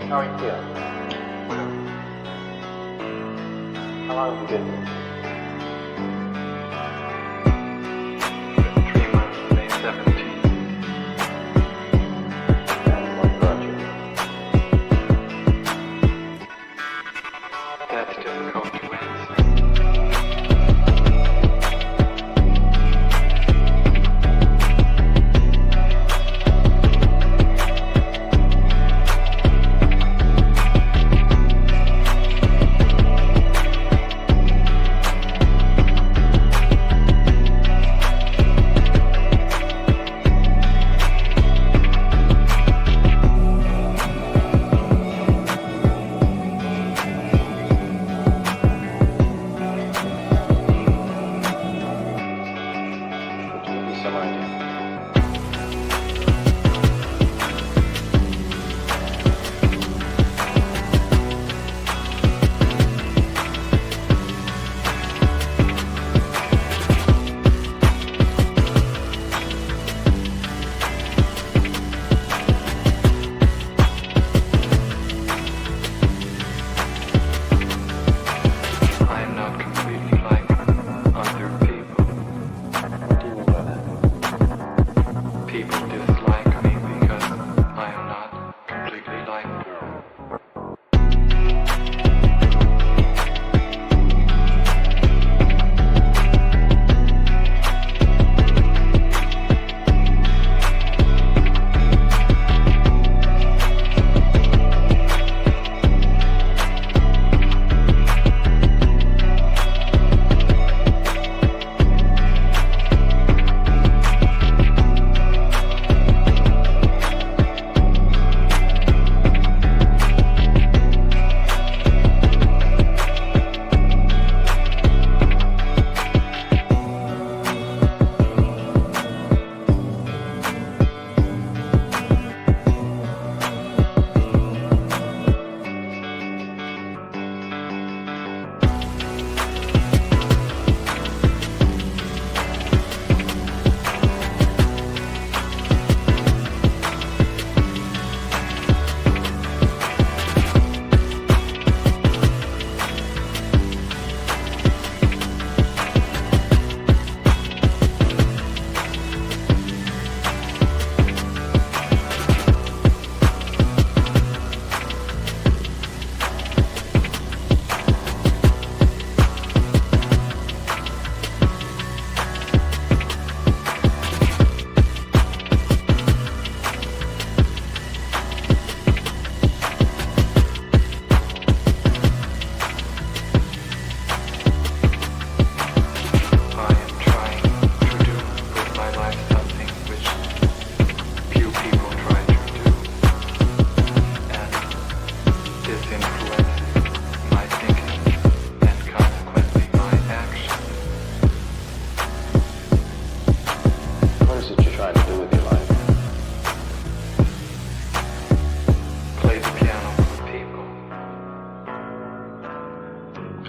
How are you feeling? How long have you been here? 3 months, May 17th. And what brought you? That's difficult to answer.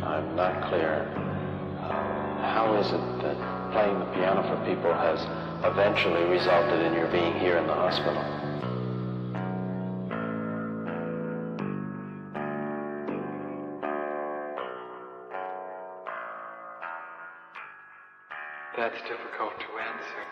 I'm not clear. How is it that playing the piano for people has eventually resulted in your being here in the hospital? That's difficult to answer.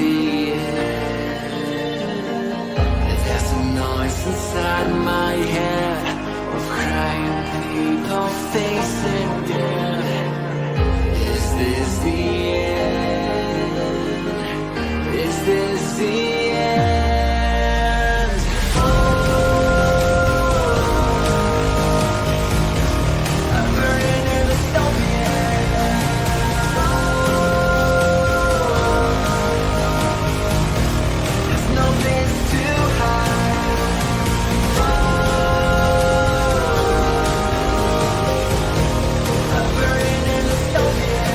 the end. There's a noise inside my head of crying people facing death. Is this the end? Is this the end? Oh, I'm burning in the dystopia. There's no place to hide. I'm burning in the dystopia.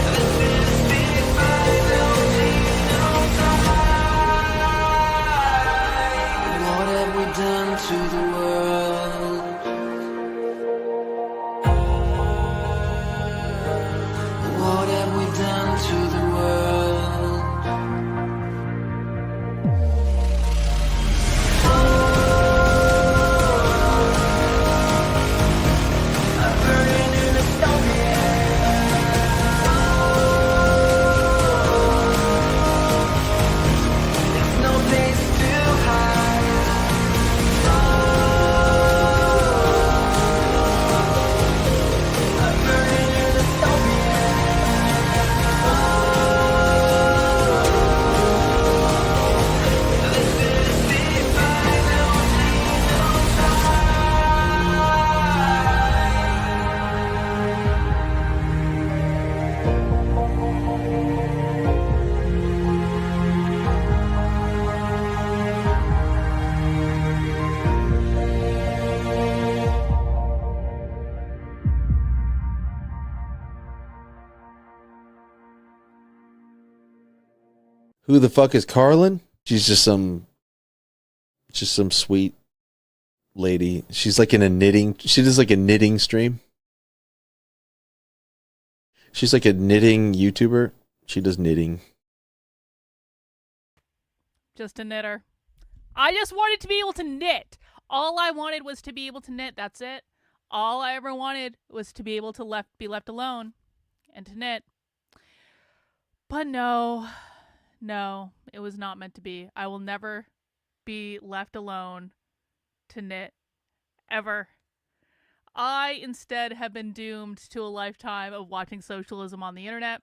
This is big final time. What have we done to the world? What have we done to the world? I'm burning in the dystopia. There's no place to hide. I'm burning in the dystopia. This is the final Who the fuck is Karlyn? She's just some sweet lady. She's like in a knitting. She does like a knitting stream. She's like a knitting YouTuber. She does knitting. Just a knitter. I just wanted to be able to knit. All I wanted was to be able to knit. That's it. All I ever wanted was to be able to be left alone and to knit. But no, it was not meant to be. I will never be left alone to knit, ever. I instead have been doomed to a lifetime of watching socialism on the internet.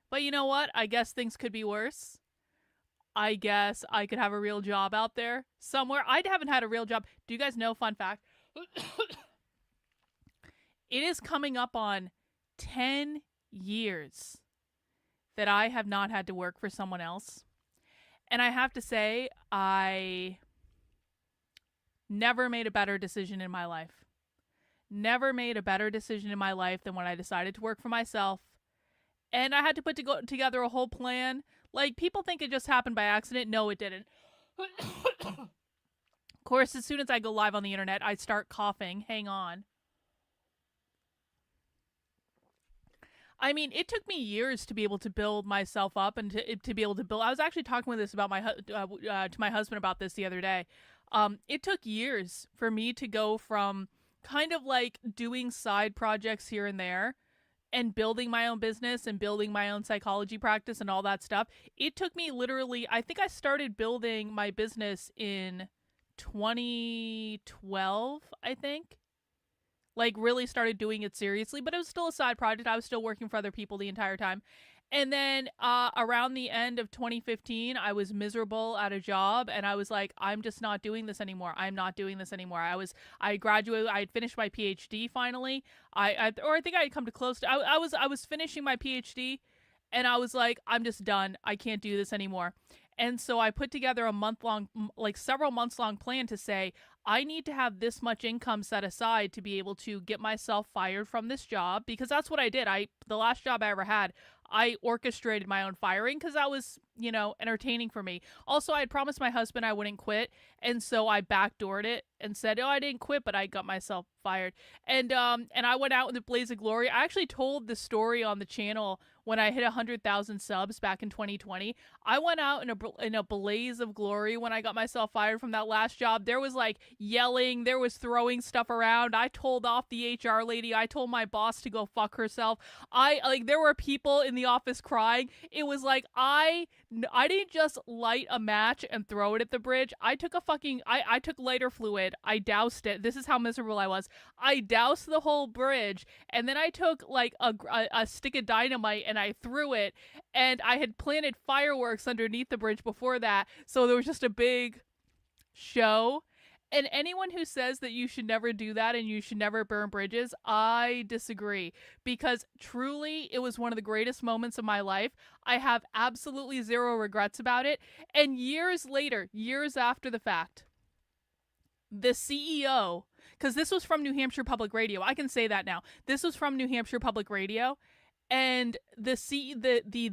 But you know what? I guess things could be worse. I guess I could have a real job out there somewhere. I haven't had a real job. Do you guys know, fun fact? It is coming up on 10 years that I have not had to work for someone else. And I have to say, I never made a better decision in my life. Never made a better decision in my life than when I decided to work for myself. And I had to put together a whole plan. Like, people think it just happened by accident. No, it didn't. Of course, as soon as I go live on the internet, I start coughing. Hang on. I mean, it took me years to be able to build myself up and to be able to build. I was actually talking with this about to my husband about this the other day. It took years for me to go from kind of like doing side projects here and there and building my own business and building my own psychology practice and all that stuff. It took me literally, I think I started building my business in 2012, I think. Like, really started doing it seriously, but it was still a side project. I was still working for other people the entire time. And then around the end of 2015, I was miserable at a job, and I was like, I'm just not doing this anymore. I'm not doing this anymore. I graduated. I had finished my PhD finally. I think I had come to close to. I was finishing my PhD, and I was like, I'm just done. I can't do this anymore. And so I put together several months long plan to say, I need to have this much income set aside to be able to get myself fired from this job, because that's what I did. The last job I ever had, I orchestrated my own firing because that was, entertaining for me. Also, I had promised my husband I wouldn't quit, and so I backdoored it and said, "Oh, I didn't quit, but I got myself fired." And I went out in the blaze of glory. I actually told the story on the channel when I hit 100,000 subs back in 2020. I went out in a blaze of glory when I got myself fired from that last job. There was like yelling, there was throwing stuff around. I told off the HR lady. I told my boss to go fuck herself. There were people in the office crying. It was like I didn't just light a match and throw it at the bridge. I took I took lighter fluid. I doused it. This is how miserable I was. I doused the whole bridge, and then I took like a stick of dynamite and I threw it, and I had planted fireworks underneath the bridge before that, so there was just a big show. And anyone who says that you should never do that and you should never burn bridges, I disagree. Because truly, it was one of the greatest moments of my life. I have absolutely zero regrets about it. And years later, years after the fact, the CEO, because this was from New Hampshire Public Radio. I can say that now. This was from New Hampshire Public Radio. And the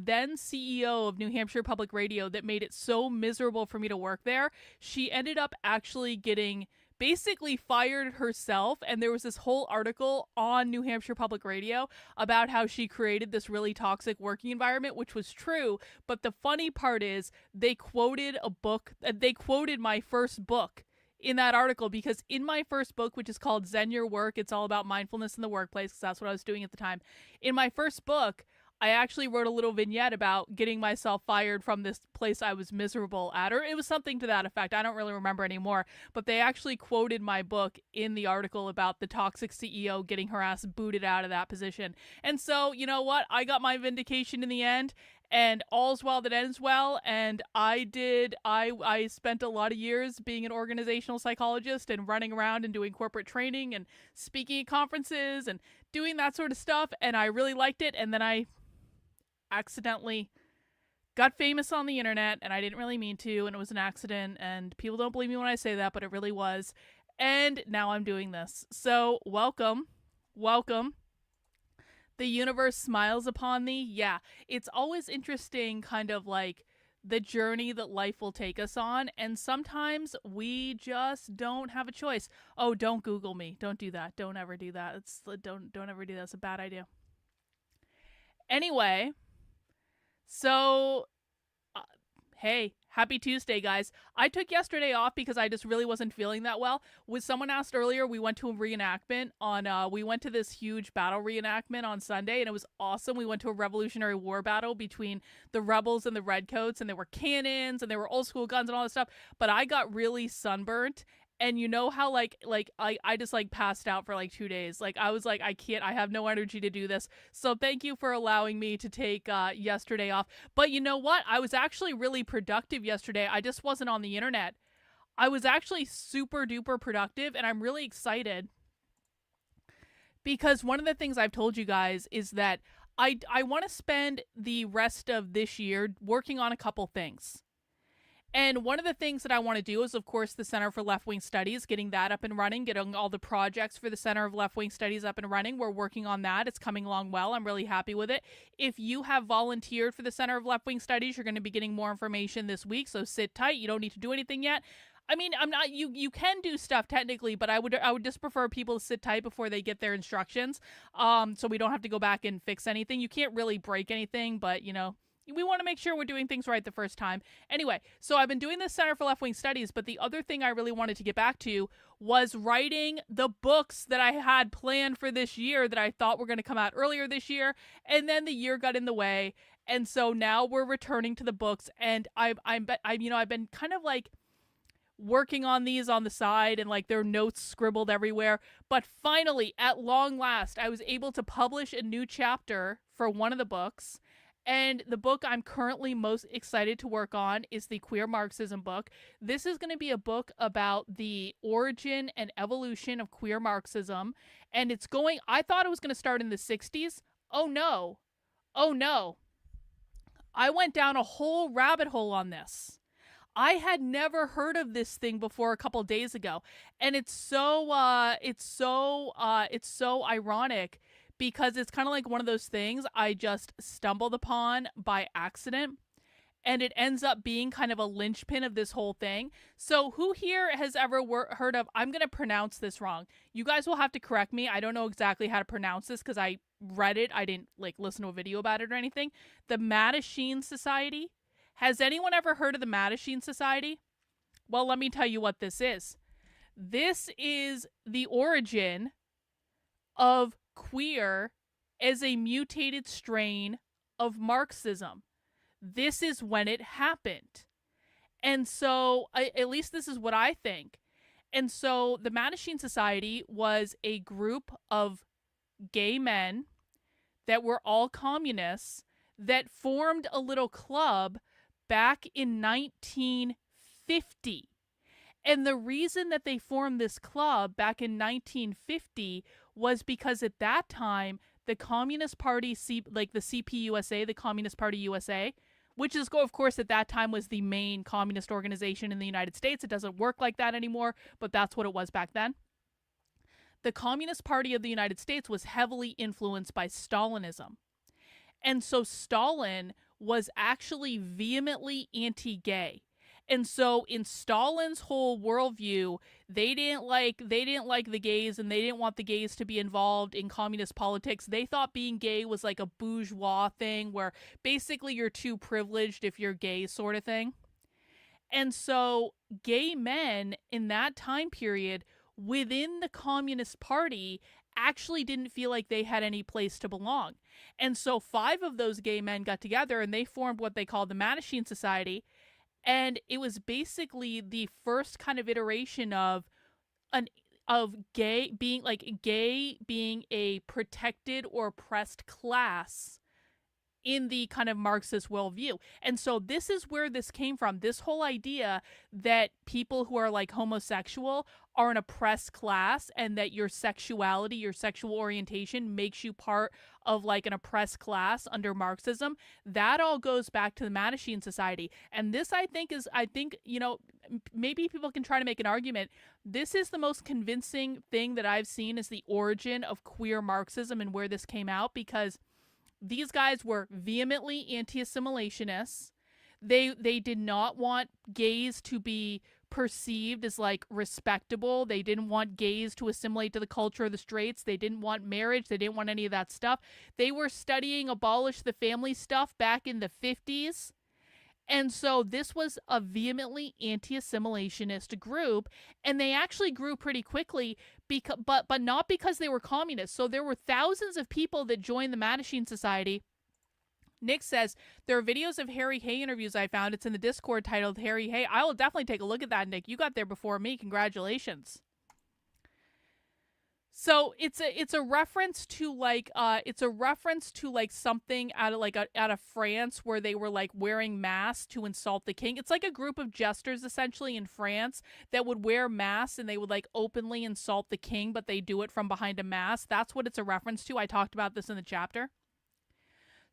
then CEO of New Hampshire Public Radio that made it so miserable for me to work there, she ended up actually getting basically fired herself. And there was this whole article on New Hampshire Public Radio about how she created this really toxic working environment, which was true. But the funny part is they quoted my first book in that article, because in my first book, which is called Zen Your Work, it's all about mindfulness in the workplace, because that's what I was doing at the time. In my first book, I actually wrote a little vignette about getting myself fired from this place I was miserable at, or it was something to that effect. I don't really remember anymore, but they actually quoted my book in the article about the toxic CEO getting her ass booted out of that position. And so, you know what? I got my vindication in the end. And all's well that ends well. And I spent a lot of years being an organizational psychologist and running around and doing corporate training and speaking at conferences and doing that sort of stuff. And I really liked it. And then I accidentally got famous on the internet, and I didn't really mean to. And it was an accident. And people don't believe me when I say that, but it really was. And now I'm doing this. So welcome. The universe smiles upon thee. Yeah, it's always interesting, kind of like the journey that life will take us on, and sometimes we just don't have a choice. Oh, don't Google me. Don't do that. Don't ever do that. Don't ever do that. It's a bad idea. Anyway, so hey, happy Tuesday, guys. I took yesterday off because I just really wasn't feeling that well. When someone asked earlier, we went to a reenactment we went to this huge battle reenactment on Sunday, and it was awesome. We went to a Revolutionary War battle between the rebels and the redcoats, and there were cannons and there were old school guns and all this stuff, but I got really sunburnt. And you know how I just like passed out for like 2 days. Like I was like, I have no energy to do this. So thank you for allowing me to take yesterday off. But you know what? I was actually really productive yesterday. I just wasn't on the internet. I was actually super duper productive, and I'm really excited because one of the things I've told you guys is that I want to spend the rest of this year working on a couple things. And one of the things that I want to do is, of course, the Center for Left-Wing Studies, getting that up and running, getting all the projects for the Center of Left-Wing Studies up and running. We're working on that. It's coming along well. I'm really happy with it. If you have volunteered for the Center of Left-Wing Studies, you're going to be getting more information this week, so sit tight. You don't need to do anything yet. I mean, you can do stuff technically, but I would just prefer people to sit tight before they get their instructions, so we don't have to go back and fix anything. You can't really break anything, but, you know, we want to make sure we're doing things right the first time. Anyway, so I've been doing the Center for Left-Wing Studies, but the other thing I really wanted to get back to was writing the books that I had planned for this year that I thought were going to come out earlier this year, and then the year got in the way, and so now we're returning to the books, and I've been kind of like working on these on the side, and like there are notes scribbled everywhere, but finally, at long last, I was able to publish a new chapter for one of the books. And the book I'm currently most excited to work on is the Queer Marxism book. This is going to be a book about the origin and evolution of queer Marxism. And I thought it was going to start in the 60s. Oh no. I went down a whole rabbit hole on this. I had never heard of this thing before a couple days ago. And it's so ironic, because it's kind of like one of those things I just stumbled upon by accident. and it ends up being kind of a linchpin of this whole thing. So who here has ever heard of, I'm going to pronounce this wrong. You guys will have to correct me. I don't know exactly how to pronounce this because I read it. I didn't like listen to a video about it or anything. The Mattachine Society. Has anyone ever heard of the Mattachine Society? Well, let me tell you what this is. This is the origin of queer as a mutated strain of Marxism. This is when it happened. And so, at least this is what I think. And so, the Mattachine Society was a group of gay men that were all communists that formed a little club back in 1950. And the reason that they formed this club back in 1950 was because at that time, the Communist Party, like the CPUSA, the Communist Party USA, which is, of course, at that time was the main communist organization in the United States. It doesn't work like that anymore, but that's what it was back then. The Communist Party of the United States was heavily influenced by Stalinism. And so Stalin was actually vehemently anti-gay. And so in Stalin's whole worldview, they didn't like the gays, and they didn't want the gays to be involved in communist politics. They thought being gay was like a bourgeois thing where basically you're too privileged if you're gay, sort of thing. And so gay men in that time period within the Communist Party actually didn't feel like they had any place to belong. And so 5 of those gay men got together and they formed what they called the Mattachine Society. And it was basically the first kind of iteration of gay being a protected or oppressed class in the kind of Marxist worldview. And so this is where this came from. This whole idea that people who are like homosexual are an oppressed class, and that your sexuality, your sexual orientation makes you part of like an oppressed class under Marxism. That all goes back to the Mattachine Society. And this, I think, you know, maybe people can try to make an argument. This is the most convincing thing that I've seen as the origin of queer Marxism and where this came out, because these guys were vehemently anti-assimilationists. They did not want gays to be perceived as like respectable. They didn't want gays to assimilate to the culture of the straights. They didn't want marriage. They didn't want any of that stuff. They were studying abolish the family stuff back in the 50s. And so this was a vehemently anti-assimilationist group, and they actually grew pretty quickly, but not because they were communists. So there were thousands of people that joined the Mattachine Society. Nick says, there are videos of Harry Hay interviews I found. It's in the Discord titled Harry Hay. I will definitely take a look at that, Nick. You got there before me. Congratulations. So it's a reference to like something out of France where they were like wearing masks to insult the king. It's like a group of jesters essentially in France that would wear masks and they would like openly insult the king, but they do it from behind a mask. That's what it's a reference to. I talked about this in the chapter.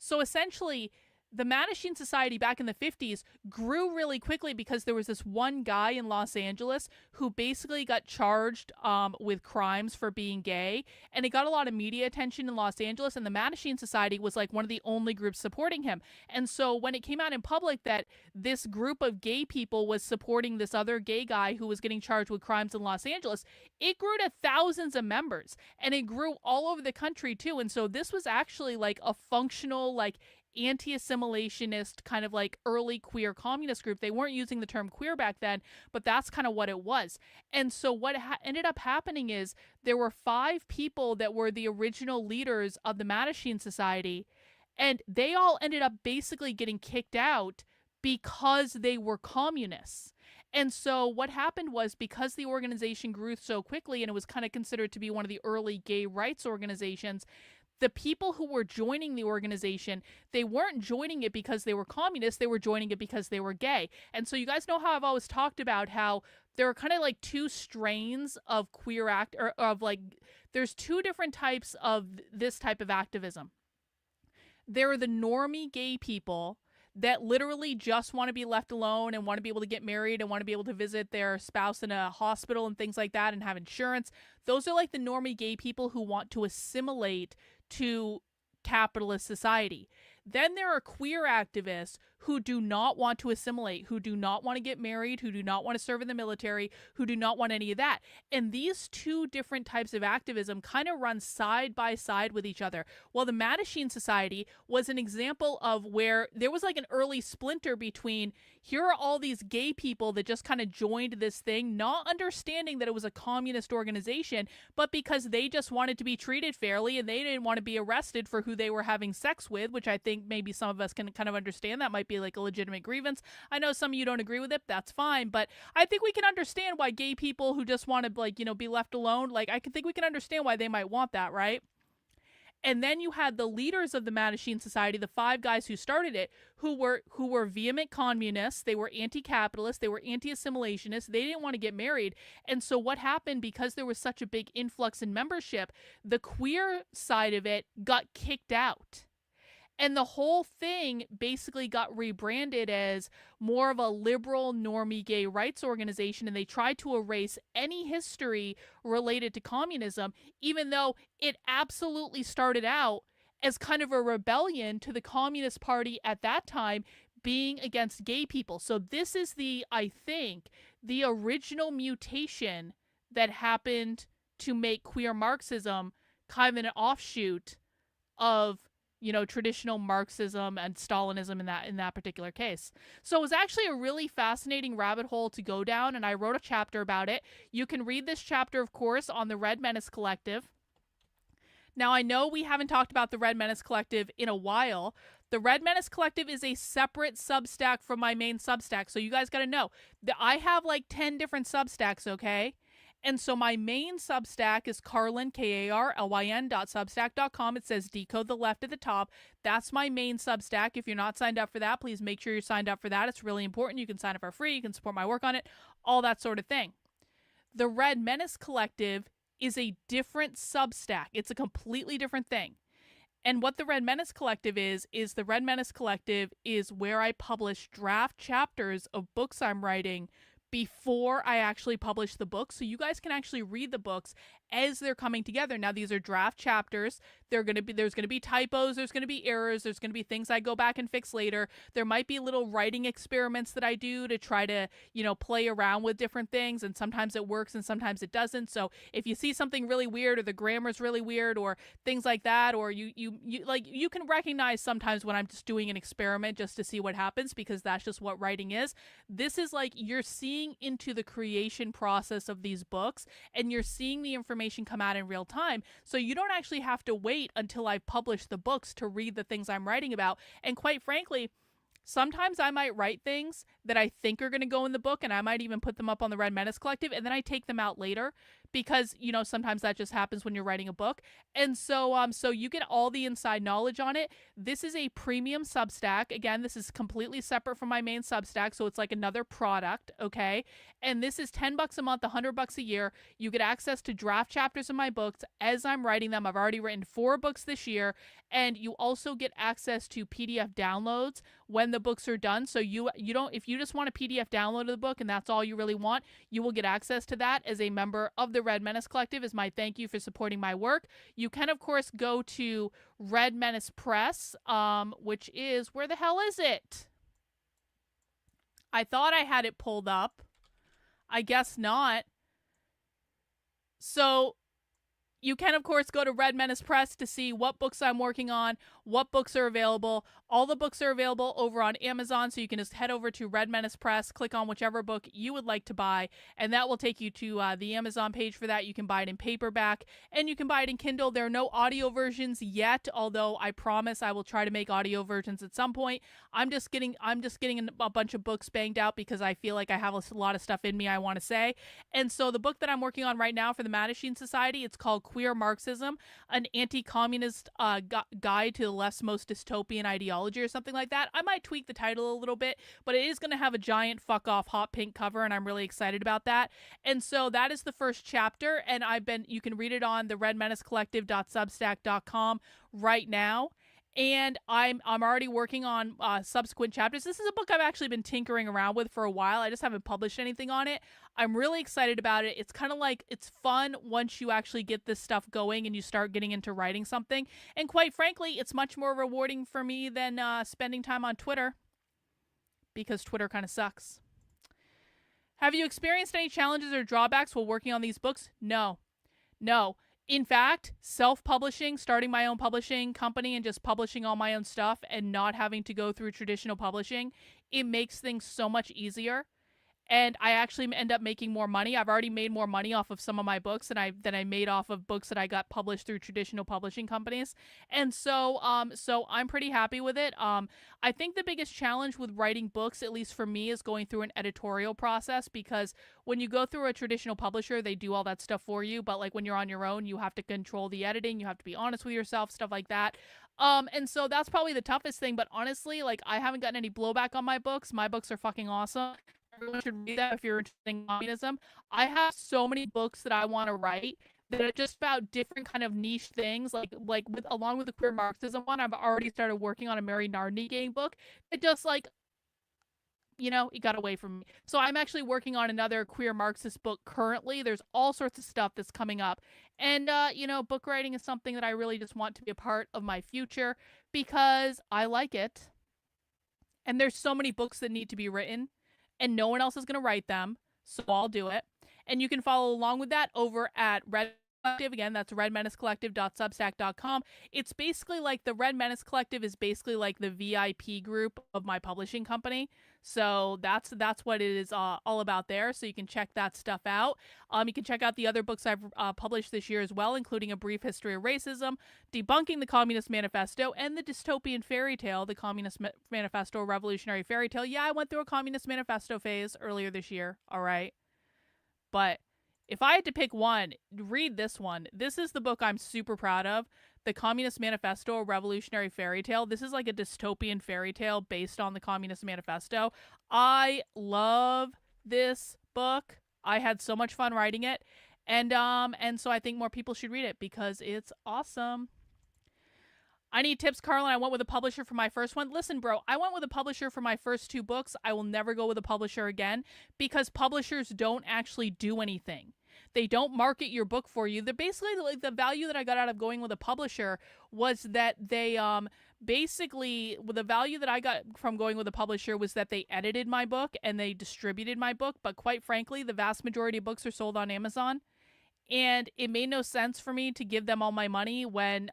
So essentially, the Mattachine Society back in the 50s grew really quickly because there was this one guy in Los Angeles who basically got charged with crimes for being gay, and it got a lot of media attention in Los Angeles, and the Mattachine Society was like one of the only groups supporting him. And so when it came out in public that this group of gay people was supporting this other gay guy who was getting charged with crimes in Los Angeles, it grew to thousands of members, and it grew all over the country too. And so this was actually like a functional, like, anti-assimilationist kind of like early queer communist group. They weren't using the term queer back then, but that's kind of what it was. And so what ended up happening is there were 5 people that were the original leaders of the Mattachine Society, and they all ended up basically getting kicked out because they were communists. And so what happened was, because the organization grew so quickly and it was kind of considered to be one of the early gay rights organizations, the people who were joining the organization, they weren't joining it because they were communists, they were joining it because they were gay. And so you guys know how I've always talked about how there are kind of like 2 strains of queer there's 2 different types of this type of activism. There are the normie gay people that literally just want to be left alone and want to be able to get married and want to be able to visit their spouse in a hospital and things like that and have insurance. Those are like the normie gay people who want to assimilate to capitalist society. Then there are queer activists who do not want to assimilate, who do not want to get married, who do not want to serve in the military, who do not want any of that. And these two different types of activism kind of run side by side with each other. Well, the Mattachine Society was an example of where there was like an early splinter between, here are all these gay people that just kind of joined this thing, not understanding that it was a communist organization, but because they just wanted to be treated fairly and they didn't want to be arrested for who they were having sex with, which I think maybe some of us can kind of understand. That might be like a legitimate grievance. I know some of you don't agree with it. That's fine. But I think we can understand why gay people who just want to, like, you know, be left alone, like, I think we can understand why they might want that, right? And then you had the leaders of the Mattachine Society, the 5 guys who started it, who were vehement communists. They were anti-capitalist. They were anti-assimilationists. They didn't want to get married. And so what happened, because there was such a big influx in membership, the queer side of it got kicked out. And the whole thing basically got rebranded as more of a liberal, normie gay rights organization, and they tried to erase any history related to communism, even though it absolutely started out as kind of a rebellion to the Communist Party at that time being against gay people. So this is I think, the original mutation that happened to make queer Marxism kind of an offshoot of, you know, traditional Marxism and Stalinism in that particular case. So it was actually a really fascinating rabbit hole to go down, and I wrote a chapter about it. You can read this chapter, of course, on the Red Menace Collective. Now, I know we haven't talked about the Red Menace Collective in a while. The Red Menace Collective is a separate Substack from my main Substack, so you guys got to know that I have like 10 different Substacks, okay? And so my main Substack is Karlyn, Karlyn.substack.com. It says Decode the Left at the top. That's my main Substack. If you're not signed up for that, please make sure you're signed up for that. It's really important. You can sign up for free. You can support my work on it, all that sort of thing. The Red Menace Collective is a different Substack. It's a completely different thing. And what the Red Menace Collective is the Red Menace Collective is where I publish draft chapters of books I'm writing before I actually publish the book, so you guys can actually read the books as they're coming together. Now, these are draft chapters. There's going to be typos, there's going to be errors, there's going to be things I go back and fix later. There might be little writing experiments that I do to try to, you know, play around with different things, and sometimes it works and sometimes it doesn't. So if you see something really weird, or the grammar's really weird, or things like that, or you can recognize sometimes when I'm just doing an experiment just to see what happens, because that's just what writing is. This is like you're seeing into the creation process of these books, and you're seeing the information come out in real time, so you don't actually have to wait until I've published the books to read the things I'm writing about. And quite frankly, sometimes I might write things that I think are going to go in the book, and I might even put them up on the Red Menace Collective, and then I take them out later, because, you know, sometimes that just happens when you're writing a book. And so you get all the inside knowledge on it. This is a premium Substack. Again, this is completely separate from my main Substack, so it's like another product, okay? And this is $10 a month, $100 a year. You get access to draft chapters of my books as I'm writing them. I've already written 4 books this year, and you also get access to PDF downloads when the books are done. So you don't, if you just want a PDF download of the book and that's all you really want, you will get access to that as a member of the Red Menace Collective, as my thank you for supporting my work. You can, of course, go to Red Menace Press, which is, where the hell is it? I thought I had it pulled up. I guess not. So you can, of course, go to Red Menace Press to see what books I'm working on, what books are available. All the books are available over on Amazon, so you can just head over to Red Menace Press, click on whichever book you would like to buy, and that will take you to the Amazon page for that. You can buy it in paperback, and you can buy it in Kindle. There are no audio versions yet, although I promise I will try to make audio versions at some point. I'm just getting a bunch of books banged out because I feel like I have a lot of stuff in me I want to say. And so the book that I'm working on right now for the Mattachine Society, it's called Queer Marxism, an anti-communist guide to the left's most dystopian ideology, or something like that. I might tweak the title a little bit, but it is going to have a giant fuck off hot pink cover, and I'm really excited about that. And so that is the first chapter, and you can read it on the redmenacecollective.substack.com right now. and I'm already working on subsequent chapters. This is a book I've actually been tinkering around with for a while. I just haven't published anything on it. I'm really excited about it. It's kind of like, it's fun once you actually get this stuff going and you start getting into writing something. And quite frankly, it's much more rewarding for me than spending time on Twitter, because Twitter kind of sucks. Have you experienced any challenges or drawbacks while working on these books? No. In fact, self-publishing, starting my own publishing company and just publishing all my own stuff and not having to go through traditional publishing, it makes things so much easier. And I actually end up making more money. I've already made more money off of some of my books than I made off of books that I got published through traditional publishing companies. And so I'm pretty happy with it. I think the biggest challenge with writing books, at least for me, is going through an editorial process, because when you go through a traditional publisher, they do all that stuff for you. But like when you're on your own, you have to control the editing. You have to be honest with yourself, stuff like that. And so that's probably the toughest thing. But honestly, like, I haven't gotten any blowback on my books. My books are fucking awesome. Everyone should read that if you're interested in communism. I have so many books that I want to write that are just about different kind of niche things, along with the Queer Marxism one. I've already started working on a Mary Nardini gang book. It just it got away from me. So I'm actually working on another queer Marxist book currently. There's all sorts of stuff that's coming up. And, book writing is something that I really just want to be a part of my future, because I like it. And there's so many books that need to be written, and no one else is going to write them, so I'll do it. And you can follow along with that over at Red Collective. Again, that's redmenacecollective.substack.com. It's basically like the Red Menace Collective is basically like the VIP group of my publishing company. So that's what it is all about there. So you can check that stuff out. You can check out the other books I've published this year as well, including A Brief History of Racism, Debunking the Communist Manifesto, and the dystopian fairy tale, The Communist Manifesto, Revolutionary Fairy Tale. Yeah, I went through a Communist Manifesto phase earlier this year. All right. But if I had to pick one, read this one. This is the book I'm super proud of. The Communist Manifesto, A Revolutionary Fairy Tale. This is like a dystopian fairy tale based on the Communist Manifesto. I love this book. I had so much fun writing it. And so I think more people should read it because it's awesome. I need tips, Karlyn. I went with a publisher for my first one. Listen, bro, I went with a publisher for my first 2 books. I will never go with a publisher again, because publishers don't actually do anything. They don't market your book for you. They're basically, like, the value that I got out of going with a publisher was that they the value that I got from going with a publisher was that they edited my book and they distributed my book. But quite frankly, the vast majority of books are sold on Amazon, and it made no sense for me to give them all my money when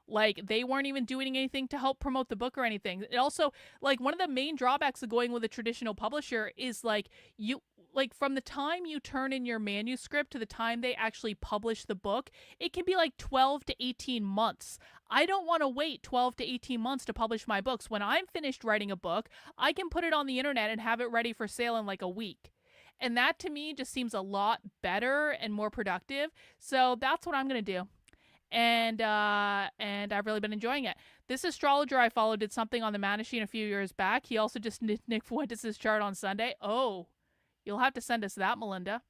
they weren't even doing anything to help promote the book or anything. It also, one of the main drawbacks of going with a traditional publisher is from the time you turn in your manuscript to the time they actually publish the book, it can be 12 to 18 months. I don't want to wait 12 to 18 months to publish my books. When I'm finished writing a book, I can put it on the internet and have it ready for sale in a week. And that to me just seems a lot better and more productive. So that's what I'm going to do. And I've really been enjoying it. This astrologer I followed did something on the Manashine a few years back. He also just did Nick Fuentes' chart on Sunday. Oh, you'll have to send us that, Melinda.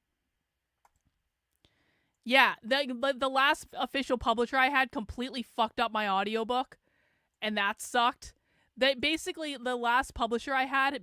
Yeah, the last official publisher I had completely fucked up my audiobook, and that sucked. Basically, the last publisher I had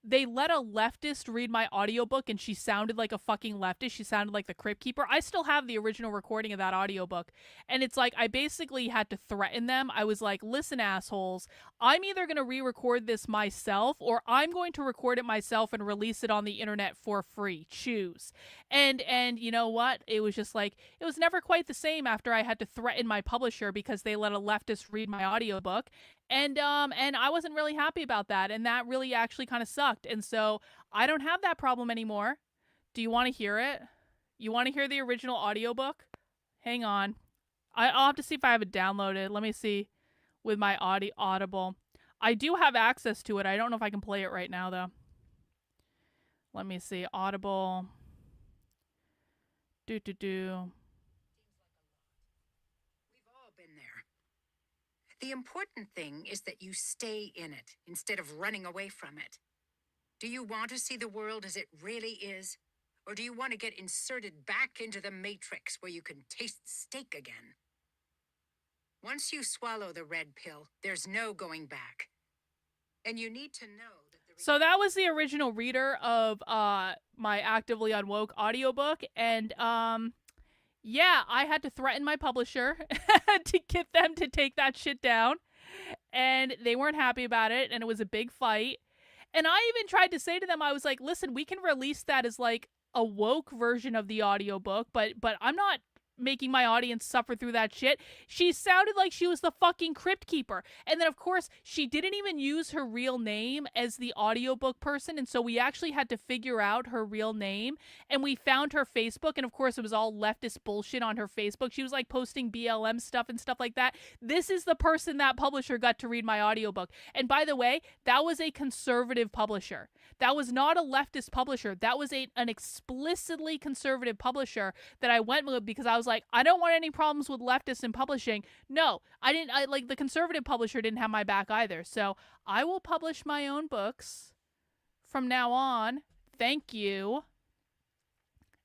they let a leftist read my audiobook, and she sounded like a fucking leftist. She sounded like the Crypt Keeper. I still have the original recording of that audiobook, and it's I basically had to threaten them. I was like, listen, assholes, I'm either going to re-record this myself, or I'm going to record it myself and release it on the internet for free. Choose. And you know what? It was just it was never quite the same after I had to threaten my publisher because they let a leftist read my audiobook. And I wasn't really happy about that, and that really actually kind of sucked. And so I don't have that problem anymore. Do you want to hear it? You want to hear the original audiobook? Hang on. I'll have to see if I have it downloaded. Let me see with my Audible. I do have access to it. I don't know if I can play it right now, though. Let me see. Audible. We've all been there. The important thing is that you stay in it instead of running away from it. Do you want to see the world as it really is? Or do you want to get inserted back into the matrix where you can taste steak again? Once you swallow the red pill, there's no going back. And you need to know that the So that was the original reader of my Actively Unwoke audiobook, and yeah, I had to threaten my publisher to get them to take that shit down, and they weren't happy about it, and it was a big fight. And I even tried to say to them, I was like, listen, we can release that as like a woke version of the audiobook, but I'm not making my audience suffer through that shit. She sounded like she was the fucking crypt keeper. And then of course, she didn't even use her real name as the audiobook person, and so we actually had to figure out her real name, and we found her Facebook, and of course it was all leftist bullshit on her Facebook. She was like posting BLM stuff and stuff like that. This is the person that publisher got to read my audiobook. And by the way, that was a conservative publisher. That was not a leftist publisher. That was an explicitly conservative publisher that I went with because I was like, I don't want any problems with leftists in publishing. No, I like the conservative publisher didn't have my back either. So I will publish my own books from now on. Thank you.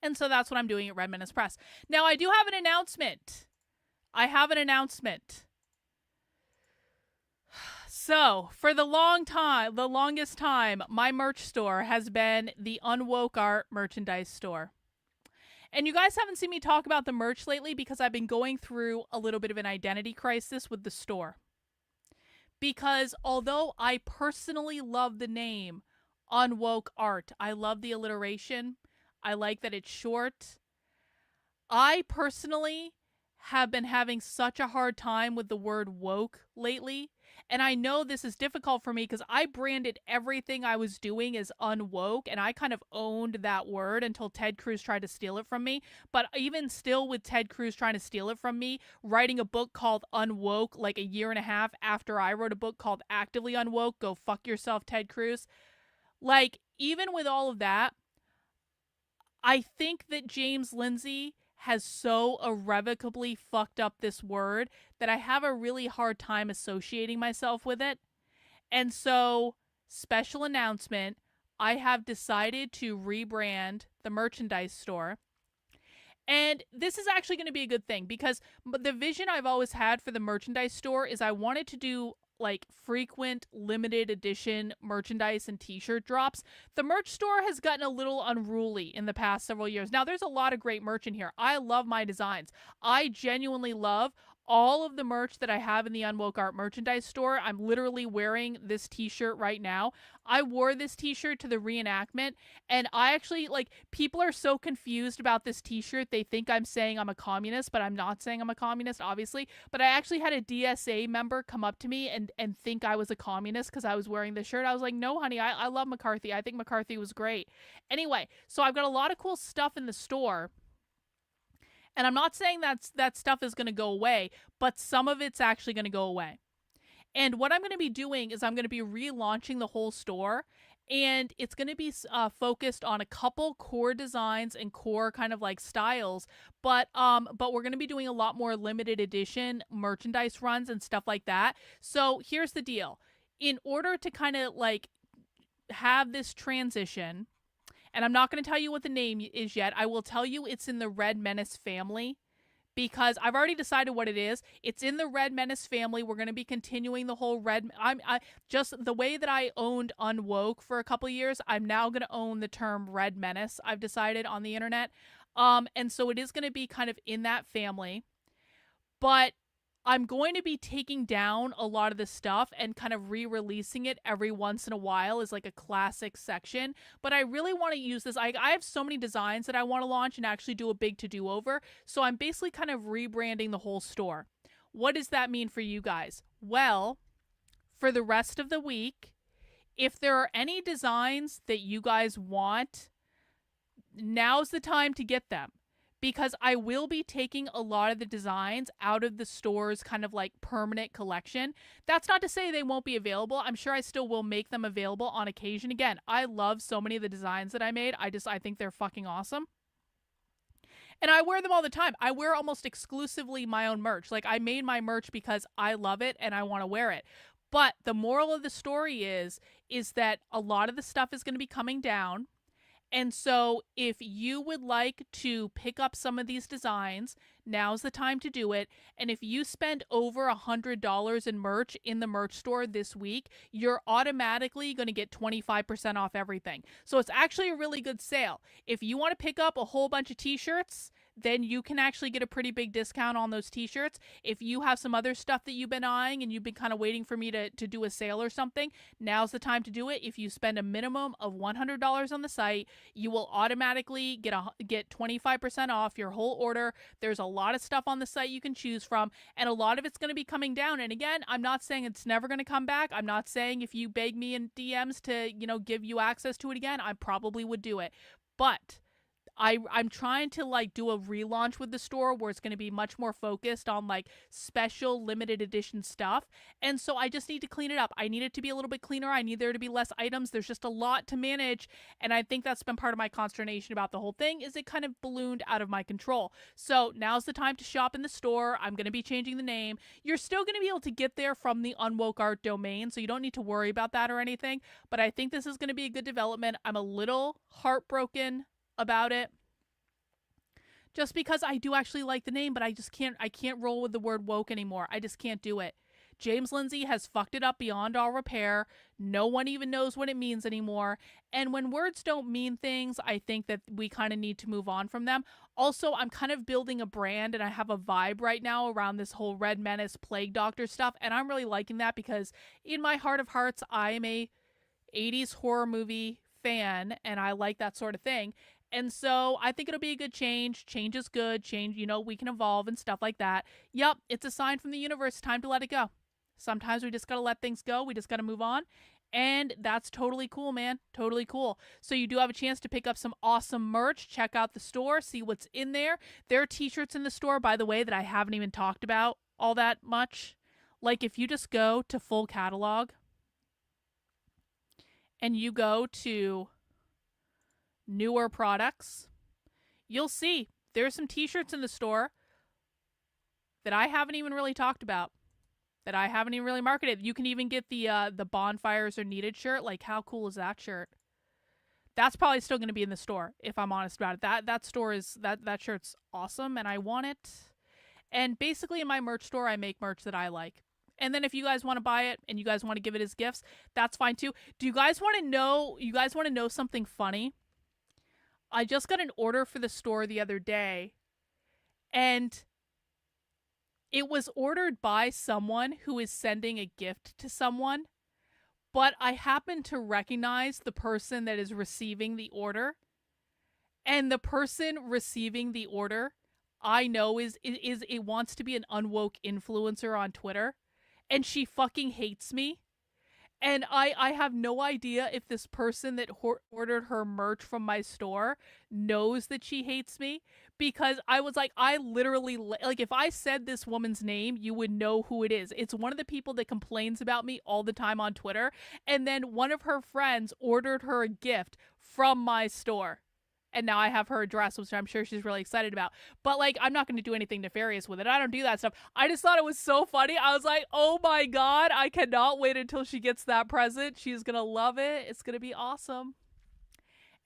And so that's what I'm doing at Red Menace Press. Now I do have an announcement. I have an announcement. So, for the longest time, my merch store has been the Unwoke Art merchandise store. And you guys haven't seen me talk about the merch lately because I've been going through a little bit of an identity crisis with the store. Because although I personally love the name Unwoke Art, I love the alliteration, I like that it's short, I personally have been having such a hard time with the word woke lately. And I know this is difficult for me because I branded everything I was doing as unwoke, and I kind of owned that word until Ted Cruz tried to steal it from me. But even still with Ted Cruz trying to steal it from me, writing a book called Unwoke like a year and a half after I wrote a book called Actively Unwoke, go fuck yourself, Ted Cruz. Like, even with all of that, I think that James Lindsay has so irrevocably fucked up this word that I have a really hard time associating myself with it. And so, special announcement, I have decided to rebrand the merchandise store. And this is actually going to be a good thing because the vision I've always had for the merchandise store is I wanted to do like frequent limited edition merchandise and t-shirt drops. The merch store has gotten a little unruly in the past several years. Now, there's a lot of great merch in here. I love my designs. I genuinely love all of the merch that I have in the Unwoke Art merchandise store. I'm literally wearing this t-shirt right now. I wore this t-shirt to the reenactment, and I actually, like, people are so confused about this t-shirt. They think I'm saying I'm a communist, but I'm not saying I'm a communist, obviously. But I actually had a DSA member come up to me and think I was a communist because I was wearing this shirt. I was like, no, honey, I love McCarthy. I think McCarthy was great. Anyway, so I've got a lot of cool stuff in the store. And I'm not saying that stuff is going to go away, but some of it's actually going to go away. And what I'm going to be doing is I'm going to be relaunching the whole store, and it's going to be focused on a couple core designs and core kind of like styles, but we're going to be doing a lot more limited edition merchandise runs and stuff like that. So here's the deal. In order to kind of like have this transition, and I'm not going to tell you what the name is yet. I will tell you it's in the Red Menace family because I've already decided what it is. It's in the Red Menace family. We're going to be continuing the whole I just the way that I owned Unwoke for a couple of years, I'm now going to own the term Red Menace, I've decided, on the internet. And so it is going to be kind of in that family. But I'm going to be taking down a lot of the stuff and kind of re-releasing it every once in a while as like a classic section. But I really want to use this. I have so many designs that I want to launch and actually do a big to-do over. So I'm basically kind of rebranding the whole store. What does that mean for you guys? Well, for the rest of the week, if there are any designs that you guys want, now's the time to get them. Because I will be taking a lot of the designs out of the store's kind of like permanent collection. That's not to say they won't be available. I'm sure I still will make them available on occasion. Again, I love so many of the designs that I made. I think they're fucking awesome. And I wear them all the time. I wear almost exclusively my own merch. Like, I made my merch because I love it and I want to wear it. But the moral of the story is that a lot of the stuff is going to be coming down. And so if you would like to pick up some of these designs, now's the time to do it. And if you spend over $100 in merch in the merch store this week, you're automatically going to get 25% off everything. So it's actually a really good sale. If you want to pick up a whole bunch of t-shirts, then you can actually get a pretty big discount on those t-shirts. If you have some other stuff that you've been eyeing and you've been kind of waiting for me to do a sale or something, now's the time to do it. If you spend a minimum of $100 on the site, you will automatically get 25% off your whole order. There's a lot of stuff on the site you can choose from, and a lot of it's going to be coming down. And again, I'm not saying it's never going to come back. I'm not saying if you beg me in DMs to, give you access to it again, I probably would do it. But I'm trying to like do a relaunch with the store where it's going to be much more focused on like special limited edition stuff. And so I just need to clean it up. I need it to be a little bit cleaner. I need there to be less items. There's just a lot to manage. And I think that's been part of my consternation about the whole thing, is it kind of ballooned out of my control. So now's the time to shop in the store. I'm going to be changing the name. You're still going to be able to get there from the Unwoke Art domain, so you don't need to worry about that or anything. But I think this is going to be a good development. I'm a little heartbroken about it, just because I do actually like the name, but I can't roll with the word woke anymore. I just can't do it. James Lindsay has fucked it up beyond all repair. No one even knows what it means anymore. And when words don't mean things, I think that we kind of need to move on from them. Also, I'm kind of building a brand, and I have a vibe right now around this whole Red Menace Plague Doctor stuff, and I'm really liking that because in my heart of hearts, I am a 80s horror movie fan, and I like that sort of thing. And so I think it'll be a good change. Change is good. Change, we can evolve and stuff like that. Yep, it's a sign from the universe. Time to let it go. Sometimes we just got to let things go. We just got to move on. And that's totally cool, man. Totally cool. So you do have a chance to pick up some awesome merch. Check out the store. See what's in there. There are t-shirts in the store, by the way, that I haven't even talked about all that much. Like if you just go to full catalog and you go to newer products, you'll see there's some t-shirts in the store that I haven't even really talked about, that I haven't even really marketed. You can even get the bonfires are needed shirt. Like, how cool is that shirt? That's probably still going to be in the store, if I'm honest about it. That store is that shirt's awesome, and I want it. And basically in my merch store, I make merch that I like. And then if you guys want to buy it and you guys want to give it as gifts, that's fine too. Do you guys want to know? You guys want to know something funny? I just got an order for the store the other day, and it was ordered by someone who is sending a gift to someone, but I happen to recognize the person that is receiving the order, and the person receiving the order I know is it wants to be an unwoke influencer on Twitter, and she fucking hates me. And I have no idea if this person that ordered her merch from my store knows that she hates me, because I was like, I literally, like, if I said this woman's name, you would know who it is. It's one of the people that complains about me all the time on Twitter. And then one of her friends ordered her a gift from my store. And now I have her address, which I'm sure she's really excited about. But, like, I'm not going to do anything nefarious with it. I don't do that stuff. I just thought it was so funny. I was like, oh my God, I cannot wait until she gets that present. She's going to love it. It's going to be awesome.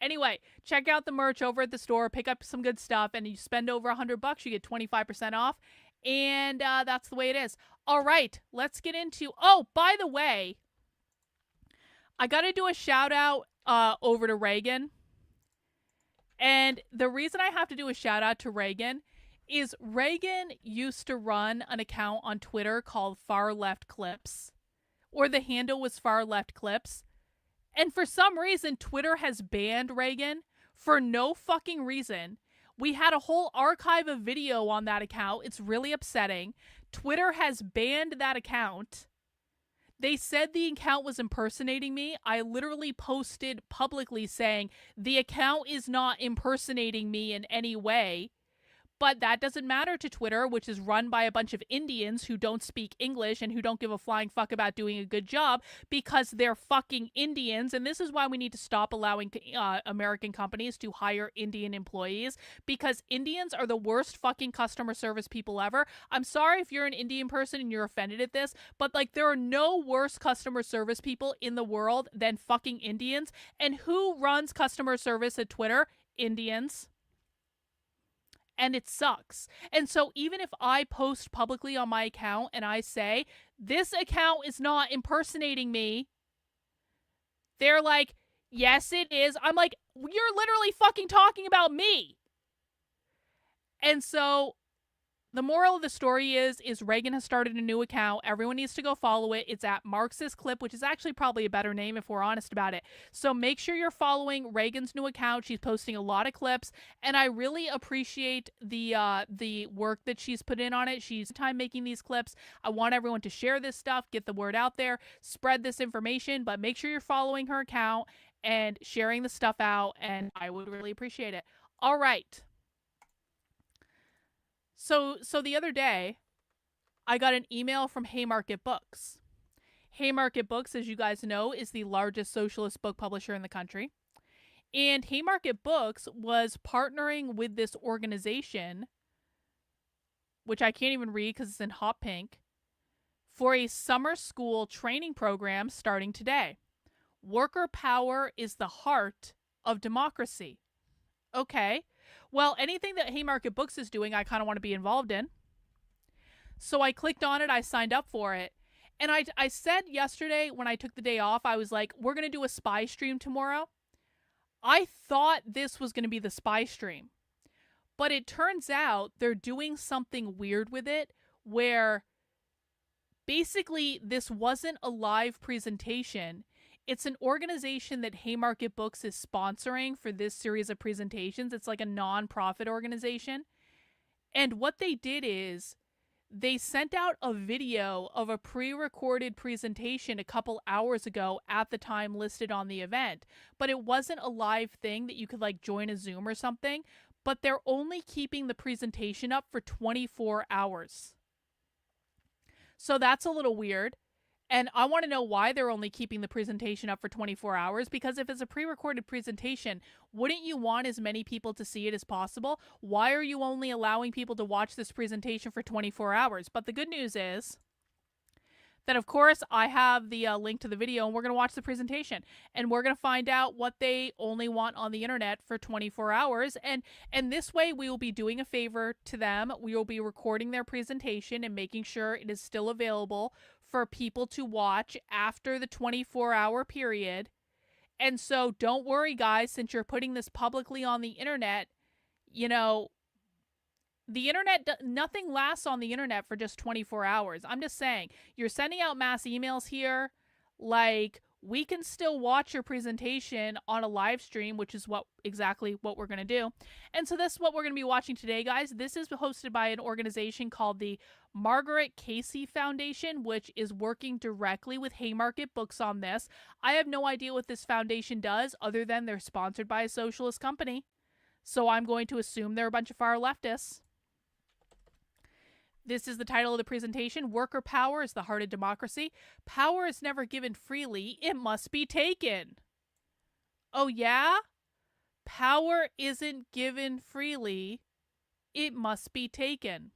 Anyway, check out the merch over at the store. Pick up some good stuff. And you spend over $100, you get 25% off. And that's the way it is. All right, let's get into... Oh, by the way, I got to do a shout out over to Reagan. And the reason I have to do a shout out to Reagan is Reagan used to run an account on Twitter called Far Left Clips, or the handle was Far Left Clips. And for some reason, Twitter has banned Reagan for no fucking reason. We had a whole archive of video on that account. It's really upsetting. Twitter has banned that account. They said the account was impersonating me. I literally posted publicly saying the account is not impersonating me in any way. But that doesn't matter to Twitter, which is run by a bunch of Indians who don't speak English and who don't give a flying fuck about doing a good job because they're fucking Indians. And this is why we need to stop allowing American companies to hire Indian employees, because Indians are the worst fucking customer service people ever. I'm sorry if you're an Indian person and you're offended at this, but like there are no worse customer service people in the world than fucking Indians. And who runs customer service at Twitter? Indians. And it sucks. And so even if I post publicly on my account and I say, this account is not impersonating me, they're like, yes, it is. I'm like, you're literally fucking talking about me. And so the moral of the story is Reagan has started a new account. Everyone needs to go follow it. It's at Marxist Clip, which is actually probably a better name if we're honest about it. So make sure you're following Reagan's new account. She's posting a lot of clips, and I really appreciate the work that she's put in on it. She's time making these clips. I want everyone to share this stuff, get the word out there, spread this information, but make sure you're following her account and sharing the stuff out, and I would really appreciate it. All right. So the other day, I got an email from Haymarket Books. Haymarket Books, as you guys know, is the largest socialist book publisher in the country. And Haymarket Books was partnering with this organization, which I can't even read because it's in hot pink, for a summer school training program starting today. Worker power is the heart of democracy. Okay. Well, anything that Haymarket Books is doing, I kind of want to be involved in. So I clicked on it. I signed up for it. And I said yesterday when I took the day off, I was like, we're going to do a spy stream tomorrow. I thought this was going to be the spy stream. But it turns out they're doing something weird with it where basically this wasn't a live presentation. It's an organization that Haymarket Books is sponsoring for this series of presentations. It's like a non-profit organization. And what they did is they sent out a video of a pre-recorded presentation a couple hours ago at the time listed on the event. But it wasn't a live thing that you could like join a Zoom or something. But they're only keeping the presentation up for 24 hours. So that's a little weird. And I want to know why they're only keeping the presentation up for 24 hours, because if it's a pre-recorded presentation, wouldn't you want as many people to see it as possible? Why are you only allowing people to watch this presentation for 24 hours? But the good news is that, of course, I have the link to the video, and we're going to watch the presentation. And we're going to find out what they only want on the internet for 24 hours. And this way, we will be doing a favor to them. We will be recording their presentation and making sure it is still available for people to watch after the 24-hour period. And so don't worry, guys, since you're putting this publicly on the internet, you know, the internet, nothing lasts on the internet for just 24 hours. I'm just saying, you're sending out mass emails here. Like, we can still watch your presentation on a live stream, which is exactly what we're going to do. And so this is what we're going to be watching today, guys. This is hosted by an organization called the Margaret Casey Foundation, which is working directly with Haymarket Books on this. I have no idea what this foundation does other than they're sponsored by a socialist company. So I'm going to assume they're a bunch of far leftists. This is the title of the presentation. Worker power is the heart of democracy. Power is never given freely. It must be taken. Oh, yeah? Power isn't given freely. It must be taken.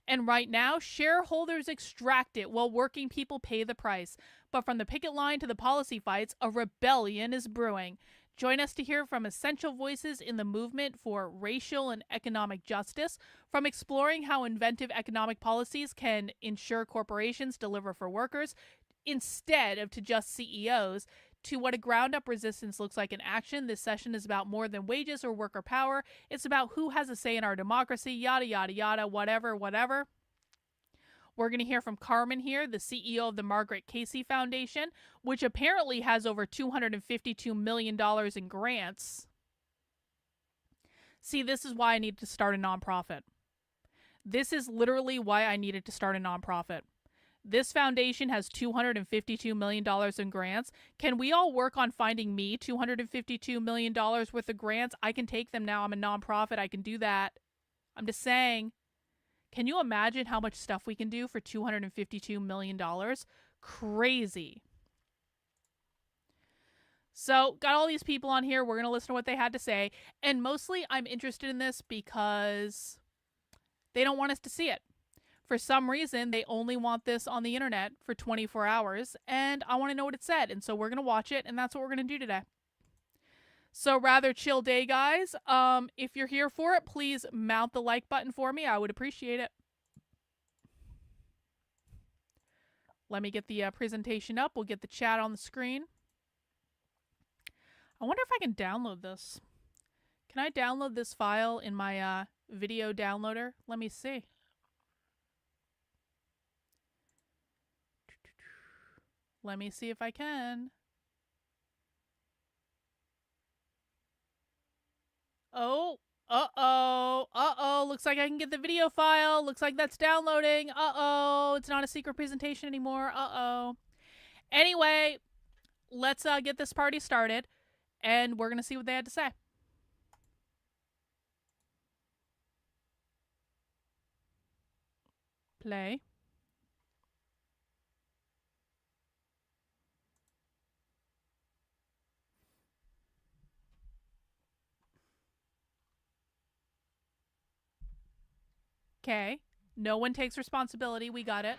And right now, shareholders extract it while working people pay the price. But from the picket line to the policy fights, a rebellion is brewing. Join us to hear from essential voices in the movement for racial and economic justice, from exploring how inventive economic policies can ensure corporations deliver for workers instead of to just CEOs, to what a ground-up resistance looks like in action. This session is about more than wages or worker power. It's about who has a say in our democracy, yada, yada, yada, whatever, whatever. We're going to hear from Carmen here, the CEO of the Margaret Casey Foundation, which apparently has over $252 million in grants. See, this is why I needed to start a nonprofit. This is literally why I needed to start a nonprofit. This foundation has $252 million in grants. Can we all work on finding me $252 million worth of grants? I can take them now. I'm a nonprofit. I can do that. I'm just saying, can you imagine how much stuff we can do for $252 million? Crazy. So, got all these people on here. We're going to listen to what they had to say. And mostly, I'm interested in this because they don't want us to see it. For some reason, they only want this on the internet for 24 hours. And I want to know what it said. And so, we're going to watch it. And that's what we're going to do today. So, rather chill day, guys. If you're here for it, please mount the like button for me. I would appreciate it. Let me get the presentation up. We'll get the chat on the screen. I wonder if I can download this. Can I download this file in my video downloader? Let me see. Let me see if I can. Oh, uh-oh. Looks like I can get the video file. Looks like that's downloading. Uh-oh. It's not a secret presentation anymore. Uh-oh. Anyway, let's get this party started. And we're going to see what they had to say. Play. Okay. No one takes responsibility. We got it.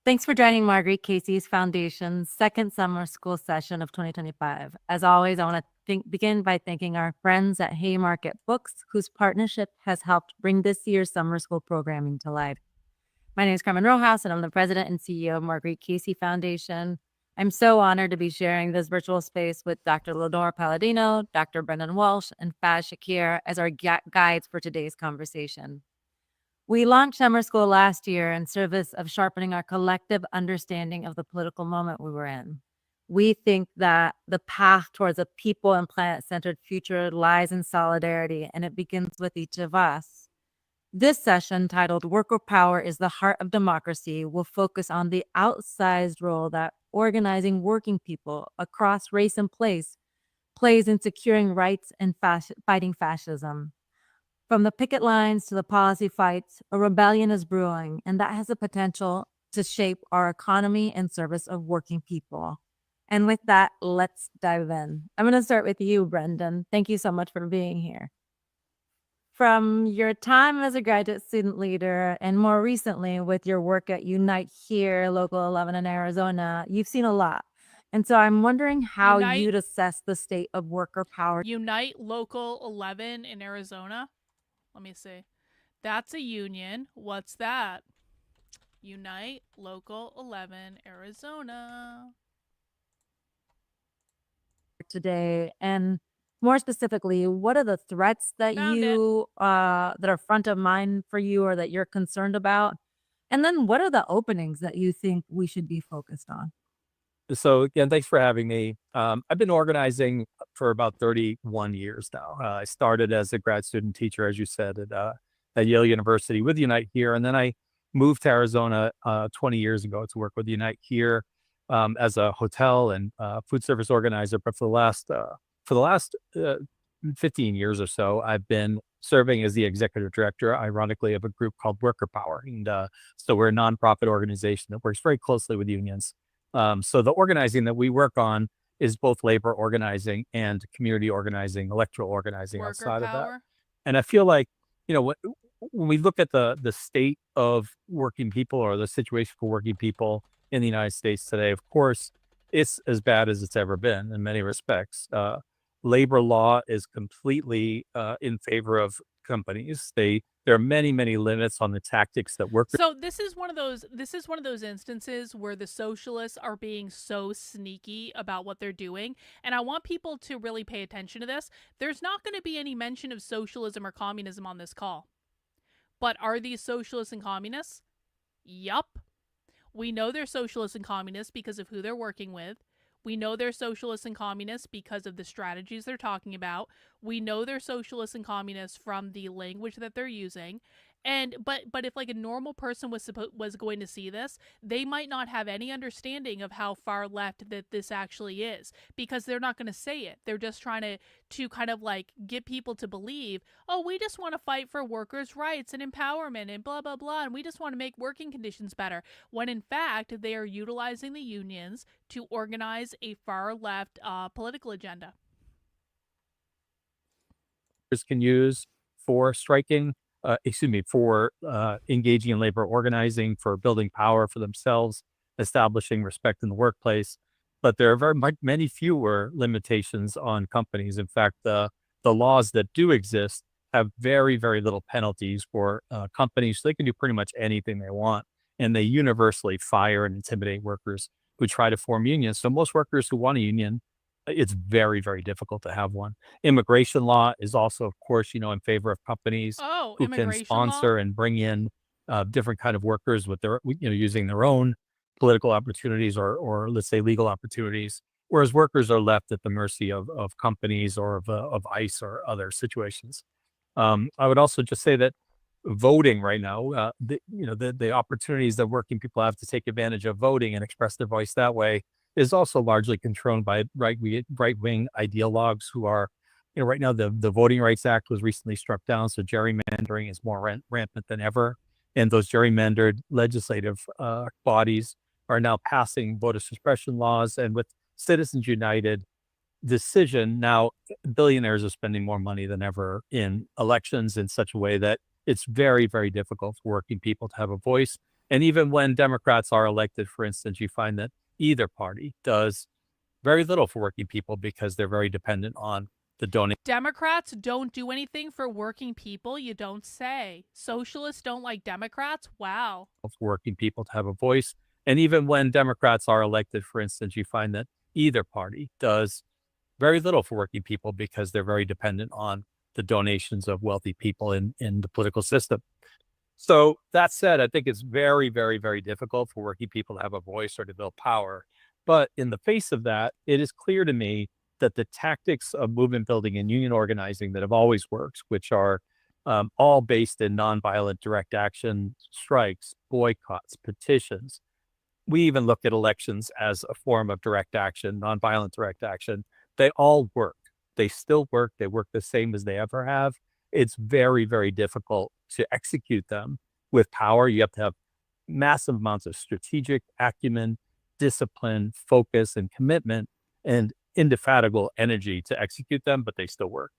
Thanks for joining Marguerite Casey's Foundation's second summer school session of 2025. As always, I want to begin by thanking our friends at Haymarket Books, whose partnership has helped bring this year's summer school programming to life. My name is Karlyn Rojas, and I'm the president and CEO of Marguerite Casey Foundation. I'm so honored to be sharing this virtual space with Dr. Lenore Palladino, Dr. Brendan Walsh, and Faz Shakir as our guides for today's conversation. We launched summer school last year in service of sharpening our collective understanding of the political moment we were in. We think that the path towards a people and planet-centered future lies in solidarity, and it begins with each of us. This session, titled Worker Power is the Heart of Democracy, will focus on the outsized role that organizing working people across race and place plays in securing rights and fighting fascism. From the picket lines to the policy fights, a rebellion is brewing, and that has the potential to shape our economy in service of working people. And with that, let's dive in. I'm going to start with you, Brendan. Thank you so much for being here. From your time as a graduate student leader, and more recently with your work at Unite Here, Local 11 in Arizona, you've seen a lot. And so I'm wondering how you'd assess the state of worker power. Unite Local 11 in Arizona. Let me see. That's a union. What's that? Unite Local 11 Arizona. Today, and more specifically, what are the threats that that are front of mind for you or that you're concerned about? And then what are the openings that you think we should be focused on? So again, thanks for having me. I've been organizing for about 31 years now. I started as a grad student teacher, as you said, at Yale University with Unite Here. And then I moved to Arizona 20 years ago to work with Unite Here as a hotel and food service organizer. But for the last 15 years or so, I've been serving as the executive director, ironically, of a group called Worker Power. And so we're a nonprofit organization that works very closely with unions. So the organizing that we work on is both labor organizing and community organizing, electoral organizing outside of that. And I feel like, when we look at the state of working people or the situation for working people in the United States today, of course, it's as bad as it's ever been in many respects. Labor law is completely in favor of companies. There are many, many limits on the tactics that workers. So this is one of those instances where the socialists are being so sneaky about what they're doing, and I want people to really pay attention to this. There's not going to be any mention of socialism or communism on this call. But are these socialists and communists? Yup. We know they're socialists and communists because of who they're working with. We know they're socialists and communists because of the strategies they're talking about. We know they're socialists and communists from the language that they're using. And but if like a normal person was going to see this, they might not have any understanding of how far left that this actually is, because they're not going to say it. They're just trying to kind of like get people to believe, oh, we just want to fight for workers' rights and empowerment and blah blah blah, and we just want to make working conditions better, when in fact they are utilizing the unions to organize a far left political agenda. Can use for striking, for engaging in labor organizing, for building power for themselves, establishing respect in the workplace. But there are many fewer limitations on companies. In fact, the laws that do exist have very, very little penalties for companies. So they can do pretty much anything they want. And they universally fire and intimidate workers who try to form unions. So most workers who want a union, it's very, very difficult to have one. Immigration law is also, of course, in favor of companies who can sponsor and bring in different kind of workers with their, using their own political opportunities or let's say legal opportunities, whereas workers are left at the mercy of companies or of ICE or other situations. I would also just say that voting right now, the opportunities that working people have to take advantage of voting and express their voice that way is also largely controlled by right-wing ideologues who are, right now the Voting Rights Act was recently struck down, so gerrymandering is more rampant than ever. And those gerrymandered legislative bodies are now passing voter suppression laws. And with Citizens United decision, now billionaires are spending more money than ever in elections in such a way that it's very, very difficult for working people to have a voice. And even when Democrats are elected, for instance, you find that either party does very little for working people because they're very dependent on the donation. Democrats don't do anything for working people, you don't say. Socialists don't like Democrats? Wow. For working people to have a voice. And even when Democrats are elected, for instance, you find that either party does very little for working people because they're very dependent on the donations of wealthy people in the political system. So that said, I think it's very, very, very difficult for working people to have a voice or to build power. But in the face of that, it is clear to me that the tactics of movement building and union organizing that have always worked, which are all based in nonviolent direct action, strikes, boycotts, petitions. We even look at elections as a form of direct action, nonviolent direct action. They all work. They still work. They work the same as they ever have. It's very, very difficult to execute them with power. You have to have massive amounts of strategic acumen, discipline, focus, and commitment, and indefatigable energy to execute them, but they still work.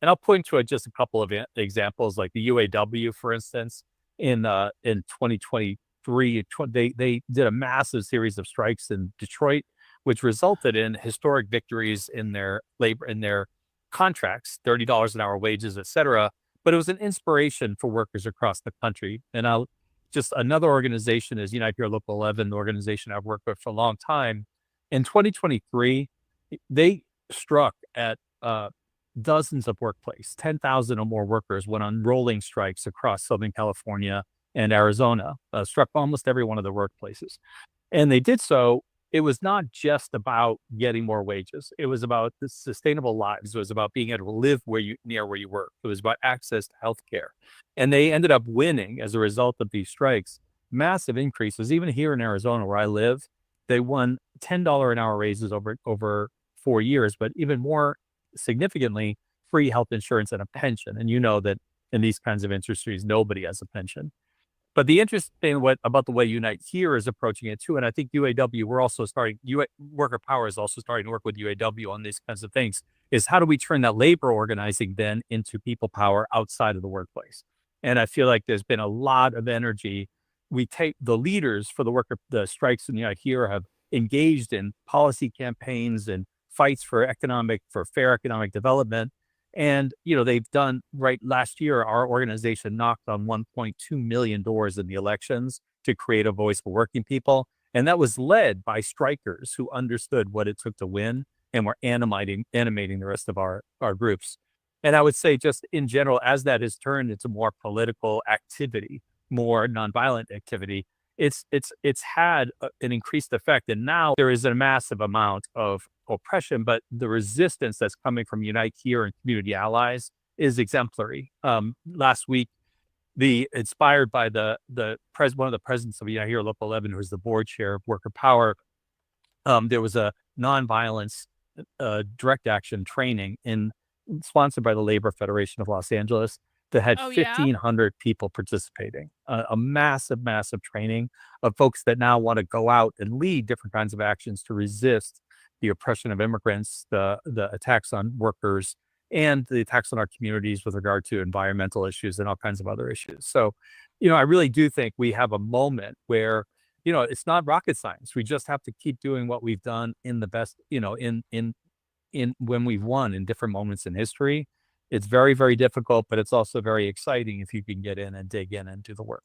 And I'll point to just a couple of examples, like the UAW, for instance, in 2023, they did a massive series of strikes in Detroit, which resulted in historic victories in their labor, in their contracts, $30 an hour wages, et cetera. But it was an inspiration for workers across the country. And another organization is Unite Here Local 11, the organization I've worked with for a long time. In 2023, they struck at dozens of workplaces. 10,000 or more workers went on rolling strikes across Southern California and Arizona, struck almost every one of the workplaces. And they did so. It was not just about getting more wages. It was about the sustainable lives. It was about being able to live near where you work. It was about access to healthcare. And they ended up winning as a result of these strikes, massive increases. Even here in Arizona, where I live, they won $10 an hour raises over 4 years, but even more significantly, free health insurance and a pension. And you know that in these kinds of industries, nobody has a pension. But the interesting thing about the way Unite Here is approaching it too, and I think UAW, Worker Power is also starting to work with UAW on these kinds of things, is how do we turn that labor organizing then into people power outside of the workplace? And I feel like there's been a lot of energy. We take the leaders for the strikes in Unite Here have engaged in policy campaigns and fights for fair economic development. And, they've done last year, our organization knocked on 1.2 million doors in the elections to create a voice for working people. And that was led by strikers who understood what it took to win and were animating the rest of our groups. And I would say just in general, as that has turned into more political activity, more nonviolent activity, it's had an increased effect. And now there is a massive amount of oppression, but the resistance that's coming from Unite Here and community allies is exemplary. Last week, inspired by one of the presidents of Unite Here, Local 11, who is the board chair of Worker Power, there was a nonviolence direct action training sponsored by the Labor Federation of Los Angeles that had Oh, yeah? 1,500 people participating. A massive, massive training of folks that now want to go out and lead different kinds of actions to resist the oppression of immigrants, the attacks on workers, and the attacks on our communities with regard to environmental issues and all kinds of other issues. So, I really do think we have a moment where, it's not rocket science. We just have to keep doing what we've done in the best, in when we've won in different moments in history. It's very, very difficult, but it's also very exciting if you can get in and dig in and do the work.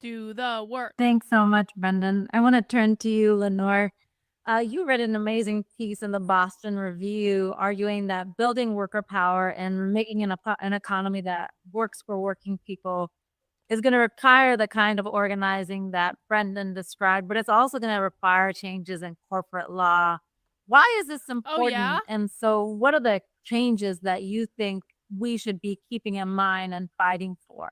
Do the work. Thanks so much, Brendan. I want to turn to you, Lenore. You read an amazing piece in the Boston Review arguing that building worker power and making an economy that works for working people is going to require the kind of organizing that Brendan described, but it's also going to require changes in corporate law. Why is this important? Oh, yeah? And so what are the changes that you think we should be keeping in mind and fighting for?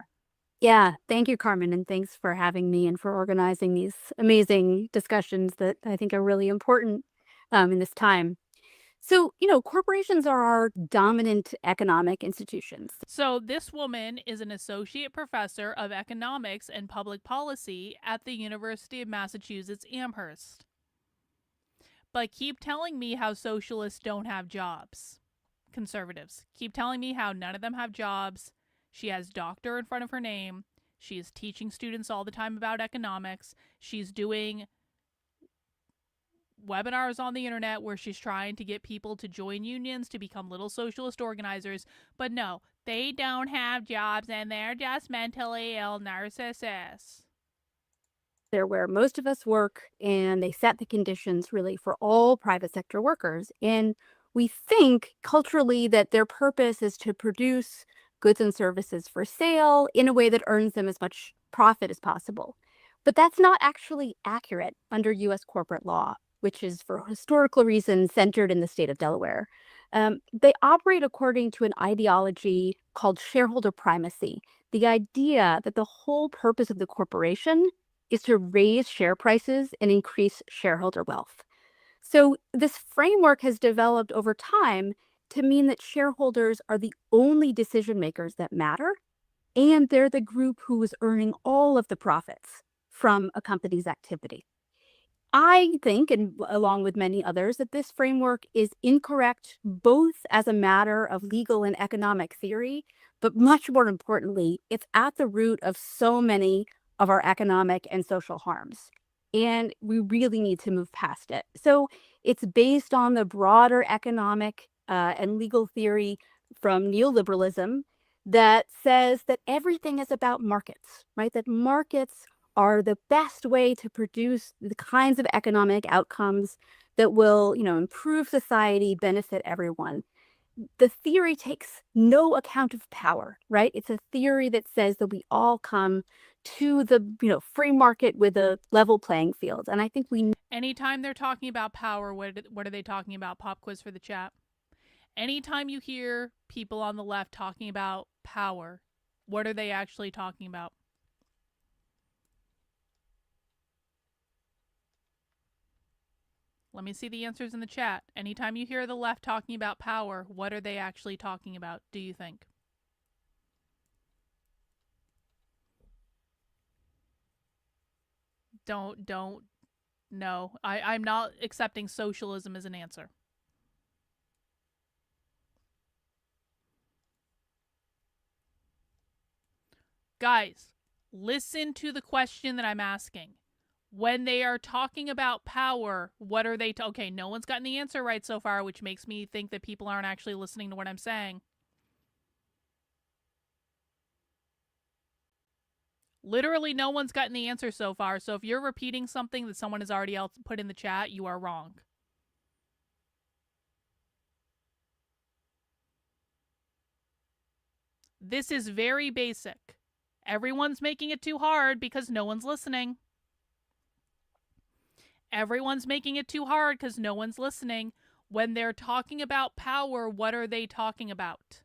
Yeah, thank you, Carmen, and thanks for having me and for organizing these amazing discussions that I think are really important in this time. So, corporations are our dominant economic institutions. So this woman is an associate professor of economics and public policy at the University of Massachusetts Amherst. But keep telling me how socialists don't have jobs. Conservatives, keep telling me how none of them have jobs. She has doctor in front of her name. She is teaching students all the time about economics. She's doing webinars on the internet where she's trying to get people to join unions to become little socialist organizers. But no, they don't have jobs and they're just mentally ill narcissists. They're where most of us work, and they set the conditions really for all private sector workers. And we think culturally that their purpose is to produce goods and services for sale in a way that earns them as much profit as possible. But that's not actually accurate under US corporate law, which is for historical reasons centered in the state of Delaware. They operate according to an ideology called shareholder primacy, the idea that the whole purpose of the corporation is to raise share prices and increase shareholder wealth. So this framework has developed over time to mean that shareholders are the only decision makers that matter, and they're the group who is earning all of the profits from a company's activity. I think, and along with many others, that this framework is incorrect both as a matter of legal and economic theory, but much more importantly, it's at the root of so many of our economic and social harms. And we really need to move past it. So it's based on the broader economic and legal theory from neoliberalism that says that everything is about markets, right? That markets are the best way to produce the kinds of economic outcomes that will, improve society, benefit everyone. The theory takes no account of power, right? It's a theory that says that we all come to the, free market with a level playing field. And I think anytime they're talking about power, what are they talking about? Pop quiz for the chat. Anytime you hear people on the left talking about power, what are they actually talking about? Let me see the answers in the chat. Anytime you hear the left talking about power, what are they actually talking about, do you think? Don't no. I'm not accepting socialism as an answer. Guys, listen to the question that I'm asking. When they are talking about power, what are they okay, no one's gotten the answer right so far, which makes me think that people aren't actually listening to what I'm saying. Literally no one's gotten the answer so far, so if you're repeating something that someone has already put in the chat, you are wrong. This is very basic. Everyone's making it too hard because no one's listening. Everyone's making it too hard because no one's listening. When they're talking about power, what are they talking about?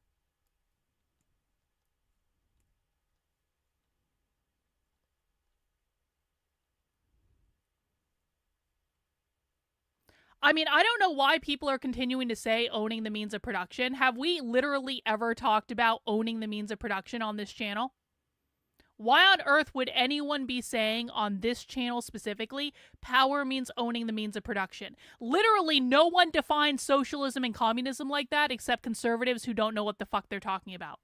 I mean, I don't know why people are continuing to say owning the means of production. Have we literally ever talked about owning the means of production on this channel? Why on earth would anyone be saying on this channel specifically, power means owning the means of production? Literally, no one defines socialism and communism like that except conservatives who don't know what the fuck they're talking about.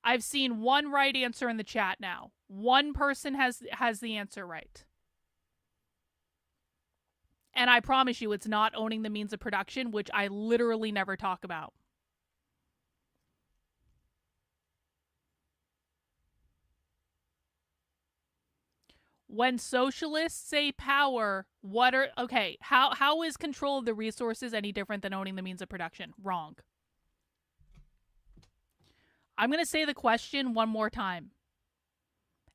I've seen one right answer in the chat now. One person has the answer right. And I promise you it's not owning the means of production, which I literally never talk about. When socialists say power, how is control of the resources any different than owning the means of production? Wrong. I'm going to say the question one more time.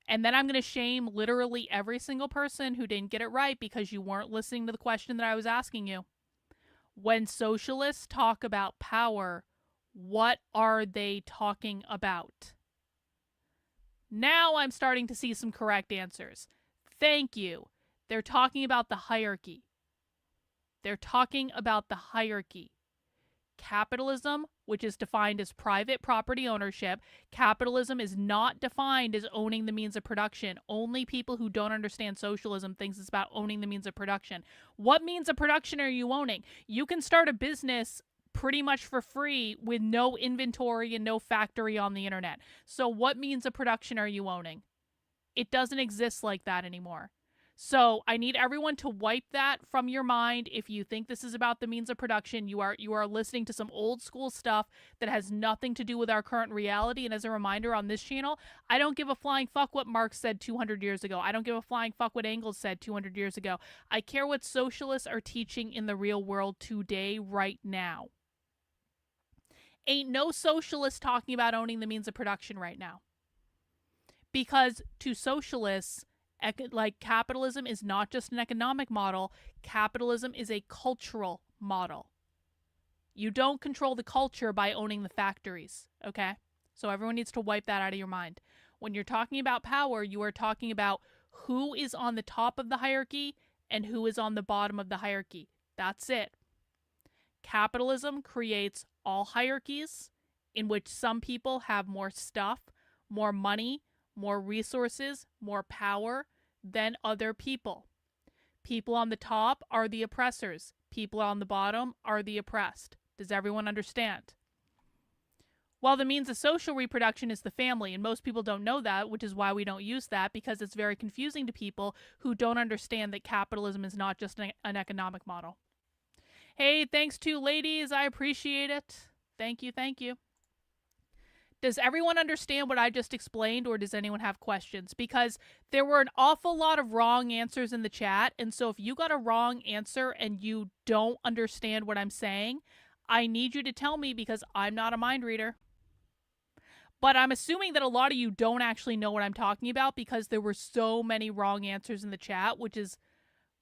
And then I'm going to shame literally every single person who didn't get it right because you weren't listening to the question that I was asking you. When socialists talk about power, what are they talking about? Now I'm starting to see some correct answers. Thank you. They're talking about the hierarchy. They're talking about the hierarchy. Capitalism, which is defined as private property ownership, capitalism is not defined as owning the means of production. Only people who don't understand socialism thinks it's about owning the means of production. What means of production are you owning? You can start a business pretty much for free with no inventory and no factory on the internet. So what means of production are you owning? It doesn't exist like that anymore. So I need everyone to wipe that from your mind. If you think this is about the means of production, you are listening to some old school stuff that has nothing to do with our current reality. And as a reminder on this channel, I don't give a flying fuck what Marx said 200 years ago. I don't give a flying fuck what Engels said 200 years ago. I care what socialists are teaching in the real world today, right now. Ain't no socialist talking about owning the means of production right now. Because to socialists, like capitalism is not just an economic model. Capitalism is a cultural model. You don't control the culture by owning the factories, okay? So everyone needs to wipe that out of your mind. When you're talking about power, you are talking about who is on the top of the hierarchy and who is on the bottom of the hierarchy. That's it. Capitalism creates all hierarchies in which some people have more stuff, more money, more resources, more power than other people. People on the top are the oppressors. People on the bottom are the oppressed. Does everyone understand? Well, the means of social reproduction is the family, and most people don't know that, which is why we don't use that, because it's very confusing to people who don't understand that capitalism is not just an economic model. Hey, thanks to ladies. I appreciate it. Thank you, thank you. Does everyone understand what I just explained, or does anyone have questions? Because there were an awful lot of wrong answers in the chat, and so if you got a wrong answer and you don't understand what I'm saying, I need you to tell me because I'm not a mind reader. But I'm assuming that a lot of you don't actually know what I'm talking about because there were so many wrong answers in the chat, which is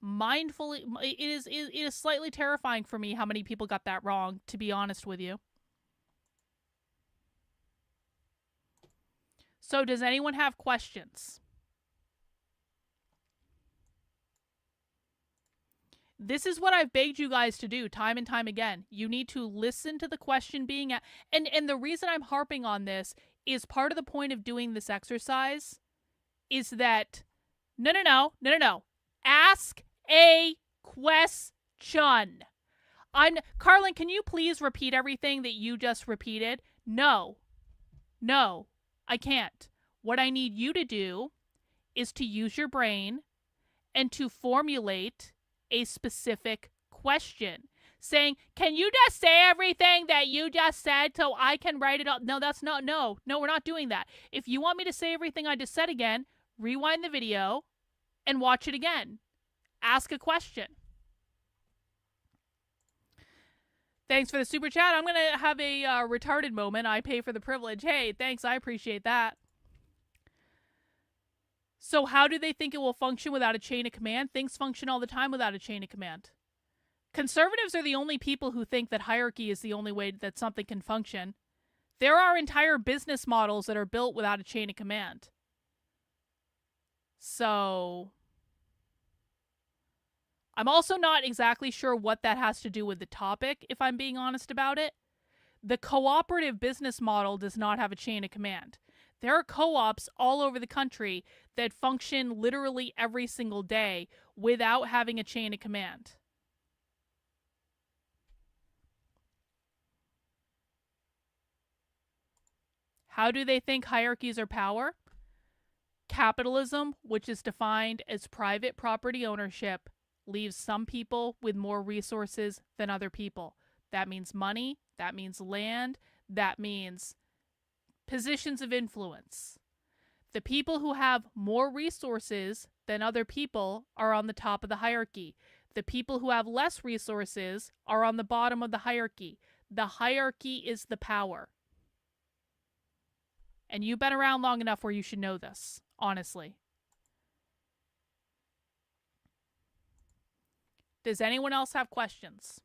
it is slightly terrifying for me how many people got that wrong, to be honest with you. So does anyone have questions? This is what I've begged you guys to do time and time again. You need to listen to the question being asked. And the reason I'm harping on this is part of the point of doing this exercise is that, no. Ask a question. Karlyn, can you please repeat everything that you just repeated? No, I can't. What I need you to do is to use your brain and to formulate a specific question. Saying, can you just say everything that you just said so I can write it up? No, we're not doing that. If you want me to say everything I just said again, rewind the video and watch it again. Ask a question. Thanks for the super chat. I'm going to have a retarded moment. I pay for the privilege. Hey, thanks. I appreciate that. So how do they think it will function without a chain of command? Things function all the time without a chain of command. Conservatives are the only people who think that hierarchy is the only way that something can function. There are entire business models that are built without a chain of command. So I'm also not exactly sure what that has to do with the topic, if I'm being honest about it. The cooperative business model does not have a chain of command. There are co-ops all over the country that function literally every single day without having a chain of command. How do they think hierarchies are power? Capitalism, which is defined as private property ownership, leaves some people with more resources than other people. That means money, that means land, that means positions of influence. The people who have more resources than other people are on the top of the hierarchy. The people who have less resources are on the bottom of the hierarchy. The hierarchy is the power. And you've been around long enough where you should know this, honestly. Does anyone else have questions?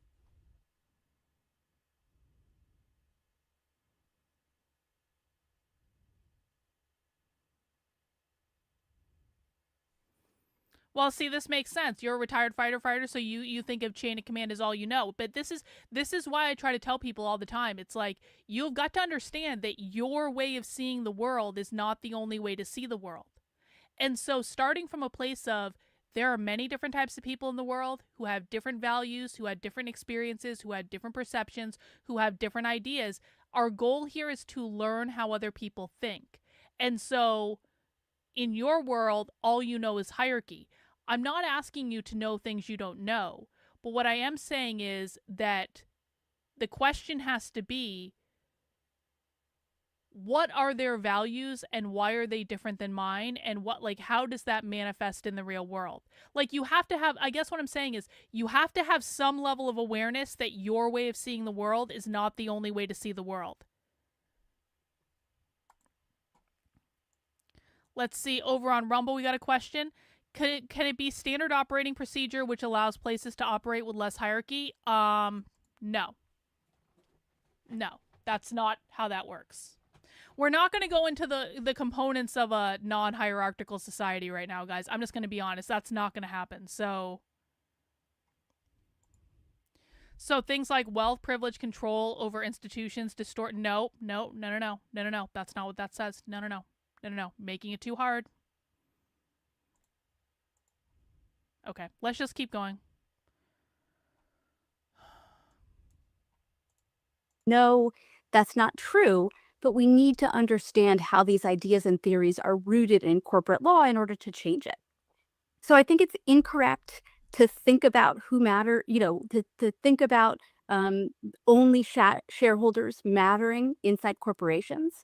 Well, see, this makes sense. You're a retired fighter, so you think of chain of command as all you know. But this is why I try to tell people all the time. It's like, you've got to understand that your way of seeing the world is not the only way to see the world. And so starting from a place of, there are many different types of people in the world who have different values, who have different experiences, who have different perceptions, who have different ideas. Our goal here is to learn how other people think. And so in your world, all you know is hierarchy. I'm not asking you to know things you don't know, but what I am saying is that the question has to be, what are their values and why are they different than mine? And how does that manifest in the real world? Like, you have to have, I guess what I'm saying is, you have to have some level of awareness that your way of seeing the world is not the only way to see the world. Let's see, over on Rumble, we got a question. Can it be standard operating procedure which allows places to operate with less hierarchy? No. No, that's not how that works. We're not going to go into the components of a non-hierarchical society right now, guys. I'm just going to be honest. That's not going to happen. So things like wealth, privilege, control over institutions, distort. No. That's not what that says. No. Making it too hard. Okay, let's just keep going. No, that's not true, but we need to understand how these ideas and theories are rooted in corporate law in order to change it. So I think it's incorrect to think about who matter, to think about only shareholders mattering inside corporations.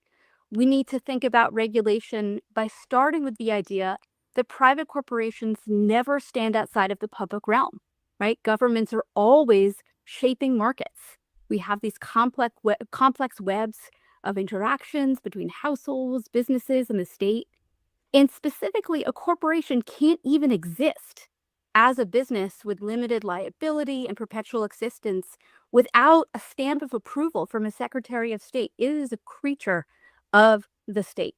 We need to think about regulation by starting with the idea that private corporations never stand outside of the public realm, right? Governments are always shaping markets. We have these complex webs of interactions between households, businesses, and the state. And specifically, a corporation can't even exist as a business with limited liability and perpetual existence without a stamp of approval from a Secretary of State. It is a creature of the state.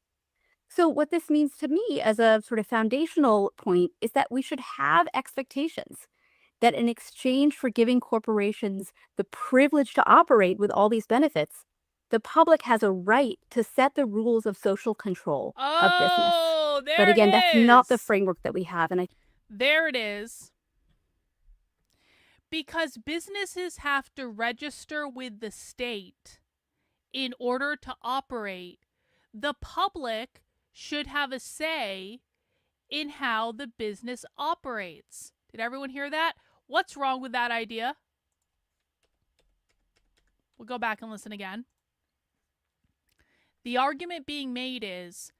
So what this means to me as a sort of foundational point is that we should have expectations that in exchange for giving corporations the privilege to operate with all these benefits, the public has a right to set the rules of social control of business. Oh, there But again, it that's is. not the framework that we have. And there it is. Because businesses have to register with the state in order to operate, the public should have a say in how the business operates. Did everyone hear that? What's wrong with that idea? We'll go back and listen again. The argument being made is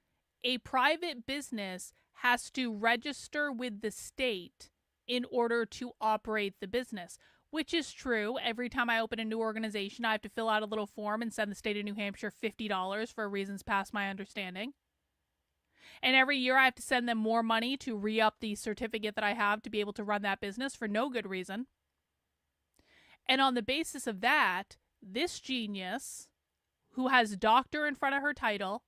a private business has to register with the state in order to operate the business. which is true. Every time I open a new organization, I have to fill out a little form and send the state of New Hampshire $50 for reasons past my understanding. And every year I have to send them more money to re-up the certificate that I have to be able to run that business for no good reason. And on the basis of that, this genius, who has doctor in front of her title,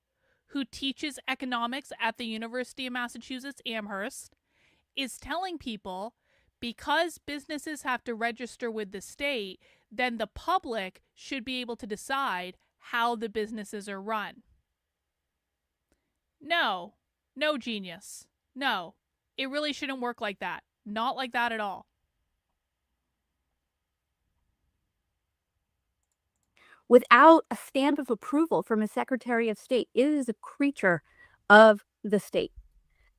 who teaches economics at the University of Massachusetts Amherst, is telling people because businesses have to register with the state, then the public should be able to decide how the businesses are run. No, genius. No, it really shouldn't work like that. Not like that at all. Without a stamp of approval from a Secretary of State, it is a creature of the state.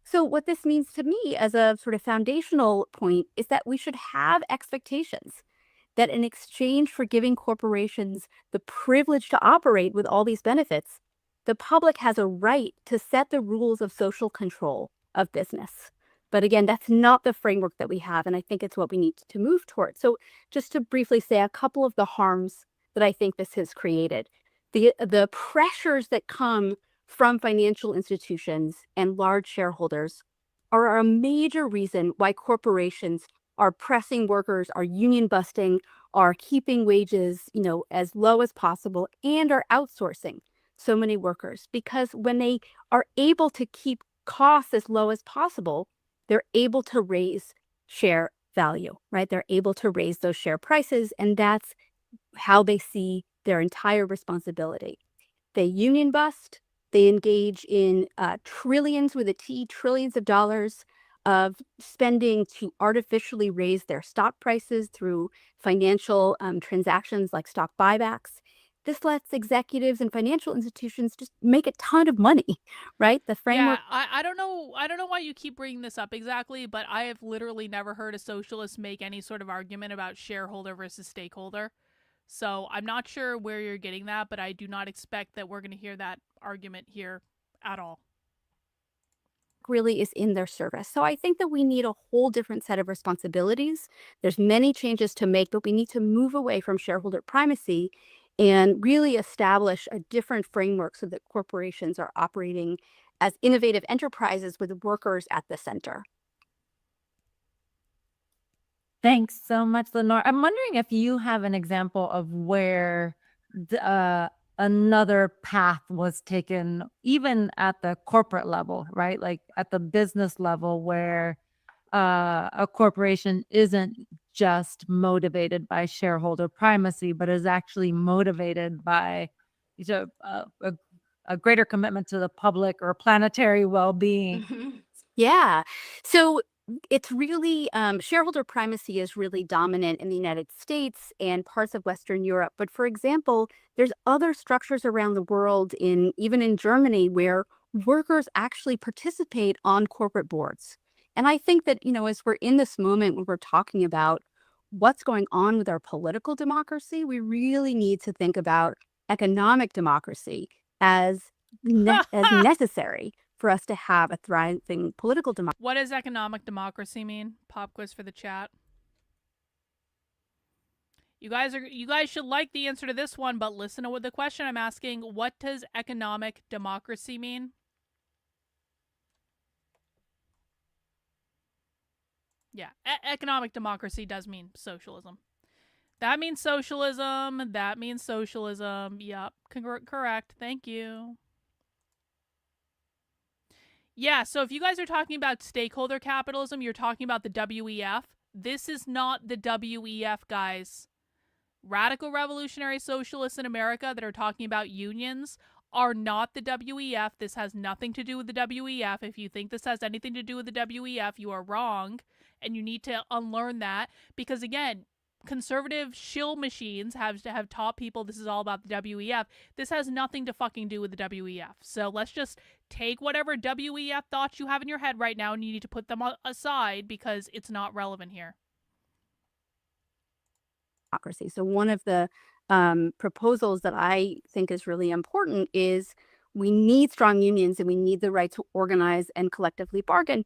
So what this means to me as a sort of foundational point is that we should have expectations that in exchange for giving corporations the privilege to operate with all these benefits, the public has a right to set the rules of social control of business. But again, that's not the framework that we have, and I think it's what we need to move towards. So just to briefly say a couple of the harms that I think this has created. The pressures that come from financial institutions and large shareholders are a major reason why corporations are pressing workers, are union busting, are keeping wages, as low as possible, and are outsourcing so many workers. Because when they are able to keep costs as low as possible, they're able to raise share value, right? They're able to raise those share prices, and that's how they see their entire responsibility. They union bust, they engage in trillions with a T, trillions of dollars of spending to artificially raise their stock prices through financial transactions like stock buybacks. This lets executives and financial institutions just make a ton of money, right? The framework. Yeah, I don't know why you keep bringing this up exactly, but I have literally never heard a socialist make any sort of argument about shareholder versus stakeholder. So I'm not sure where you're getting that, but I do not expect that we're going to hear that argument here at all. Really is in their service. So I think that we need a whole different set of responsibilities. There's many changes to make, but we need to move away from shareholder primacy and really establish a different framework so that corporations are operating as innovative enterprises with workers at the center. Thanks so much, Lenore. I'm wondering if you have an example of where another path was taken, even at the corporate level, right? Like at the business level, where a corporation isn't just motivated by shareholder primacy, but is actually motivated by a greater commitment to the public or planetary well-being. Yeah. So it's really shareholder primacy is really dominant in the United States and parts of Western Europe. But for example, there's other structures around the world, even in Germany, where workers actually participate on corporate boards. And I think that, as we're in this moment when we're talking about what's going on with our political democracy, we really need to think about economic democracy as necessary for us to have a thriving political democracy. What does economic democracy mean? Pop quiz for the chat. You guys should like the answer to this one, but listen to what the question I'm asking. What does economic democracy mean? Yeah, economic democracy does mean socialism. That means socialism. That means socialism. Yep, correct. Thank you. Yeah, so if you guys are talking about stakeholder capitalism, you're talking about the WEF. This is not the WEF, guys. Radical revolutionary socialists in America that are talking about unions are not the WEF. This has nothing to do with the WEF. If you think this has anything to do with the WEF, you are wrong, and you need to unlearn that, because again, conservative shill machines have taught people this is all about the WEF. This has nothing to fucking do with the WEF. So let's just take whatever WEF thoughts you have in your head right now, and you need to put them aside because it's not relevant here. So one of the proposals that I think is really important is we need strong unions and we need the right to organize and collectively bargain.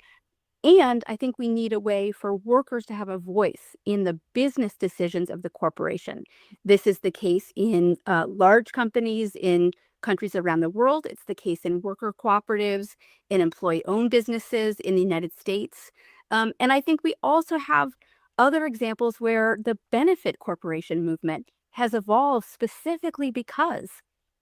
And I think we need a way for workers to have a voice in the business decisions of the corporation. This is the case in large companies in countries around the world. It's the case in worker cooperatives, in employee-owned businesses in the United States. And I think we also have other examples where the benefit corporation movement has evolved specifically because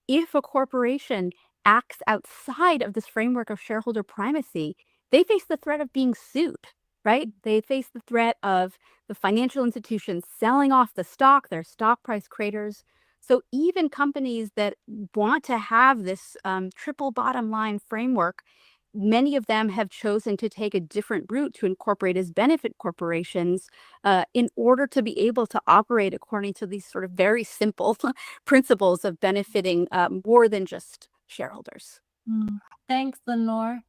if a corporation acts outside of this framework of shareholder primacy, they face the threat of being sued, right? They face the threat of the financial institutions selling off the stock, their stock price craters. So even companies that want to have this triple bottom line framework, many of them have chosen to take a different route to incorporate as benefit corporations in order to be able to operate according to these sort of very simple principles of benefiting more than just shareholders. Thanks, Lenore.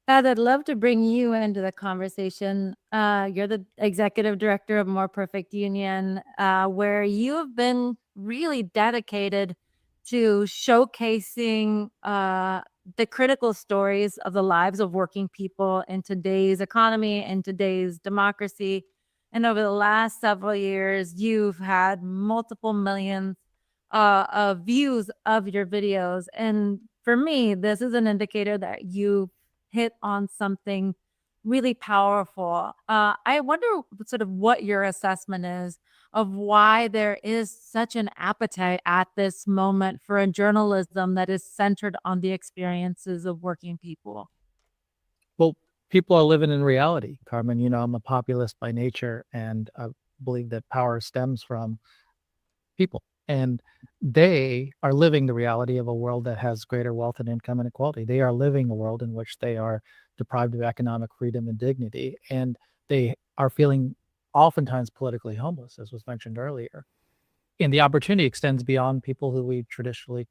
I'd love to bring you into the conversation. You're the executive director of More Perfect Union, where you have been really dedicated to showcasing the critical stories of the lives of working people in today's economy and today's democracy. And over the last several years, you've had multiple millions of views of your videos. And for me, this is an indicator that you hit on something really powerful. I wonder sort of what your assessment is of why there is such an appetite at this moment for a journalism that is centered on the experiences of working people. Well, people are living in reality, Carmen. You know, I'm a populist by nature, and I believe that power stems from people. And they are living the reality of a world that has greater wealth and income inequality. They are living a world in which they are deprived of economic freedom and dignity. And they are feeling oftentimes politically homeless, as was mentioned earlier. And the opportunity extends beyond people who we traditionally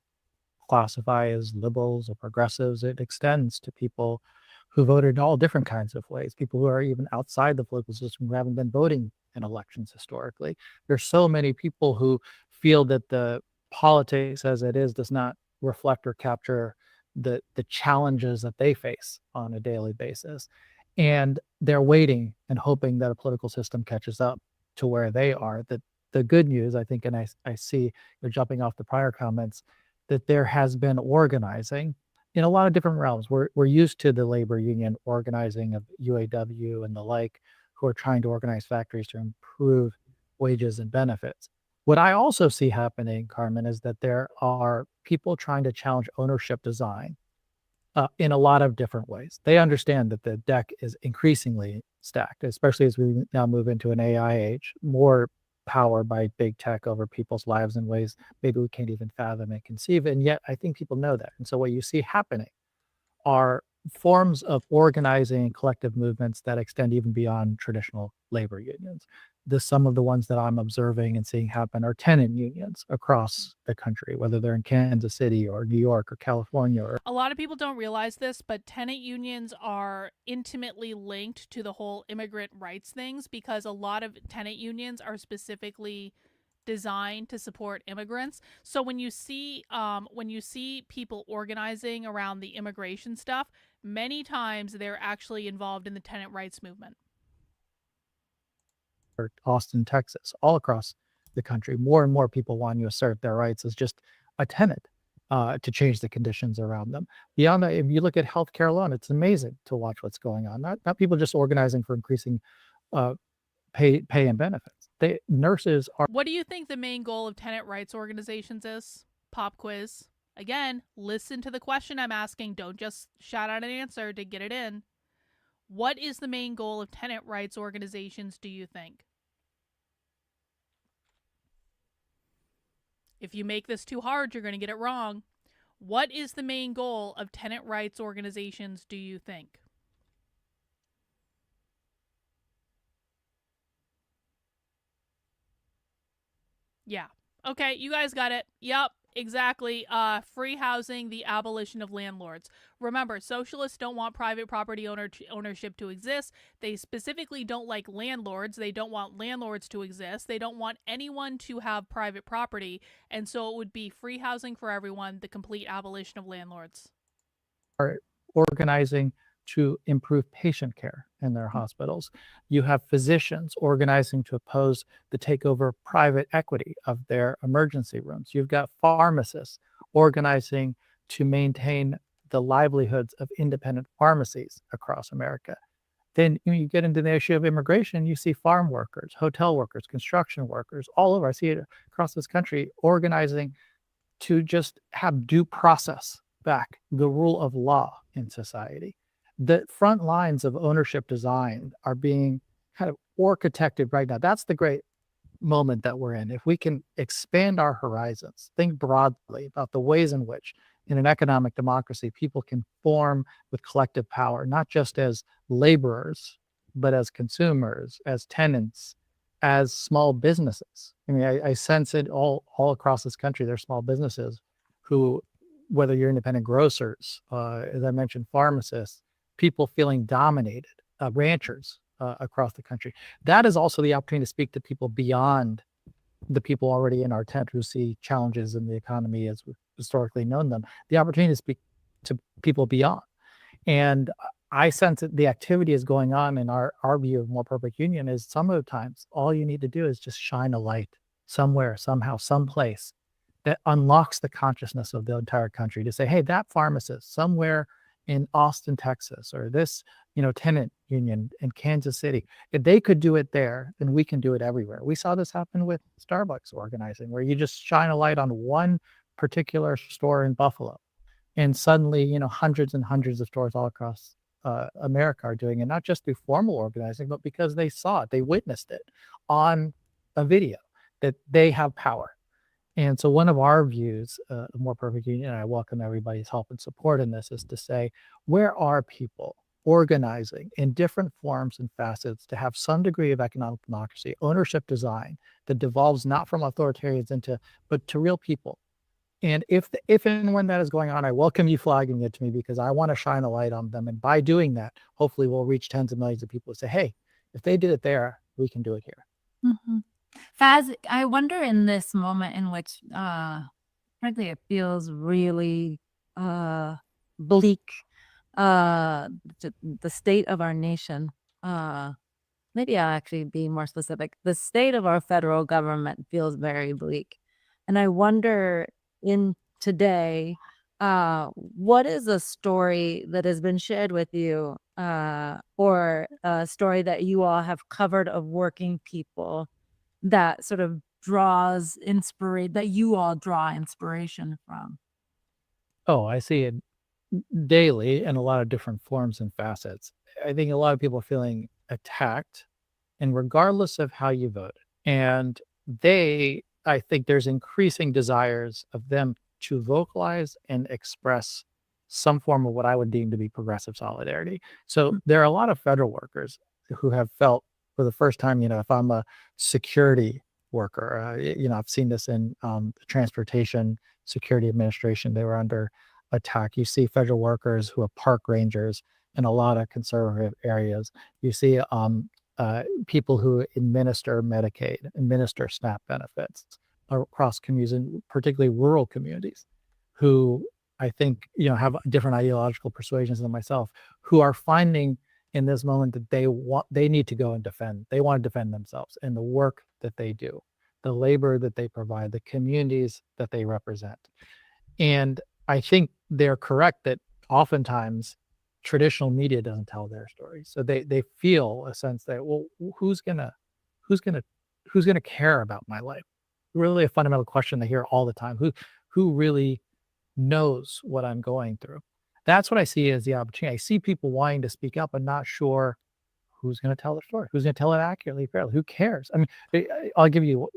classify as liberals or progressives. It extends to people who voted in all different kinds of ways, people who are even outside the political system who haven't been voting in elections historically. There's so many people who feel that the politics as it is does not reflect or capture the challenges that they face on a daily basis. And they're waiting and hoping that a political system catches up to where they are. That the good news, I think, and I see you're jumping off the prior comments, that there has been organizing in a lot of different realms. We're used to the labor union organizing of UAW and the like, who are trying to organize factories to improve wages and benefits. What I also see happening, Carmen, is that there are people trying to challenge ownership design in a lot of different ways. They understand that the deck is increasingly stacked, especially as we now move into an AI age, more power by big tech over people's lives in ways maybe we can't even fathom and conceive. And yet I think people know that. And so what you see happening are forms of organizing and collective movements that extend even beyond traditional labor unions. Some of the ones that I'm observing and seeing happen are tenant unions across the country, whether they're in Kansas City or New York or California. A lot of people don't realize this, but tenant unions are intimately linked to the whole immigrant rights things, because a lot of tenant unions are specifically designed to support immigrants. So when you see people organizing around the immigration stuff, many times they're actually involved in the tenant rights movement. Or Austin, Texas, all across the country, more and more people want to assert their rights as just a tenant to change the conditions around them. Beyond that, if you look at healthcare alone, it's amazing to watch what's going on. Not people just organizing for increasing pay and benefits. Nurses are. What do you think the main goal of tenant rights organizations is? Pop quiz. Again, listen to the question I'm asking. Don't just shout out an answer to get it in. What is the main goal of tenant rights organizations, do you think? If you make this too hard, you're going to get it wrong. What is the main goal of tenant rights organizations, do you think? Yeah. Okay, you guys got it. Yep. Exactly. Free housing, the abolition of landlords. Remember, socialists don't want private property ownership to exist. They specifically don't like landlords. They don't want landlords to exist. They don't want anyone to have private property. And so it would be free housing for everyone, the complete abolition of landlords. Are organizing to improve patient care in their hospitals. You have physicians organizing to oppose the takeover of private equity of their emergency rooms. You've got pharmacists organizing to maintain the livelihoods of independent pharmacies across America. Then when you get into the issue of immigration, you see farm workers, hotel workers, construction workers, all over. I see it across this country organizing to just have due process back, the rule of law in society. The front lines of ownership design are being kind of architected right now. That's the great moment that we're in. If we can expand our horizons, think broadly about the ways in which in an economic democracy, people can form with collective power, not just as laborers, but as consumers, as tenants, as small businesses. I mean, I sense it all across this country. There's small businesses who, whether you're independent grocers, as I mentioned, pharmacists, people feeling dominated, ranchers across the country. That is also the opportunity to speak to people beyond the people already in our tent who see challenges in the economy as we've historically known them, the opportunity to speak to people beyond. And I sense that the activity is going on in our view of More Perfect Union is some of the times all you need to do is just shine a light somewhere, somehow, someplace that unlocks the consciousness of the entire country to say, hey, that pharmacist somewhere in Austin, Texas, or this, tenant union in Kansas City, if they could do it there, then we can do it everywhere. We saw this happen with Starbucks organizing, where you just shine a light on one particular store in Buffalo, and suddenly, hundreds and hundreds of stores all across America are doing it, not just through formal organizing, but because they saw it, they witnessed it on a video, that they have power. And so one of our views of More Perfect Union, and I welcome everybody's help and support in this, is to say, where are people organizing in different forms and facets to have some degree of economic democracy, ownership design that devolves not from authoritarians but to real people? And if and when that is going on, I welcome you flagging it to me, because I want to shine a light on them. And by doing that, hopefully we'll reach tens of millions of people who say, hey, if they did it there, we can do it here. Mm-hmm. Faz, I wonder in this moment in which, frankly, it feels really bleak, the state of our nation. Maybe I'll actually be more specific. The state of our federal government feels very bleak. And I wonder in today, what is a story that has been shared with you, or a story that you all have covered of working people that sort of draws inspiration, that you all draw inspiration from? Oh, I see it daily in a lot of different forms and facets. I think a lot of people are feeling attacked, and regardless of how you vote, and I think there's increasing desires of them to vocalize and express some form of what I would deem to be progressive solidarity. So there are a lot of federal workers who have felt for the first time, if I'm a security worker, I've seen this in the Transportation Security Administration, they were under attack. You see federal workers who are park rangers in a lot of conservative areas. You see people who administer Medicaid, administer SNAP benefits across communities, and particularly rural communities, who I think, have different ideological persuasions than myself, who are finding in this moment that they need to go and they want to defend themselves and the work that they do, the labor that they provide, the communities that they represent. And I think they're correct that oftentimes traditional media doesn't tell their story. So they feel a sense that, well, who's gonna care about my life? Really a fundamental question they hear all the time. Who really knows what I'm going through? That's what I see as the opportunity. I see people wanting to speak up and not sure who's going to tell the story, who's going to tell it accurately, fairly. Who cares? I mean, I'll give you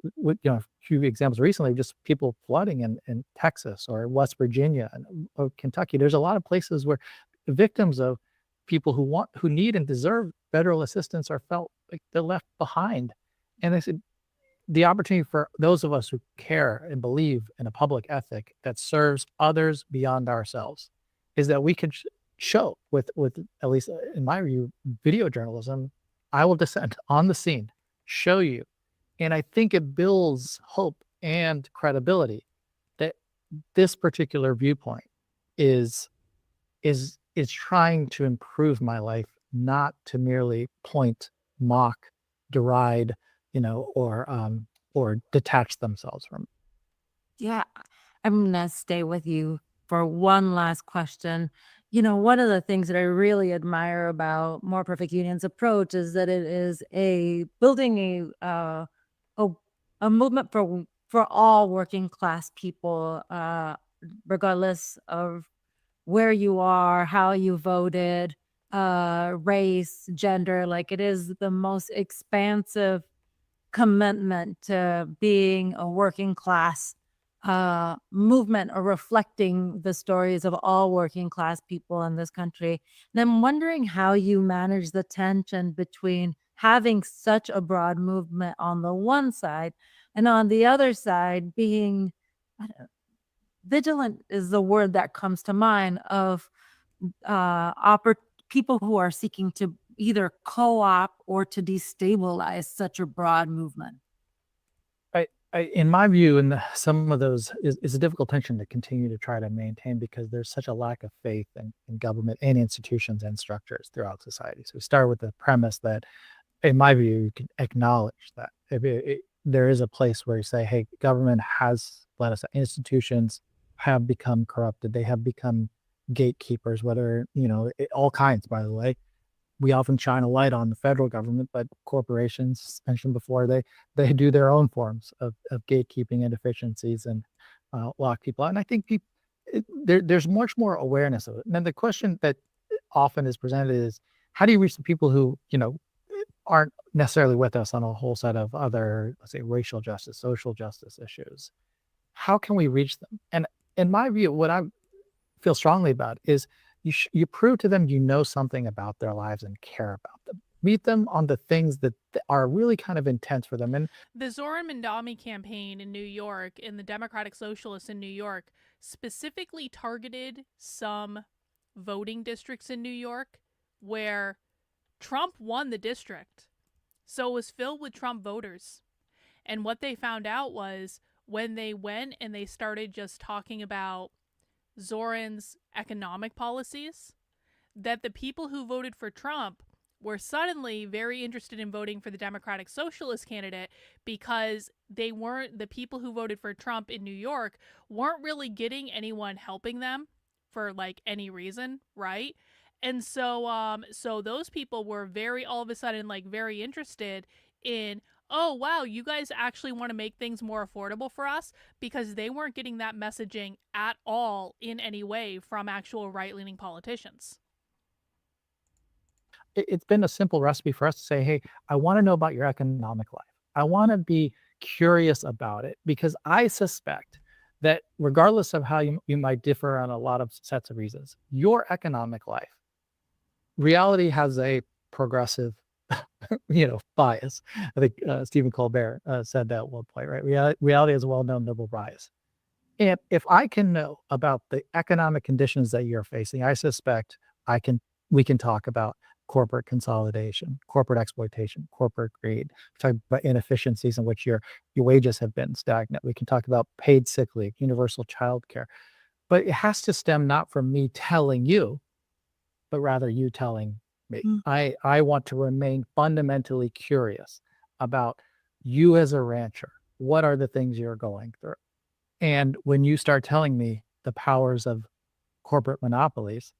a few examples recently, just people flooding in Texas or West Virginia or Kentucky. There's a lot of places where the victims of people who need and deserve federal assistance are felt like they're left behind. And I said, the opportunity for those of us who care and believe in a public ethic that serves others beyond ourselves is that we can show with at least in my view, video journalism. I will descend on the scene, show you. And I think it builds hope and credibility that this particular viewpoint is is trying to improve my life, not to merely point, mock, deride, or detach themselves from it. Yeah, I'm gonna stay with you for one last question. One of the things that I really admire about More Perfect Union's approach is that it is building a a movement for all working class people, regardless of where you are, how you voted, race, gender. Like, it is the most expansive commitment to being a working class movement, or reflecting the stories of all working class people in this country. And I'm wondering how you manage the tension between having such a broad movement on the one side, and on the other side being, I don't- vigilant is the word that comes to mind, of people who are seeking to either co-opt or to destabilize such a broad movement. In my view, and some of those is a difficult tension to continue to try to maintain, because there's such a lack of faith in government and institutions and structures throughout society. So we start with the premise that, in my view, you can acknowledge that there is a place where you say, hey, government has let us, institutions have become corrupted. They have become gatekeepers, whether, all kinds, by the way. We often shine a light on the federal government, but corporations, mentioned before, they do their own forms of gatekeeping and deficiencies, and lock people out. And I think there's much more awareness of it. And then the question that often is presented is, how do you reach the people who, aren't necessarily with us on a whole set of other, let's say, racial justice, social justice issues? How can we reach them? And in my view, what I feel strongly about is, you prove to them you know something about their lives and care about them. Meet them on the things that are really kind of intense for them. And The Zoran Mandami campaign in New York and the Democratic Socialists in New York specifically targeted some voting districts in New York where Trump won the district. So it was filled with Trump voters. And what they found out was, when they went and they started just talking about Zoran's economic policies, that the people who voted for Trump were suddenly very interested in voting for the Democratic Socialist candidate, because the people who voted for Trump in New York weren't really getting anyone helping them for like any reason, right? And so those people were all of a sudden like very interested in, oh wow, you guys actually want to make things more affordable for us, because they weren't getting that messaging at all in any way from actual right-leaning politicians. it's been a simple recipe for us to say, hey, I want to know about your economic life. I want to be curious about it, because I suspect that regardless of how you might differ on a lot of sets of reasons, your economic life, reality has a progressive bias. I think Stephen Colbert said that at one point, right? Reality is a well-known liberal bias. And if I can know about the economic conditions that you're facing, I suspect we can talk about corporate consolidation, corporate exploitation, corporate greed. We talk about inefficiencies in which your wages have been stagnant. We can talk about paid sick leave, universal child care. But it has to stem not from me telling you, but rather you telling me. I want to remain fundamentally curious about you as a rancher. What are the things you're going through? And when you start telling me the powers of corporate monopolies,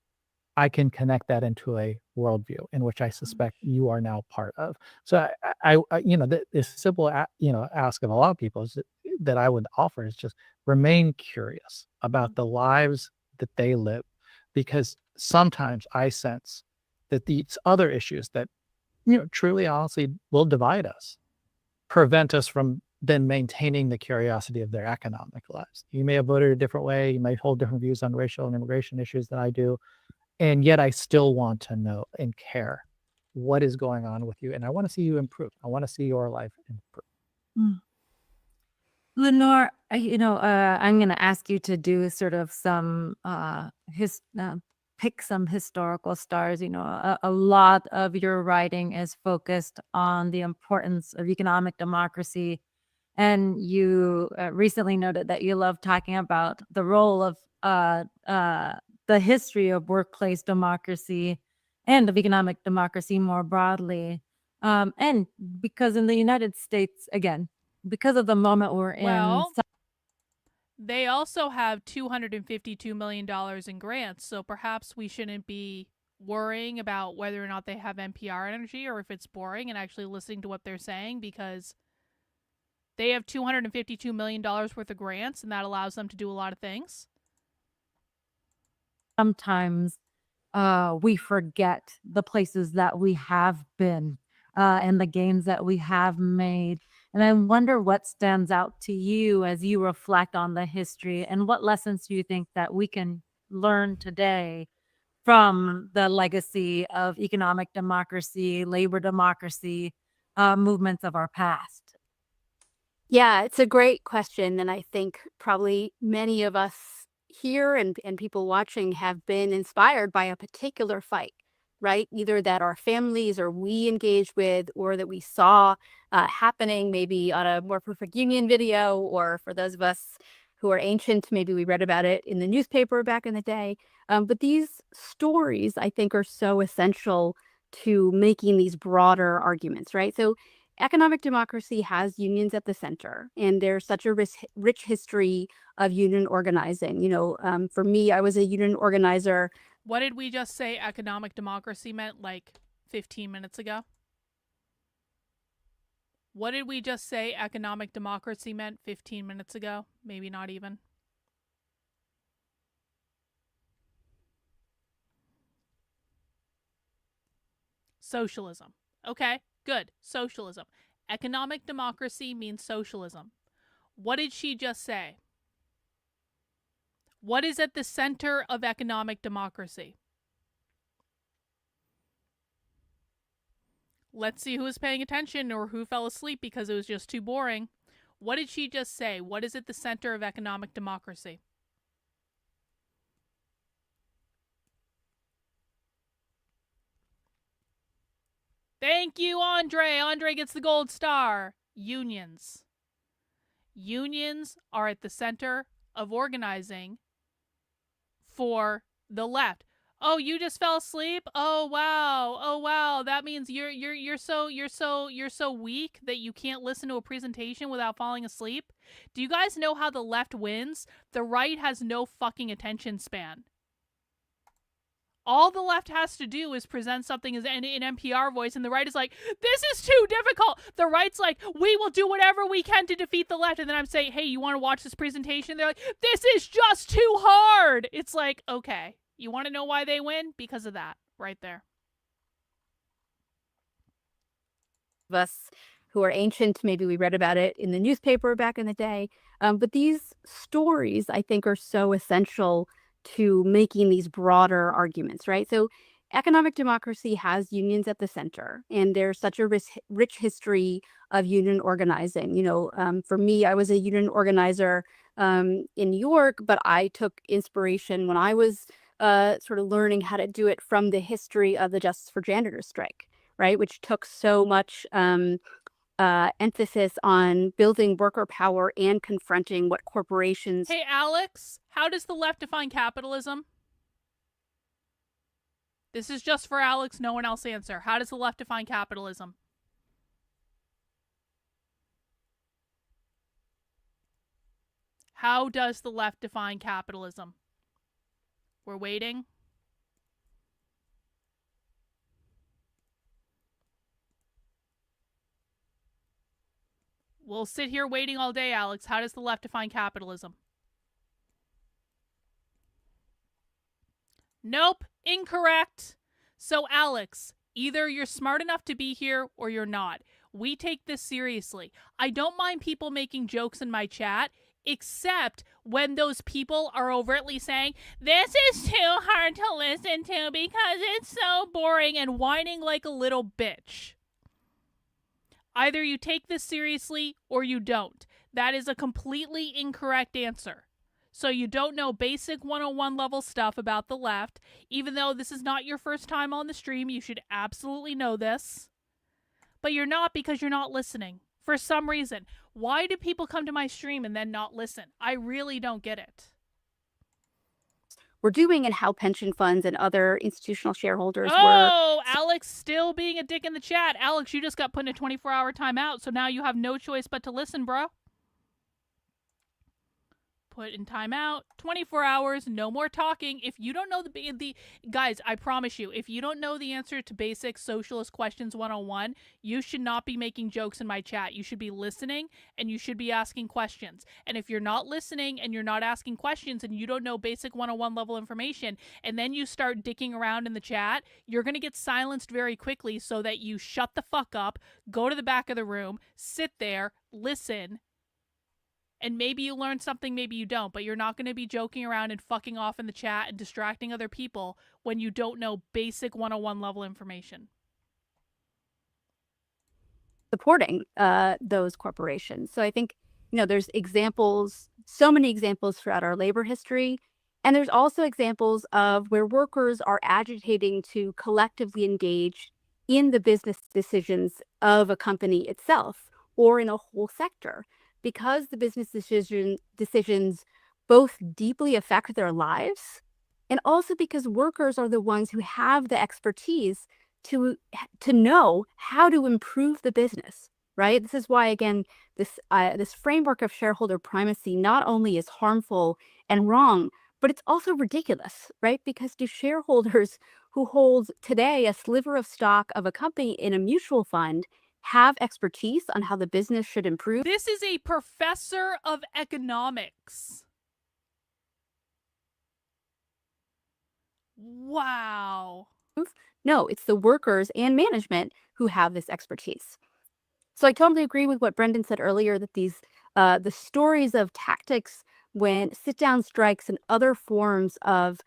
I can connect that into a worldview in which I suspect you are now part of. So this simple, ask of a lot of people is that I would offer is just remain curious about the lives that they live, because sometimes I sense that these other issues that, truly, honestly, will divide us, prevent us from then maintaining the curiosity of their economic lives. You may have voted a different way. You might hold different views on racial and immigration issues than I do. And yet I still want to know and care what is going on with you. And I want to see you improve. I want to see your life improve. Lenore, I'm going to ask you to do sort of some pick some historical stars. A lot of your writing is focused on the importance of economic democracy, and you recently noted that you love talking about the role of the history of workplace democracy and of economic democracy more broadly. And because in the United States, again, because of the moment we're in, Well, they also have $252 million in grants, so perhaps we shouldn't be worrying about whether or not they have NPR energy or if it's boring and actually listening to what they're saying, because they have $252 million worth of grants and that allows them to do a lot of things. sometimes we forget the places that we have been and the gains that we have made. And I wonder what stands out to you as you reflect on the history, and what lessons do you think that we can learn today from the legacy of economic democracy, labor democracy movements of our past? Yeah, it's a great question. And I think probably many of us here and people watching have been inspired by a particular fight, right? Either that our families or we engaged with, or that we saw happening maybe on a More Perfect Union video, or for those of us who are ancient, maybe we read about it in the newspaper back in the day. But these stories, I think, are so essential to making these broader arguments, right? So economic democracy has unions at the center, and there's such a rich history of union organizing. For me, I was a union organizer. What did we just say economic democracy meant like 15 minutes ago? What did we just say economic democracy meant 15 minutes ago? Maybe not even. Socialism. Okay, good. Socialism. Economic democracy means socialism. What did she just say? What is at the center of economic democracy? Let's see who was paying attention or who fell asleep because it was just too boring. What did she just say? What is at the center of economic democracy? Thank you, Andre. Andre gets the gold star. Unions. Unions are at the center of organizing for the left. Oh, you just fell asleep? Oh wow. Oh wow. That means you're so weak that you can't listen to a presentation without falling asleep. Do you guys know how the left wins? The right has no fucking attention span. All the left has to do is present something in NPR voice, and the right is like, this is too difficult. The right's like, we will do whatever we can to defeat the left. And then I'm saying, hey, you want to watch this presentation? They're like, this is just too hard. It's like, okay, you want to know why they win? Because of that right there. Of us who are ancient, maybe we read about it in the newspaper back in the day. But these stories, I think, are so essential to making these broader arguments, right? So economic democracy has unions at the center, and there's such a rich history of union organizing. For me, I was a union organizer in New York, but I took inspiration when I was sort of learning how to do it from the history of the Justice for Janitors strike, right? Which took so much emphasis on building worker power and confronting what corporations. Hey, Alex, how does the left define capitalism? This is just for Alex, no one else answer. How does the left define capitalism? How does the left define capitalism? We're waiting. We'll sit here waiting all day, Alex. How does the left define capitalism? Nope, incorrect. So, Alex, either you're smart enough to be here or you're not. We take this seriously. I don't mind people making jokes in my chat, except when those people are overtly saying, this is too hard to listen to because it's so boring, and whining like a little bitch. Either you take this seriously or you don't. That is a completely incorrect answer. So you don't know basic 101 level stuff about the left. Even though this is not your first time on the stream, you should absolutely know this. But you're not, because you're not listening. For some reason. Why do people come to my stream and then not listen? I really don't get it. were doing and how pension funds and other institutional shareholders were. Oh, Alex still being a dick in the chat. Alex, you just got put in a 24-hour timeout, so now you have no choice but to listen, bro. Put in timeout, 24 hours, no more talking. If you don't know the guys, I promise you, if you don't know the answer to basic socialist questions 101, you should not be making jokes in my chat. You should be listening and you should be asking questions. And if you're not listening and you're not asking questions and you don't know basic 101 level information, and then you start dicking around in the chat, you're going to get silenced very quickly, so that you shut the fuck up, go to the back of the room, sit there, listen, and maybe you learn something, maybe you don't, but you're not going to be joking around and fucking off in the chat and distracting other people when you don't know basic 101 level information. Supporting those corporations. So I think, there's examples, so many examples throughout our labor history. And there's also examples of where workers are agitating to collectively engage in the business decisions of a company itself or in a whole sector, because the business decisions both deeply affect their lives, and also because workers are the ones who have the expertise to know how to improve the business, right? This is why, again, this framework of shareholder primacy not only is harmful and wrong, but it's also ridiculous, right? Because do shareholders who hold today a sliver of stock of a company in a mutual fund have expertise on how the business should improve? This is a professor of economics. Wow. No, it's the workers and management who have this expertise. So I totally agree with what Brendan said earlier, that the stories of tactics when sit-down strikes and other forms of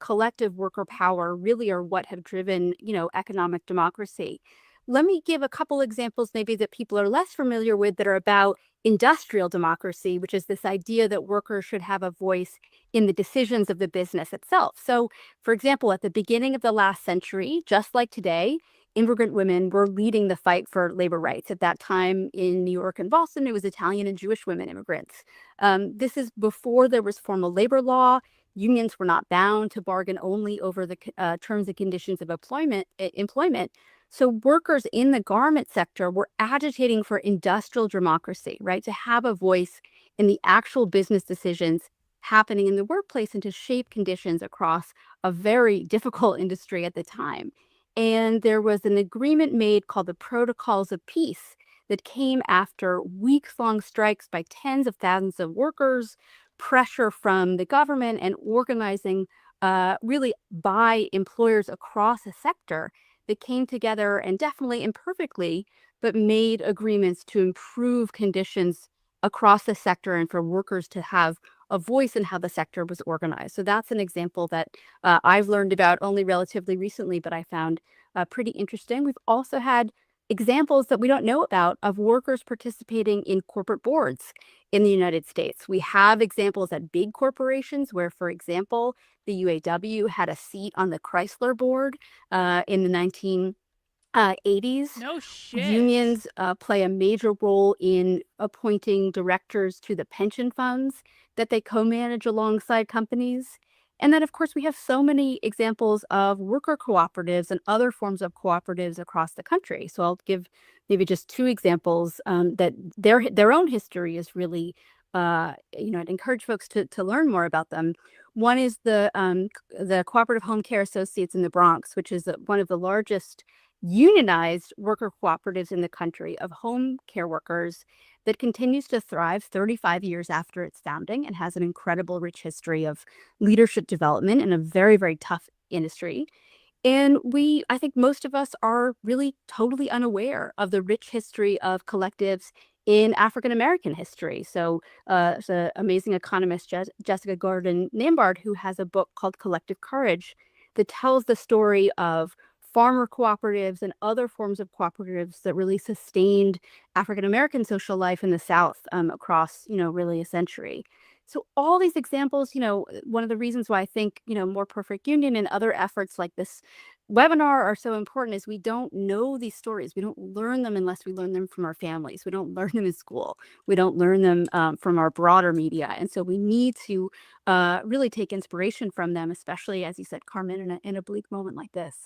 collective worker power really are what have driven, economic democracy. Let me give a couple examples maybe that people are less familiar with that are about industrial democracy, which is this idea that workers should have a voice in the decisions of the business itself. So, for example, at the beginning of the last century, just like today, immigrant women were leading the fight for labor rights. At that time in New York and Boston, it was Italian and Jewish women immigrants. This is before there was formal labor law. Unions were not bound to bargain only over the terms and conditions of employment. So workers in the garment sector were agitating for industrial democracy, right? To have a voice in the actual business decisions happening in the workplace and to shape conditions across a very difficult industry at the time. And there was an agreement made called the Protocols of Peace that came after weeks-long strikes by tens of thousands of workers, pressure from the government, and organizing really by employers across a sector that came together, and definitely imperfectly, but made agreements to improve conditions across the sector and for workers to have a voice in how the sector was organized. So that's an example that I've learned about only relatively recently, but I found pretty interesting. We've also had examples that we don't know about of workers participating in corporate boards in the United States. We have examples at big corporations where, for example, the UAW had a seat on the Chrysler board in the 1980s. No shit. Unions play a major role in appointing directors to the pension funds that they co-manage alongside companies. And then, of course, we have so many examples of worker cooperatives and other forms of cooperatives across the country. So I'll give maybe just two examples that their own history is really, I'd encourage folks to learn more about them. One is the Cooperative Home Care Associates in the Bronx, which is one of the largest unionized worker cooperatives in the country of home care workers that continues to thrive 35 years after its founding and has an incredible rich history of leadership development in a very, very tough industry. And I think most of us are really totally unaware of the rich history of collectives in African American history. So there's an amazing economist, Jessica Gordon Nambard, who has a book called Collective Courage that tells the story of farmer cooperatives and other forms of cooperatives that really sustained African American social life in the South across, really a century. So all these examples, one of the reasons why I think, More Perfect Union and other efforts like this webinar are so important is we don't know these stories. We don't learn them unless we learn them from our families. We don't learn them in school. We don't learn them from our broader media. And so we need to really take inspiration from them, especially, as you said, Carmen, in a bleak moment like this.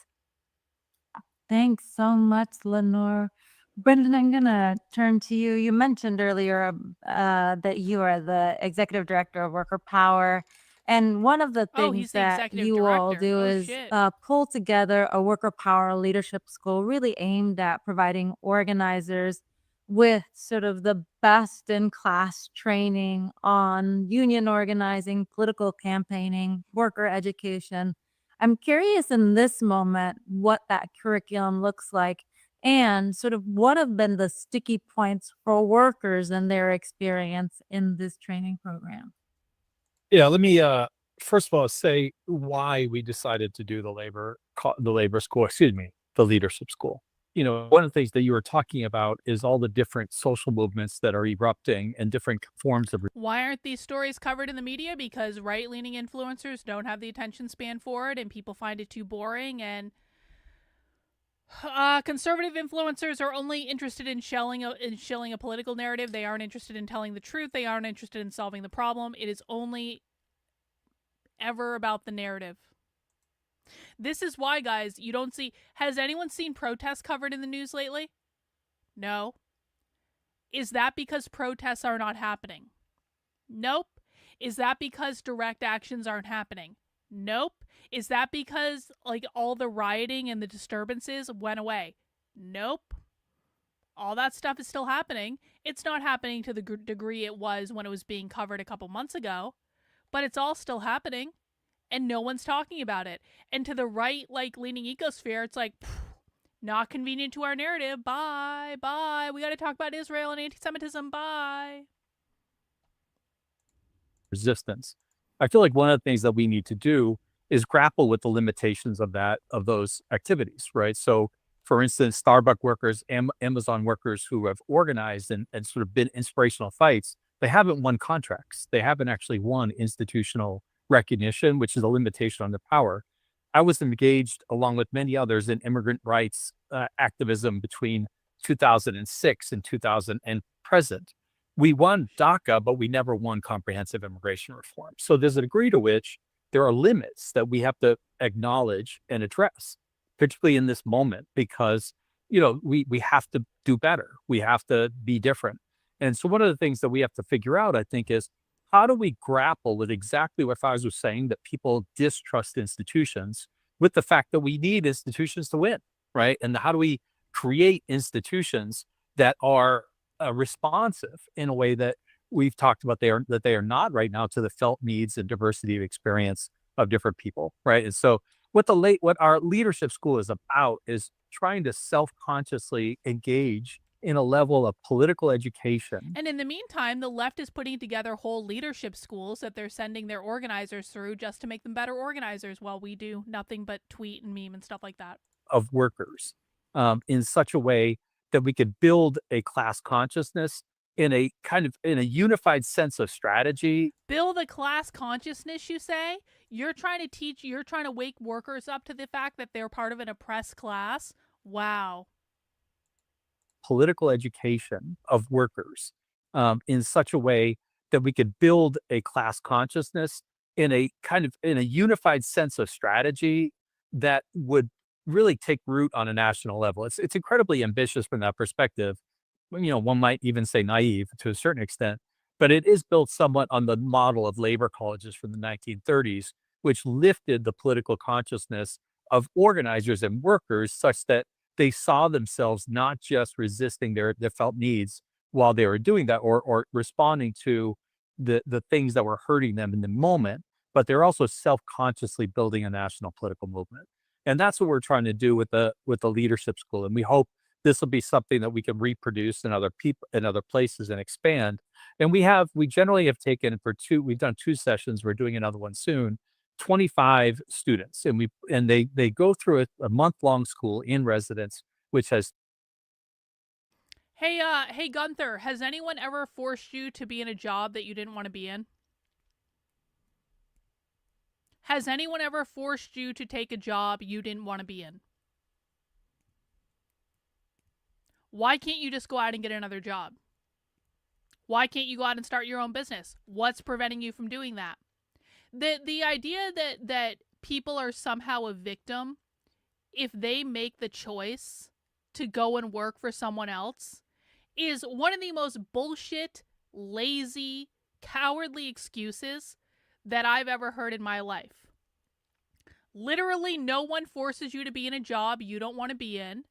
Thanks so much, Lenore. Brendan, I'm going to turn to you. You mentioned earlier that you are the executive director of Worker Power. And one of the Oh, things he's the that executive you all director. do Oh, is shit. pull together a Worker Power leadership school really aimed at providing organizers with sort of the best in class training on union organizing, political campaigning, worker education. I'm curious in this moment what that curriculum looks like and sort of what have been the sticky points for workers and their experience in this training program. Yeah, let me first of all say why we decided to do the labor school, the leadership school. One of the things that you were talking about is all the different social movements that are erupting and different forms of. Why aren't these stories covered in the media? Because right-leaning influencers don't have the attention span for it, and people find it too boring, and conservative influencers are only interested in shilling a political narrative. They aren't interested in telling the truth. They aren't interested in solving the problem. It is only ever about the narrative. This is why, guys, you don't see... Has anyone seen protests covered in the news lately? No. Is that because protests are not happening? Nope. Is that because direct actions aren't happening? Nope. Is that because all the rioting and the disturbances went away? Nope. All that stuff is still happening. It's not happening to the degree it was when it was being covered a couple months ago, but it's all still happening. And no one's talking about it. And to the right, leaning ecosphere, it's not convenient to our narrative. Bye. Bye. We got to talk about Israel and anti-Semitism. Bye. Resistance. I feel like one of the things that we need to do is grapple with the limitations of those activities, right? So, for instance, Starbucks workers, Amazon workers who have organized and sort of been inspirational fights, they haven't won contracts. They haven't actually won institutional recognition, which is a limitation on their power. I was engaged, along with many others, in immigrant rights activism between 2006 and 2000 and present. We won DACA, but we never won comprehensive immigration reform. So there's a degree to which there are limits that we have to acknowledge and address, particularly in this moment, because we have to do better. We have to be different. And so one of the things that we have to figure out, I think, is how do we grapple with exactly what Faz was saying, that people distrust institutions, with the fact that we need institutions to win, right? And how do we create institutions that are responsive in a way that we've talked about that they are not right now to the felt needs and diversity of experience of different people, right? And so what our leadership school is about is trying to self-consciously engage in a level of political education. And in the meantime, the left is putting together whole leadership schools that they're sending their organizers through just to make them better organizers, while we do nothing but tweet and meme and stuff like that. Of workers in such a way that we could build a class consciousness in a unified sense of strategy. Build a class consciousness, you say? You're trying to wake workers up to the fact that they're part of an oppressed class? Wow. Political education of workers in such a way that we could build a class consciousness in a unified sense of strategy that would really take root on a national level. It's incredibly ambitious from that perspective. One might even say naive to a certain extent, but it is built somewhat on the model of labor colleges from the 1930s, which lifted the political consciousness of organizers and workers such that they saw themselves not just resisting their felt needs while they were doing that, or responding to the things that were hurting them in the moment, but they're also self-consciously building a national political movement. And that's what we're trying to do with the leadership school. And we hope this will be something that we can reproduce in other places and expand. And we generally have taken we've done 2 sessions. We're doing another one soon. 25 students, and they go through a month-long school in residence, which has. Hey Gunther, has anyone ever forced you to be in a job that you didn't want to be in? Has anyone ever forced you to take a job you didn't want to be in? Why can't you just go out and get another job? Why can't you go out and start your own business? What's preventing you from doing that? The idea that people are somehow a victim if they make the choice to go and work for someone else is one of the most bullshit, lazy, cowardly excuses that I've ever heard in my life. Literally, no one forces you to be in a job you don't want to be in.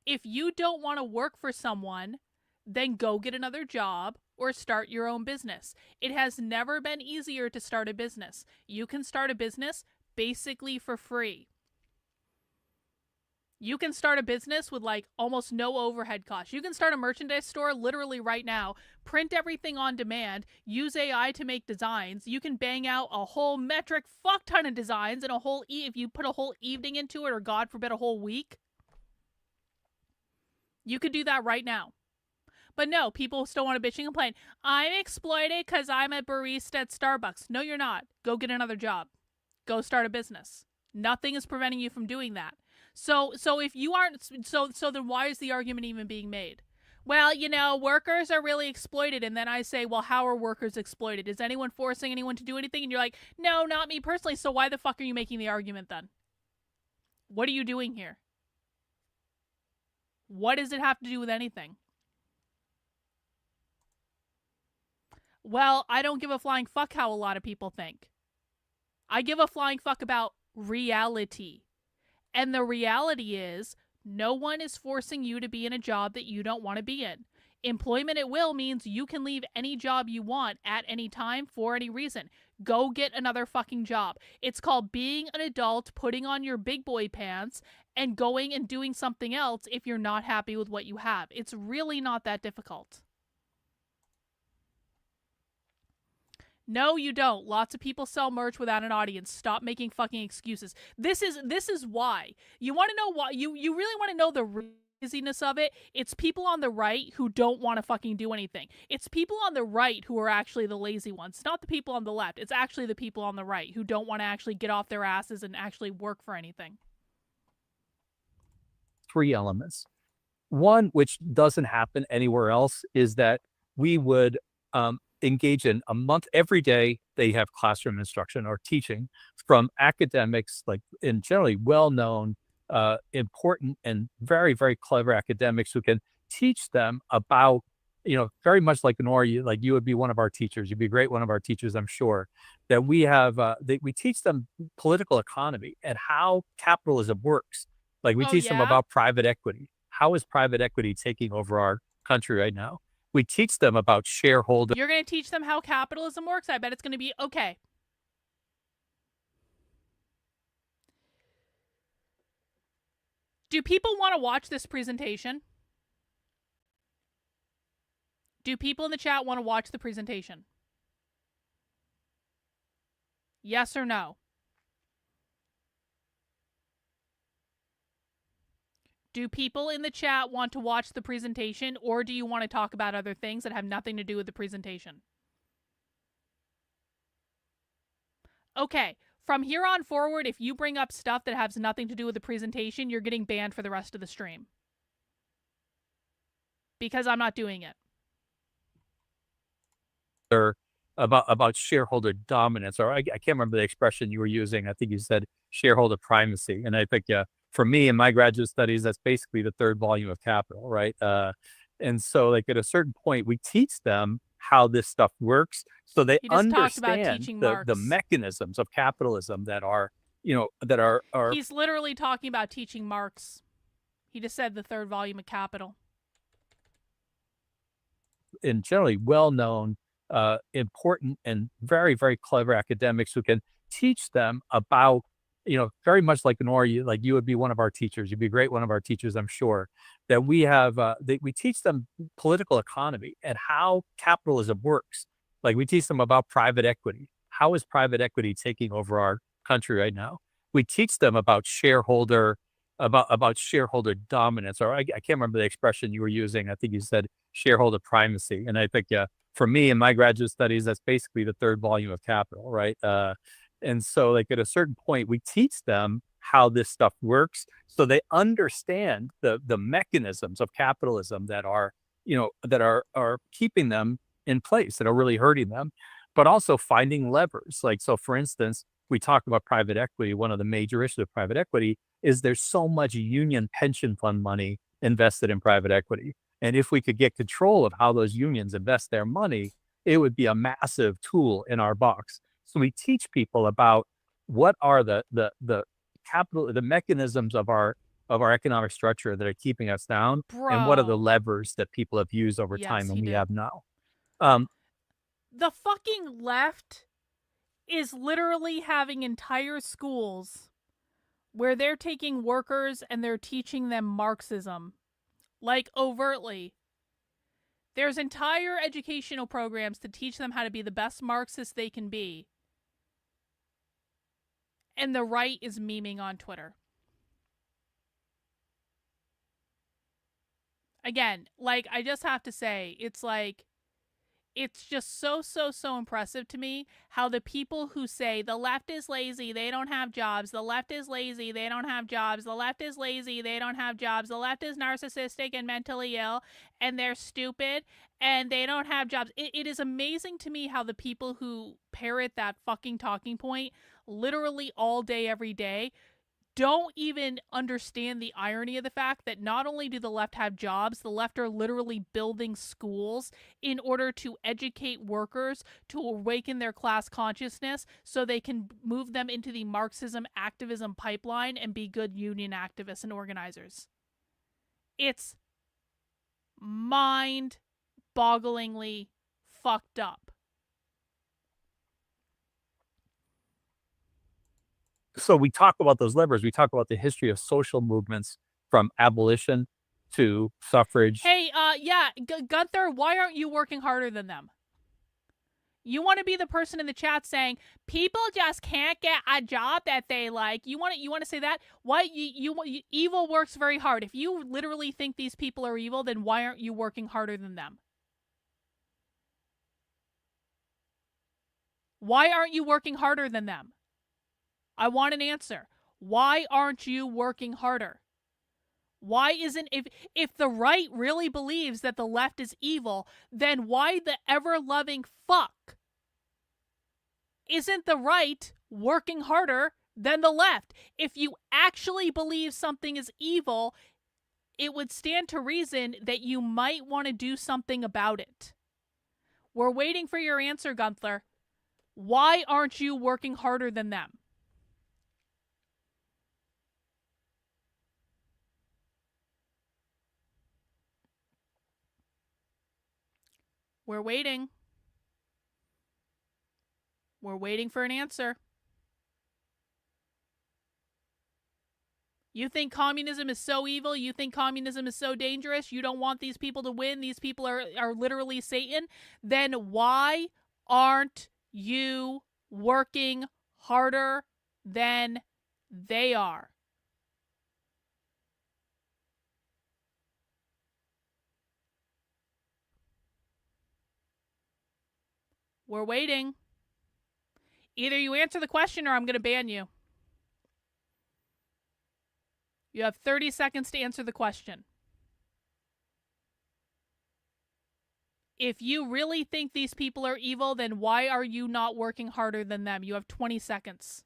If you don't want to work for someone, then go get another job or start your own business. It has never been easier to start a business. You can start a business basically for free. You can start a business with like almost no overhead costs. You can start a merchandise store literally right now, print everything on demand, use AI to make designs. You can bang out a whole metric fuck ton of designs in a whole if you put a whole evening into it, or God forbid a whole week. You could do that right now. But no, people still want to bitch and complain. I'm exploited because I'm a barista at Starbucks. No, you're not. Go get another job. Go start a business. Nothing is preventing you from doing that. So if you aren't, so then why is the argument even being made? Well, you know, workers are really exploited. And then I say, well, how are workers exploited? Is anyone forcing anyone to do anything? And you're like, no, not me personally. So why the fuck are you making the argument then? What are you doing here? What does it have to do with anything? Well, I don't give a flying fuck how a lot of people think. I give a flying fuck about reality. And the reality is, no one is forcing you to be in a job that you don't want to be in. Employment at will means you can leave any job you want at any time for any reason. Go get another fucking job. It's called being an adult, putting on your big boy pants, and going and doing something else if you're not happy with what you have. It's really not that difficult. No, you don't. Lots of people sell merch without an audience. Stop making fucking excuses. This is why. You want to know why? You really want to know the laziness of it? It's people on the right who don't want to fucking do anything. It's people on the right who are actually the lazy ones. It's not the people on the left. It's actually the people on the right who don't want to actually get off their asses and actually work for anything. 3 elements. One, which doesn't happen anywhere else, is that we would engage in a month every day. They have classroom instruction or teaching from academics, like in generally well-known, important and very, very clever academics who can teach them about, you know, very much like like you would be one of our teachers. You'd be a great one of our teachers, I'm sure. That we have, we teach them political economy and how capitalism works. Like we teach them about private equity. How is private equity taking over our country right now? We teach them about shareholder. You're going to teach them how capitalism works? I bet it's going to be okay. Do people want to watch this presentation? Do people in the chat want to watch the presentation? Yes or no? Do people in the chat want to watch the presentation, or do you want to talk about other things that have nothing to do with the presentation? Okay, from here on forward, if you bring up stuff that has nothing to do with the presentation, you're getting banned for the rest of the stream. Because I'm not doing it. About shareholder dominance, or I can't remember the expression you were using. I think you said shareholder primacy. And I think, for me in my graduate studies, that's basically the 3rd volume of Capital, right? And so like at a certain point, we teach them how this stuff works so they understand the mechanisms of capitalism that are, you know, that are. He's literally talking about teaching Marx. He just said the 3rd volume of Capital. In generally well-known, important and very, very clever academics who can teach them about, you know, very much like like you would be one of our teachers. You'd be a great one of our teachers, I'm sure. That we have, we teach them political economy and how capitalism works. Like we teach them about private equity. How is private equity taking over our country right now? We teach them about shareholder dominance, or I can't remember the expression you were using. I think you said shareholder primacy. And I think, for me in my graduate studies, that's basically the 3rd volume of Capital, right? And so like at a certain point, we teach them how this stuff works so they understand the mechanisms of capitalism that are, that are keeping them in place, that are really hurting them, but also finding levers. Like, so for instance, we talk about private equity. One of the major issues of private equity is there's so much union pension fund money invested in private equity. And if we could get control of how those unions invest their money, it would be a massive tool in our box. So we teach people about what are the mechanisms of our economic structure that are keeping us down, and what are the Bro. levers that people have used over Yes, time and he we did. have now. Um, The fucking left is literally having entire schools where they're taking workers and they're teaching them Marxism, like overtly. There's entire educational programs to teach them how to be the best Marxist they can be. And the right is memeing on Twitter. Again, like, I just have to say, it's like, it's just so impressive to me how the people who say the left is lazy, they don't have jobs, the left is lazy, they don't have jobs, the left is lazy, they don't have jobs, the left is narcissistic and mentally ill, and they're stupid, and they don't have jobs. It is amazing to me how the people who parrot that fucking talking point literally all day, every day, don't even understand the irony of the fact that not only do the left have jobs, the left are literally building schools in order to educate workers, to awaken their class consciousness so they can move them into the Marxism activism pipeline and be good union activists and organizers. It's mind-bogglingly fucked up. So we talk about those levers. We talk about the history of social movements from abolition to suffrage. Hey, yeah, Gunther, why aren't you working harder than them? You want to be the person in the chat saying people just can't get a job that they like. You want to say that? Why evil works very hard. If you literally think these people are evil, then why aren't you working harder than them? Why aren't you working harder than them? I want an answer. Why aren't you working harder? Why isn't, if the right really believes that the left is evil, then why the ever-loving fuck isn't the right working harder than the left? If you actually believe something is evil, it would stand to reason that you might want to do something about it. We're waiting for your answer, Gunther. Why aren't you working harder than them? We're waiting. We're waiting for an answer. You think communism is so evil? You think communism is so dangerous? You don't want these people to win? These people are literally Satan? Then why aren't you working harder than they are? We're waiting. Either you answer the question or I'm going to ban you. You have 30 seconds to answer the question. If you really think these people are evil, then why are you not working harder than them? You have 20 seconds.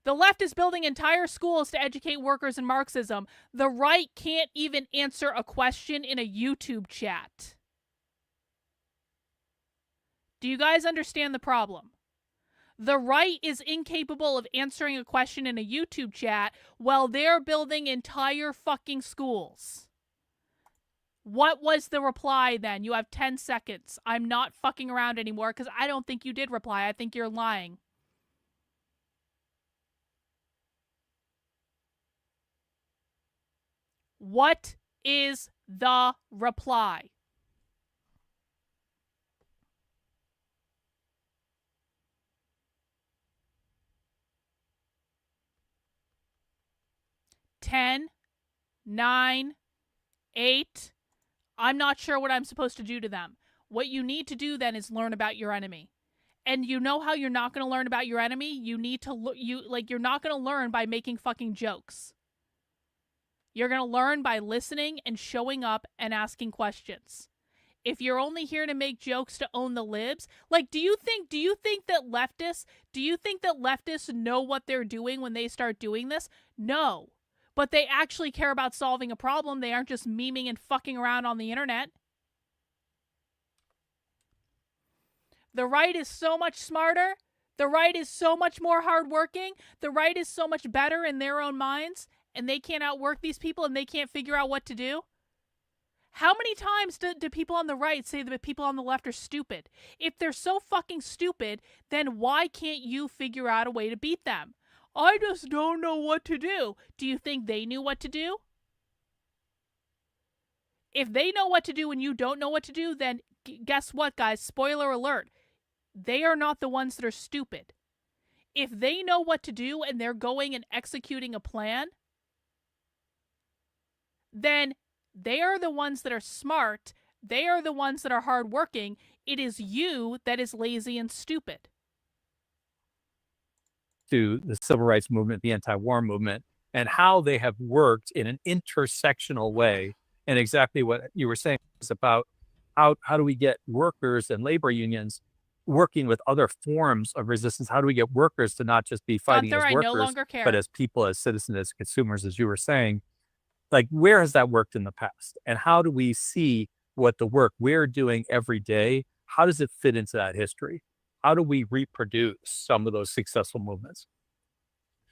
The left is building entire schools to educate workers in Marxism. The right can't even answer a question in a YouTube chat. Do you guys understand the problem? The right is incapable of answering a question in a YouTube chat while they're building entire fucking schools. What was the reply then? You have 10 seconds. I'm not fucking around anymore because I don't think you did reply. I think you're lying. What is the reply? Ten, 9, 8, I'm not sure what I'm supposed to do to them. What you need to do then is learn about your enemy. And you know how you're not going to learn about your enemy? You need to you're not going to learn by making fucking jokes. You're going to learn by listening and showing up and asking questions. If you're only here to make jokes to own the libs, like, do you think that leftists know what they're doing when they start doing this? No. But they actually care about solving a problem. They aren't just memeing and fucking around on the internet. The right is so much smarter. The right is so much more hardworking. The right is so much better in their own minds, and they can't outwork these people and they can't figure out what to do. How many times do people on the right say that people on the left are stupid? If they're so fucking stupid, then why can't you figure out a way to beat them? I just don't know what to do. Do you think they knew what to do? If they know what to do and you don't know what to do, then guess what, guys? Spoiler alert. They are not the ones that are stupid. If they know what to do and they're going and executing a plan, then they are the ones that are smart. They are the ones that are hardworking. It is you that is lazy and stupid. To the civil rights movement, the anti-war movement, and how they have worked in an intersectional way. And exactly what you were saying is about how do we get workers and labor unions working with other forms of resistance? How do we get workers to not just be fighting Gunther, as I workers, no longer care. but as people, as citizens, as consumers, as you were saying? Like, where has that worked in the past? And how do we see what the work we're doing every day, how does it fit into that history? How do we reproduce some of those successful movements?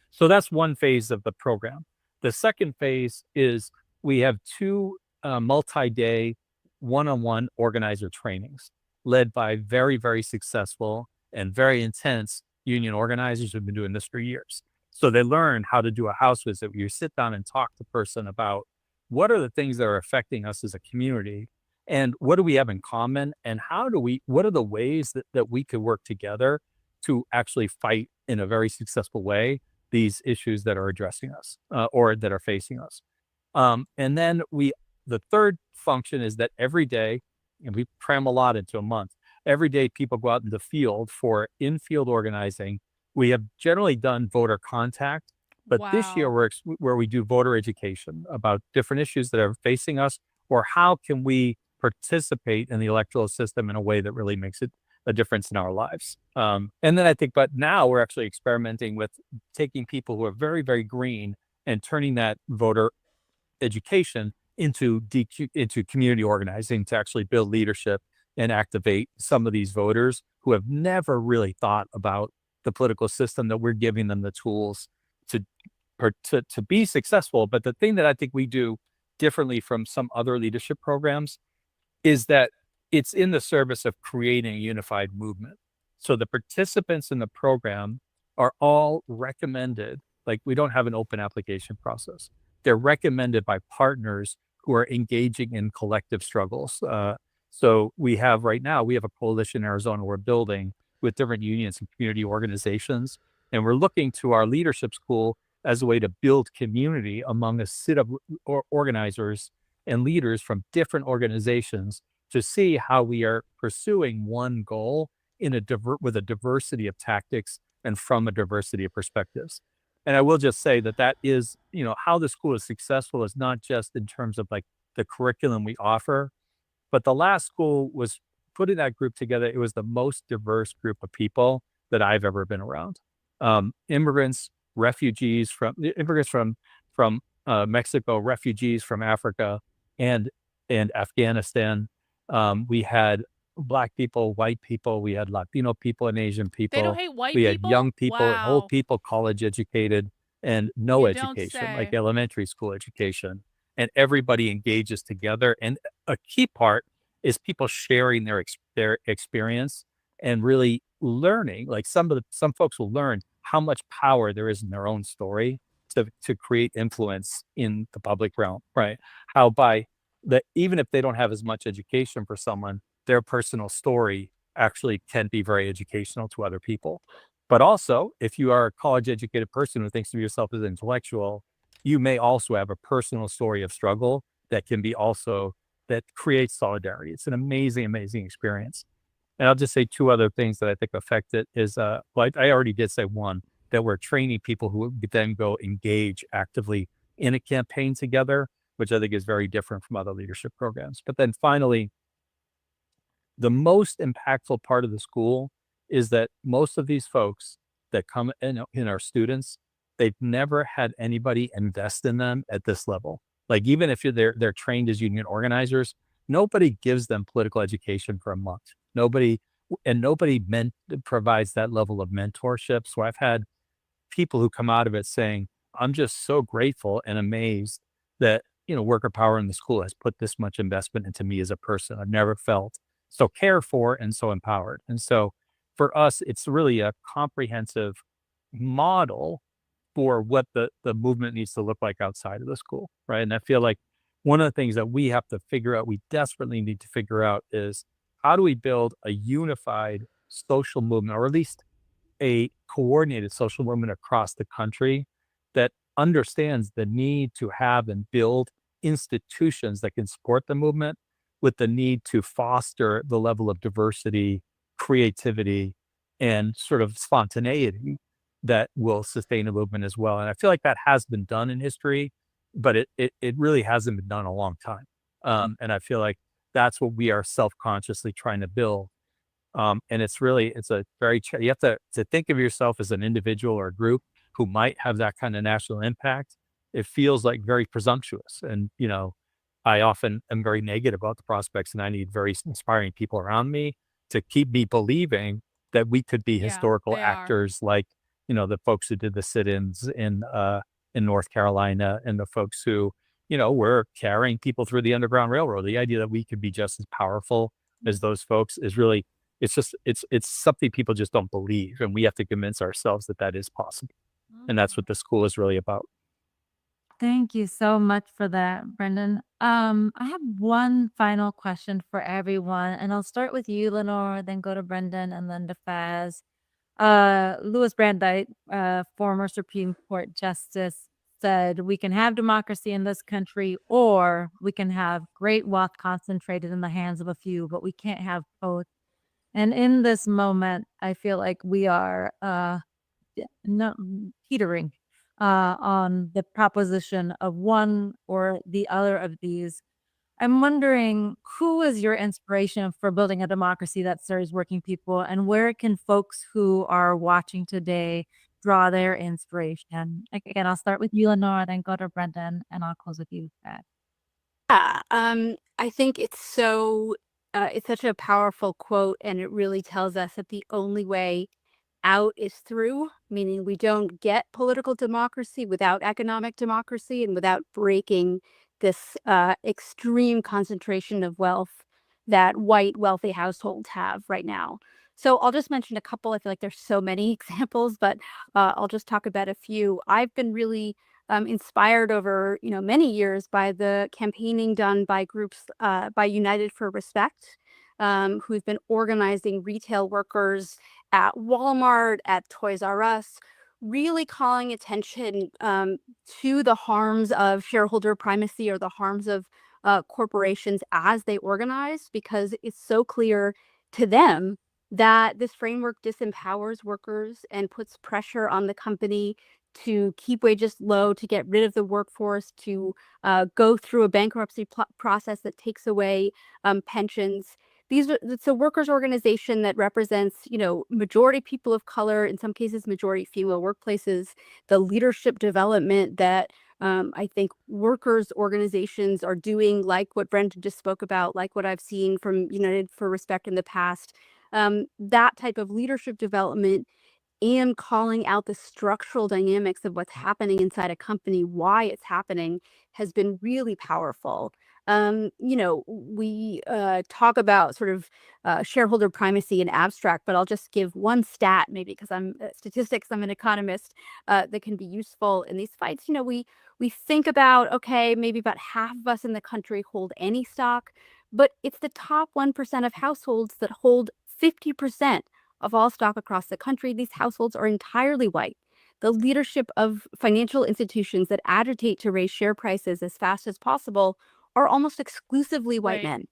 So that's one phase of the program. The second phase is we have 2 multi-day one-on-one organizer trainings led by very, very successful and very intense union organizers who've been doing this for years. So they learn how to do a house visit where you sit down and talk to the person about what are the things that are affecting us as a community and what do we have in common and what are the ways that we could work together to actually fight in a very successful way these issues that are addressing us or that are facing us. And then the third function is that every day, and we cram a lot into a month, every day people go out in the field for in-field organizing. We have generally done voter contact, but this year where we do voter education about different issues that are facing us, or how can we participate in the electoral system in a way that really makes it a difference in our lives. And then I think, but now we're actually experimenting with taking people who are very, very green and turning that voter education into community organizing to actually build leadership and activate some of these voters who have never really thought about the political system, that we're giving them the tools to be successful. But the thing that I think we do differently from some other leadership programs is that it's in the service of creating a unified movement. So the participants in the program are all recommended, like we don't have an open application process. They're recommended by partners who are engaging in collective struggles. So we have right now, we have a coalition in Arizona we're building with different unions and community organizations. And we're looking to our leadership school as a way to build community among a set of organizers and leaders from different organizations to see how we are pursuing one goal with a diversity of tactics and from a diversity of perspectives. And I will just say that is, how the school is successful is not just in terms of like the curriculum we offer, but the last school was putting that group together. It was the most diverse group of people that I've ever been around. Immigrants, refugees from Mexico, refugees from Africa and Afghanistan. We had Black people, white people, we had Latino people and Asian people. They don't hate white we people? had young people and Wow. old people, college educated and no You don't education, like say. elementary school education. And everybody engages together. And a key part is people sharing their experience and really learning. Like some folks will learn how much power there is in their own story to create influence in the public realm, right? How even if they don't have as much education for someone, their personal story actually can be very educational to other people. But also, if you are a college educated person who thinks of yourself as an intellectual, you may also have a personal story of struggle that can be also, that creates solidarity. It's an amazing, amazing experience. And I'll just say two other things that I think affect it is, well, I already did say one, that we're training people who then go engage actively in a campaign together, which I think is very different from other leadership programs. But then finally, the most impactful part of the school is that most of these folks that come in our students, they've never had anybody invest in them at this level. Like, even if they're trained as union organizers, nobody gives them political education for a month. Nobody provides that level of mentorship. So I've had people who come out of it saying, I'm just so grateful and amazed that, worker power in the school has put this much investment into me as a person. I've never felt so cared for and so empowered. And so for us, it's really a comprehensive model for what the movement needs to look like outside of the school, right? And I feel like one of the things that we have to figure out, we desperately need to figure out, is how do we build a unified social movement, or at least a coordinated social movement across the country that understands the need to have and build institutions that can support the movement, with the need to foster the level of diversity, creativity, and sort of spontaneity that will sustain a movement as well. And I feel like that has been done in history, but it really hasn't been done in a long time. And I feel like that's what we are self-consciously trying to build. And it's a very, you have to think of yourself as an individual or a group who might have that kind of national impact. It feels like very presumptuous. And, I often am very negative about the prospects, and I need very inspiring people around me to keep me believing that we could be Yeah, historical they are. actors, like, the folks who did the sit-ins in North Carolina, and the folks who, were carrying people through the Underground Railroad. The idea that we could be just as powerful as those folks is really, it's something people just don't believe. And we have to convince ourselves that that is possible. And that's what the school is really about. Thank you so much for that, Brendan. I have one final question for everyone, and I'll start with you, Lenore, then go to Brendan, and then to Faz. Louis Brandeis, former Supreme Court Justice, said, "We can have democracy in this country, or we can have great wealth concentrated in the hands of a few, but we can't have both." And in this moment, I feel like we are no, teetering on the proposition of one or the other of these. I'm wondering, who is your inspiration for building a democracy that serves working people, and where can folks who are watching today draw their inspiration? Again, I'll start with you, Lenore, then go to Brendan, and I'll close with you, Pat. Yeah, I think it's such a powerful quote, and it really tells us that the only way out is through, meaning we don't get political democracy without economic democracy and without breaking this extreme concentration of wealth that white wealthy households have right now. So I'll just mention a couple. I feel like there's so many examples, but I'll just talk about a few. I've been really inspired over many years by the campaigning done by groups by United for Respect, who've been organizing retail workers at Walmart, at Toys R Us, really calling attention to the harms of shareholder primacy, or the harms of corporations as they organize, because it's so clear to them that this framework disempowers workers and puts pressure on the company to keep wages low, to get rid of the workforce, to go through a bankruptcy process that takes away pensions. It's a workers' organization that represents, majority people of color, in some cases, majority female workplaces, the leadership development that I think workers' organizations are doing, like what Brendan just spoke about, like what I've seen from United for Respect in the past. That type of leadership development, and calling out the structural dynamics of what's happening inside a company, why it's happening, has been really powerful. We talk about sort of shareholder primacy in abstract, but I'll just give one stat, maybe because I'm statistics, I'm an economist, that can be useful in these fights. We think about, okay, maybe about half of us in the country hold any stock, but it's the top 1% of households that hold 50% of all stock across the country. These households are entirely white. The leadership of financial institutions that agitate to raise share prices as fast as possible are almost exclusively white Right. men,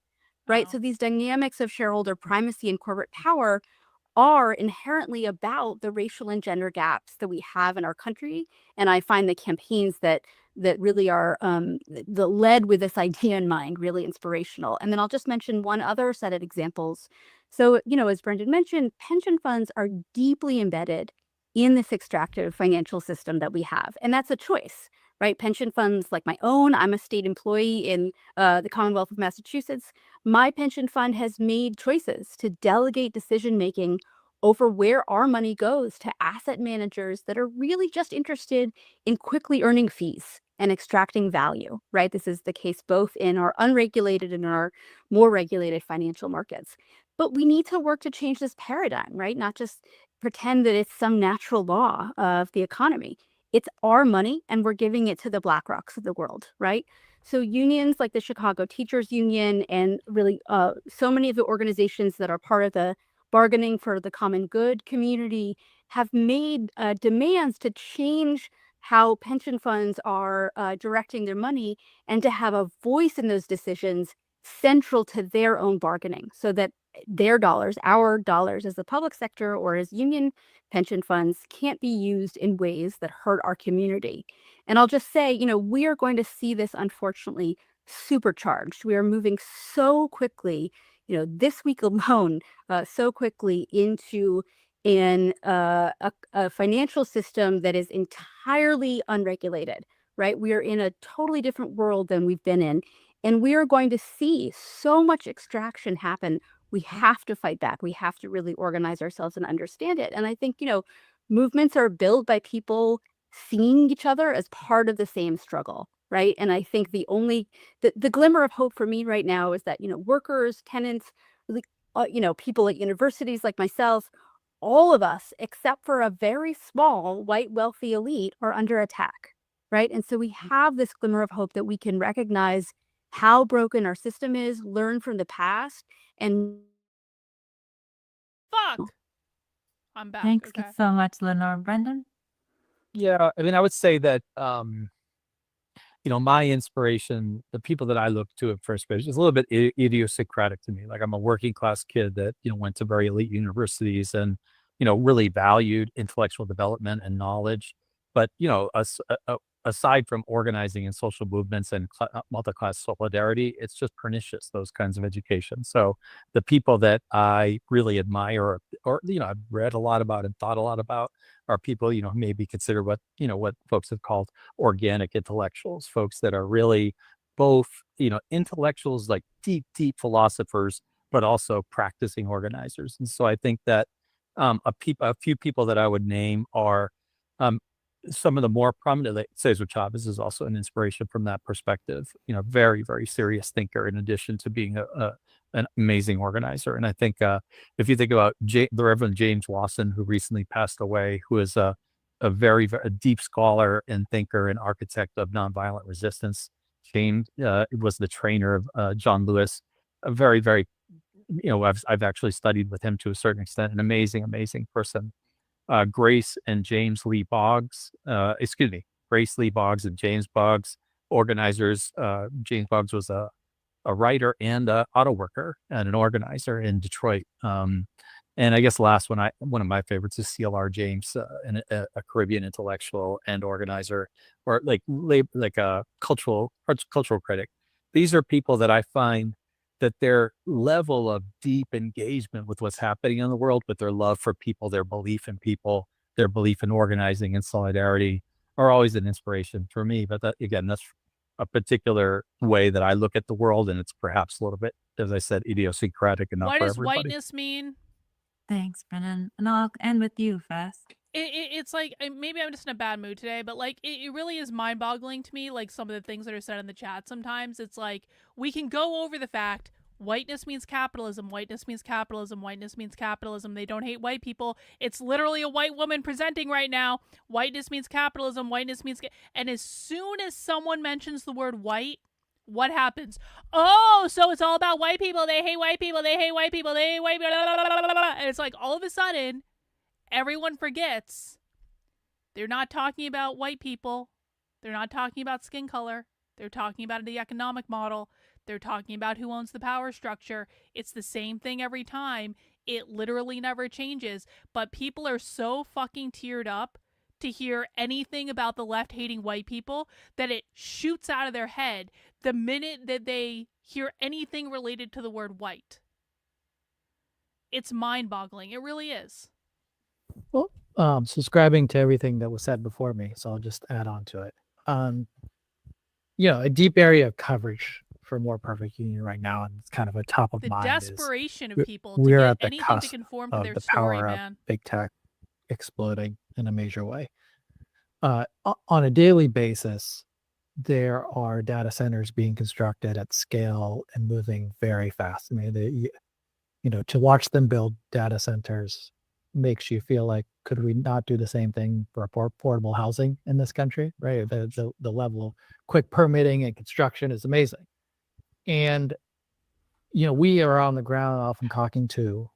right? Oh. So these dynamics of shareholder primacy and corporate power are inherently about the racial and gender gaps that we have in our country. And I find the campaigns that really are the led with this idea in mind really inspirational. And then I'll just mention one other set of examples. So, as Brendan mentioned, pension funds are deeply embedded in this extractive financial system that we have. And that's a choice, right? Pension funds like my own, I'm a state employee in the Commonwealth of Massachusetts. My pension fund has made choices to delegate decision making over where our money goes to asset managers that are really just interested in quickly earning fees and extracting value, right? This is the case both in our unregulated and our more regulated financial markets. But we need to work to change this paradigm, right? Not just pretend that it's some natural law of the economy. It's our money and we're giving it to the BlackRocks of the world, right? So unions like the Chicago Teachers Union and really so many of the organizations that are part of the bargaining for the common good community have made demands to change how pension funds are directing their money and to have a voice in those decisions central to their own bargaining so that their dollars, our dollars as the public sector or as union pension funds can't be used in ways that hurt our community. And I'll just say, we are going to see this unfortunately supercharged. We are moving so quickly, this week alone, so quickly into a financial system that is entirely unregulated, right? We are in a totally different world than we've been in. And we are going to see so much extraction happen. We have to fight back. We have to really organize ourselves and understand it. And I think, movements are built by people seeing each other as part of the same struggle, right? And I think the glimmer of hope for me right now is that, workers, tenants, really, people at universities like myself, all of us, except for a very small white wealthy elite, are under attack, right? And so we have this glimmer of hope that we can recognize how broken our system is, learn from the past, and Fuck. I'm back. Thanks Okay. so much, Lenore. Brendan? Yeah, I mean, I would say that my inspiration, the people that I look to at first base, is a little bit idiosyncratic to me. Like I'm a working class kid that went to very elite universities and really valued intellectual development and knowledge. But aside from organizing in social movements and multi-class solidarity, it's just pernicious, those kinds of education. So the people that I really admire, or I've read a lot about and thought a lot about, are people who maybe consider what folks have called organic intellectuals, folks that are really both intellectuals, like deep philosophers, but also practicing organizers. And so I think that a few people that I would name are some of the more prominent, like Cesar Chavez is also an inspiration from that perspective. Very, very serious thinker in addition to being an amazing organizer. And I think if you think about the Reverend James Wasson, who recently passed away, who is a very, very deep scholar and thinker and architect of nonviolent resistance. James was the trainer of John Lewis, a very, very, I've actually studied with him to a certain extent, an amazing, amazing person. Grace and James Lee Boggs, Grace Lee Boggs and James Boggs, organizers. James Boggs was a writer and a auto worker and an organizer in Detroit. And I guess last one of my favorites is CLR James, a Caribbean intellectual and organizer, or like a cultural critic. These are people that I find that their level of deep engagement with what's happening in the world, with their love for people, their belief in people, their belief in organizing and solidarity, are always an inspiration for me. But that's a particular way that I look at the world, and it's perhaps a little bit, as I said, idiosyncratic enough What for does everybody. whiteness mean? Thanks, Brennan. And I'll end with you, Fast. It's like, maybe I'm just in a bad mood today, but like it really is mind-boggling to me, like some of the things that are said in the chat sometimes. It's like, we can go over the fact whiteness means capitalism, whiteness means capitalism, whiteness means capitalism. They don't hate white people. It's literally a white woman presenting right now. Whiteness means capitalism, whiteness means and as soon as someone mentions the word white, what happens? Oh, so it's all about white people. They hate white people. They hate white people. They hate white people. And it's like all of a sudden, everyone forgets they're not talking about white people. They're not talking about skin color. They're talking about the economic model. They're talking about who owns the power structure. It's the same thing every time. It literally never changes. But people are so fucking teared up to hear anything about the left hating white people that it shoots out of their head the minute that they hear anything related to the word white. It's mind-boggling. It really is. Well, subscribing to everything that was said before me, so I'll just add on to it. A deep area of coverage for more perfect union right now, and it's kind of a top of The mind. desperation of people to we're get at the anything to cusp conform to of their the story, power man. of big tech exploding in a major way. On a daily basis, there are data centers being constructed at scale and moving very fast. I mean, to watch them build data centers makes you feel like, could we not do the same thing for affordable housing in this country? Right? The level of quick permitting and construction is amazing. And we are on the ground often talking to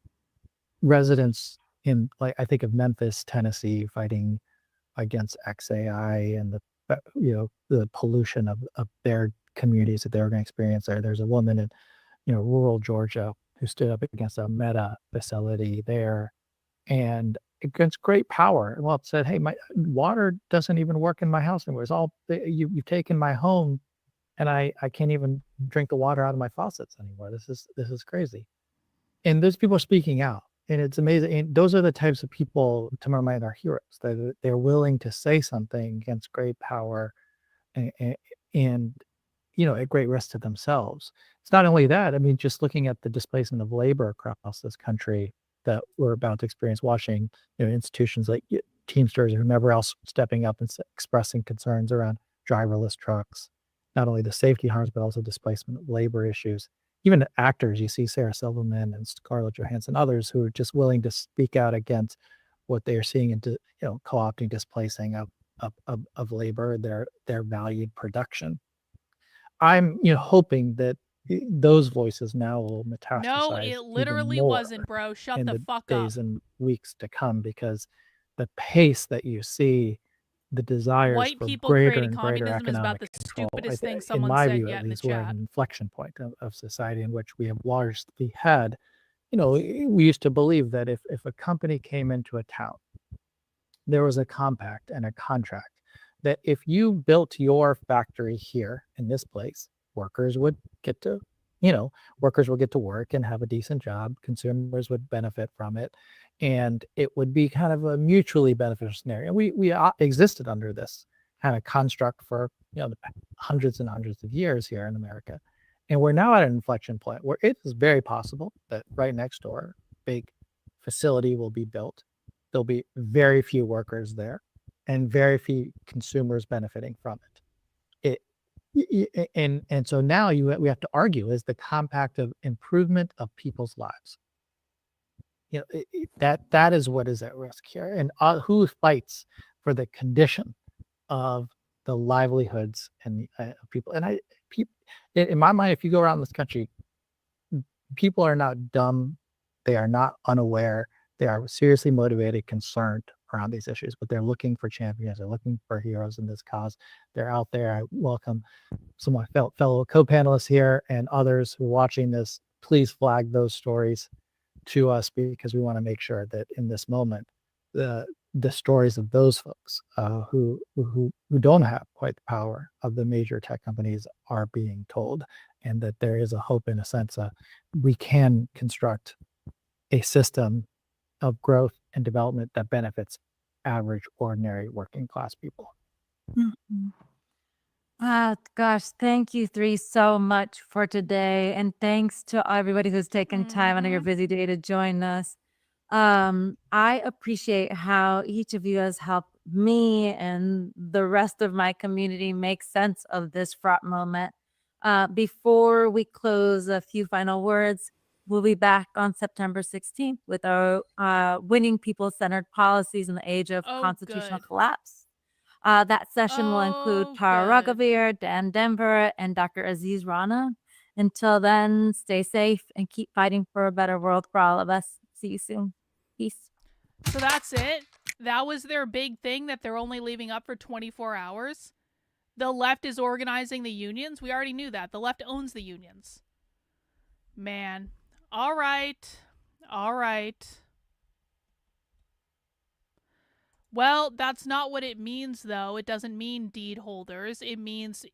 residents in, like, I think of Memphis, Tennessee, fighting against XAI and the pollution of their communities that they're going to experience there. There's a woman in rural Georgia who stood up against a Meta facility there, and against great power. Well, it said, "Hey, my water doesn't even work in my house anymore. It's all you've taken my home, and I can't even drink the water out of my faucets anymore. This is crazy." And those people are speaking out, and it's amazing. And those are the types of people, to my mind, are heroes. They're willing to say something against great power, and at great risk to themselves. It's not only that. I mean, just looking at the displacement of labor across this country that we're about to experience, watching institutions like Teamsters or whomever else stepping up and expressing concerns around driverless trucks, not only the safety harms but also displacement of labor issues. Even actors, you see Sarah Silverman and Scarlett Johansson, others who are just willing to speak out against what they are seeing into co-opting, displacing of labor, their valued production. I'm hoping that those voices now will metastasize. No, it literally even more wasn't, bro. Shut in the the fuck up. days and weeks to come, because the pace that you see, the desires White for people greater creating and greater communism is about economic the control, stupidest thing in someone my said view yet at in the least, we're at chat. an inflection point of society in which we have largely had, we used to believe that if a company came into a town, there was a compact and a contract that if you built your factory here in this place, workers would get to work and have a decent job. Consumers would benefit from it, and it would be kind of a mutually beneficial scenario. We existed under this kind of construct for the hundreds and hundreds of years here in America, and we're now at an inflection point where it is very possible that right next door, big facility will be built. There'll be very few workers there, and very few consumers benefiting from it. And so now we have to argue, is the compact of improvement of people's lives. That is what is at risk here, and who fights for the condition of the livelihoods and people. And in my mind, if you go around this country, people are not dumb, they are not unaware, they are seriously motivated, concerned around these issues, but they're looking for champions, they're looking for heroes in this cause. They're out there. I welcome some of my fellow co-panelists here and others who are watching this. Please flag those stories to us, because we want to make sure that in this moment, the stories of those folks who don't have quite the power of the major tech companies are being told, and that there is a hope, in a sense, we can construct a system of growth and development that benefits average, ordinary, working class people. Gosh, thank you three so much for today. And thanks to everybody who's taken time out of your busy day to join us. I appreciate how each of you has helped me and the rest of my community make sense of this fraught moment. Before we close, a few final words. We'll be back on September 16th with our Winning People-Centered Policies in the Age of Constitutional Collapse. That session will include Tara Raghavir, Dan Denver, and Dr. Aziz Rana. Until then, stay safe and keep fighting for a better world for all of us. See you soon. Peace. So that's it. That was their big thing, that they're only leaving up for 24 hours. The left is organizing the unions. We already knew that. The left owns the unions. Man. All right. All right. Well, that's not what it means, though. It doesn't mean deed holders. It means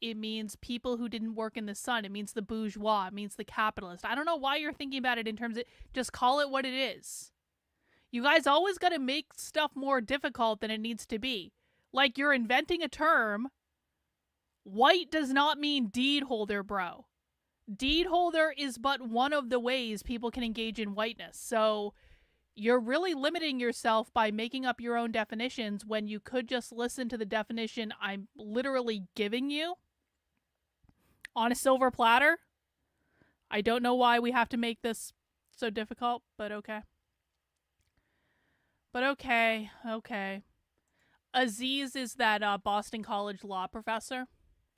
people who didn't work in the sun. It means the bourgeois. It means the capitalist. I don't know why you're thinking about it in terms of just call it what it is. You guys always got to make stuff more difficult than it needs to be. Like you're inventing a term. White does not mean deed holder, bro. Deed holder is but one of the ways people can engage in whiteness. So you're really limiting yourself by making up your own definitions when you could just listen to the definition I'm literally giving you on a silver platter. I don't know why we have to make this so difficult, but okay. But okay. Aziz is that Boston College law professor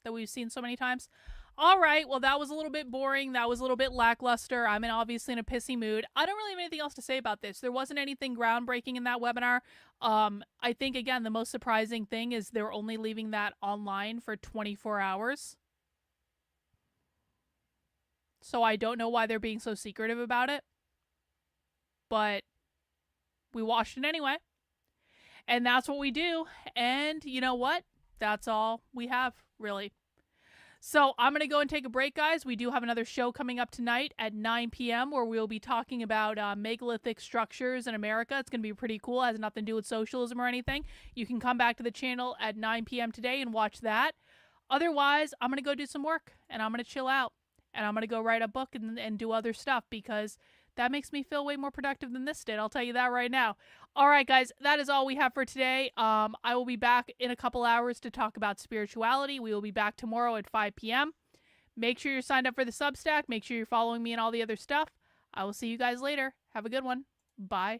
that we've seen so many times. All right, well, that was a little bit boring. That was a little bit lackluster. I'm obviously in a pissy mood. I don't really have anything else to say about this. There wasn't anything groundbreaking in that webinar. I think, again, the most surprising thing is they're only leaving that online for 24 hours. So I don't know why they're being so secretive about it. But we watched it anyway. And that's what we do. And you know what? That's all we have, really. So I'm going to go and take a break, guys. We do have another show coming up tonight at 9 p.m. where we'll be talking about megalithic structures in America. It's going to be pretty cool. It has nothing to do with socialism or anything. You can come back to the channel at 9 p.m. today and watch that. Otherwise, I'm going to go do some work, and I'm going to chill out, and I'm going to go write a book and do other stuff because that makes me feel way more productive than this did. I'll tell you that right now. All right, guys, that is all we have for today. I will be back in a couple hours to talk about spirituality. We will be back tomorrow at 5 p.m. Make sure you're signed up for the Substack. Make sure you're following me and all the other stuff. I will see you guys later. Have a good one. Bye.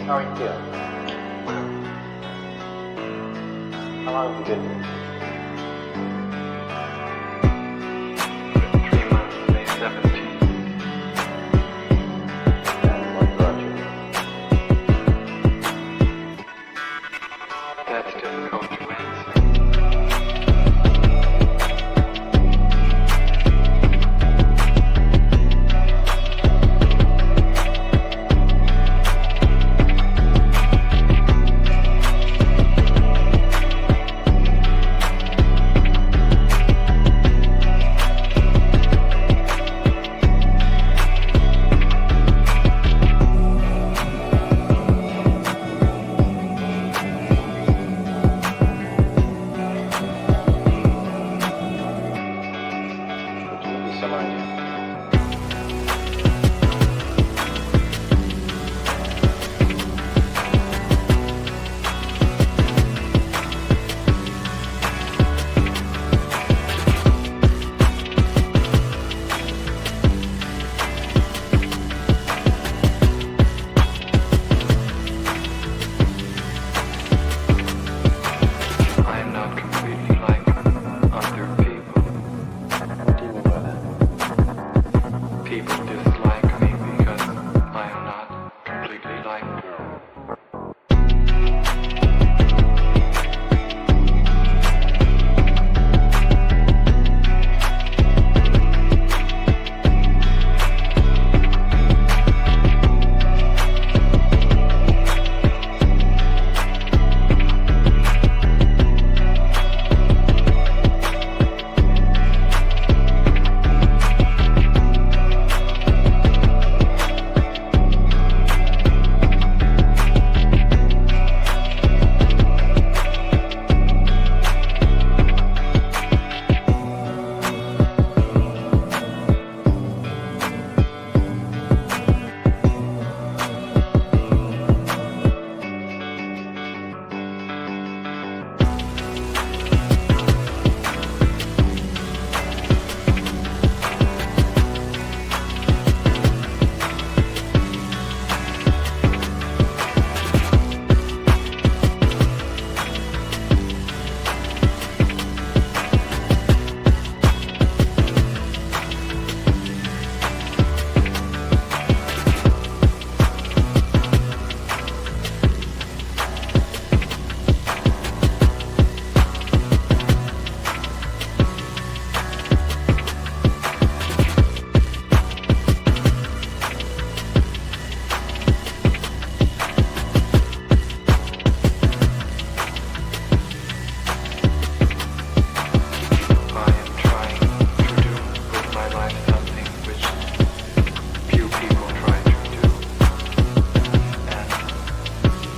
How are you feeling? How long have you been here? 3 months, May 17th. And what brought you here? That's difficult to answer.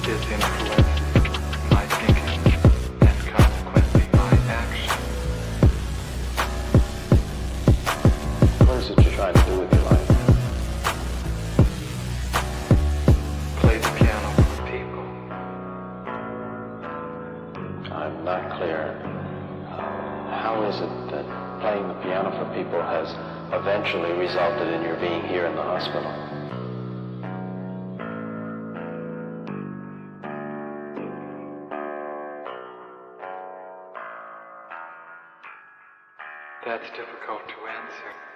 is influencing my thinking and consequently my action. What is it you're trying to do with your life? Play the piano for people. I'm not clear. How is it that playing the piano for people has eventually resulted in your being here in the hospital? That's difficult to answer.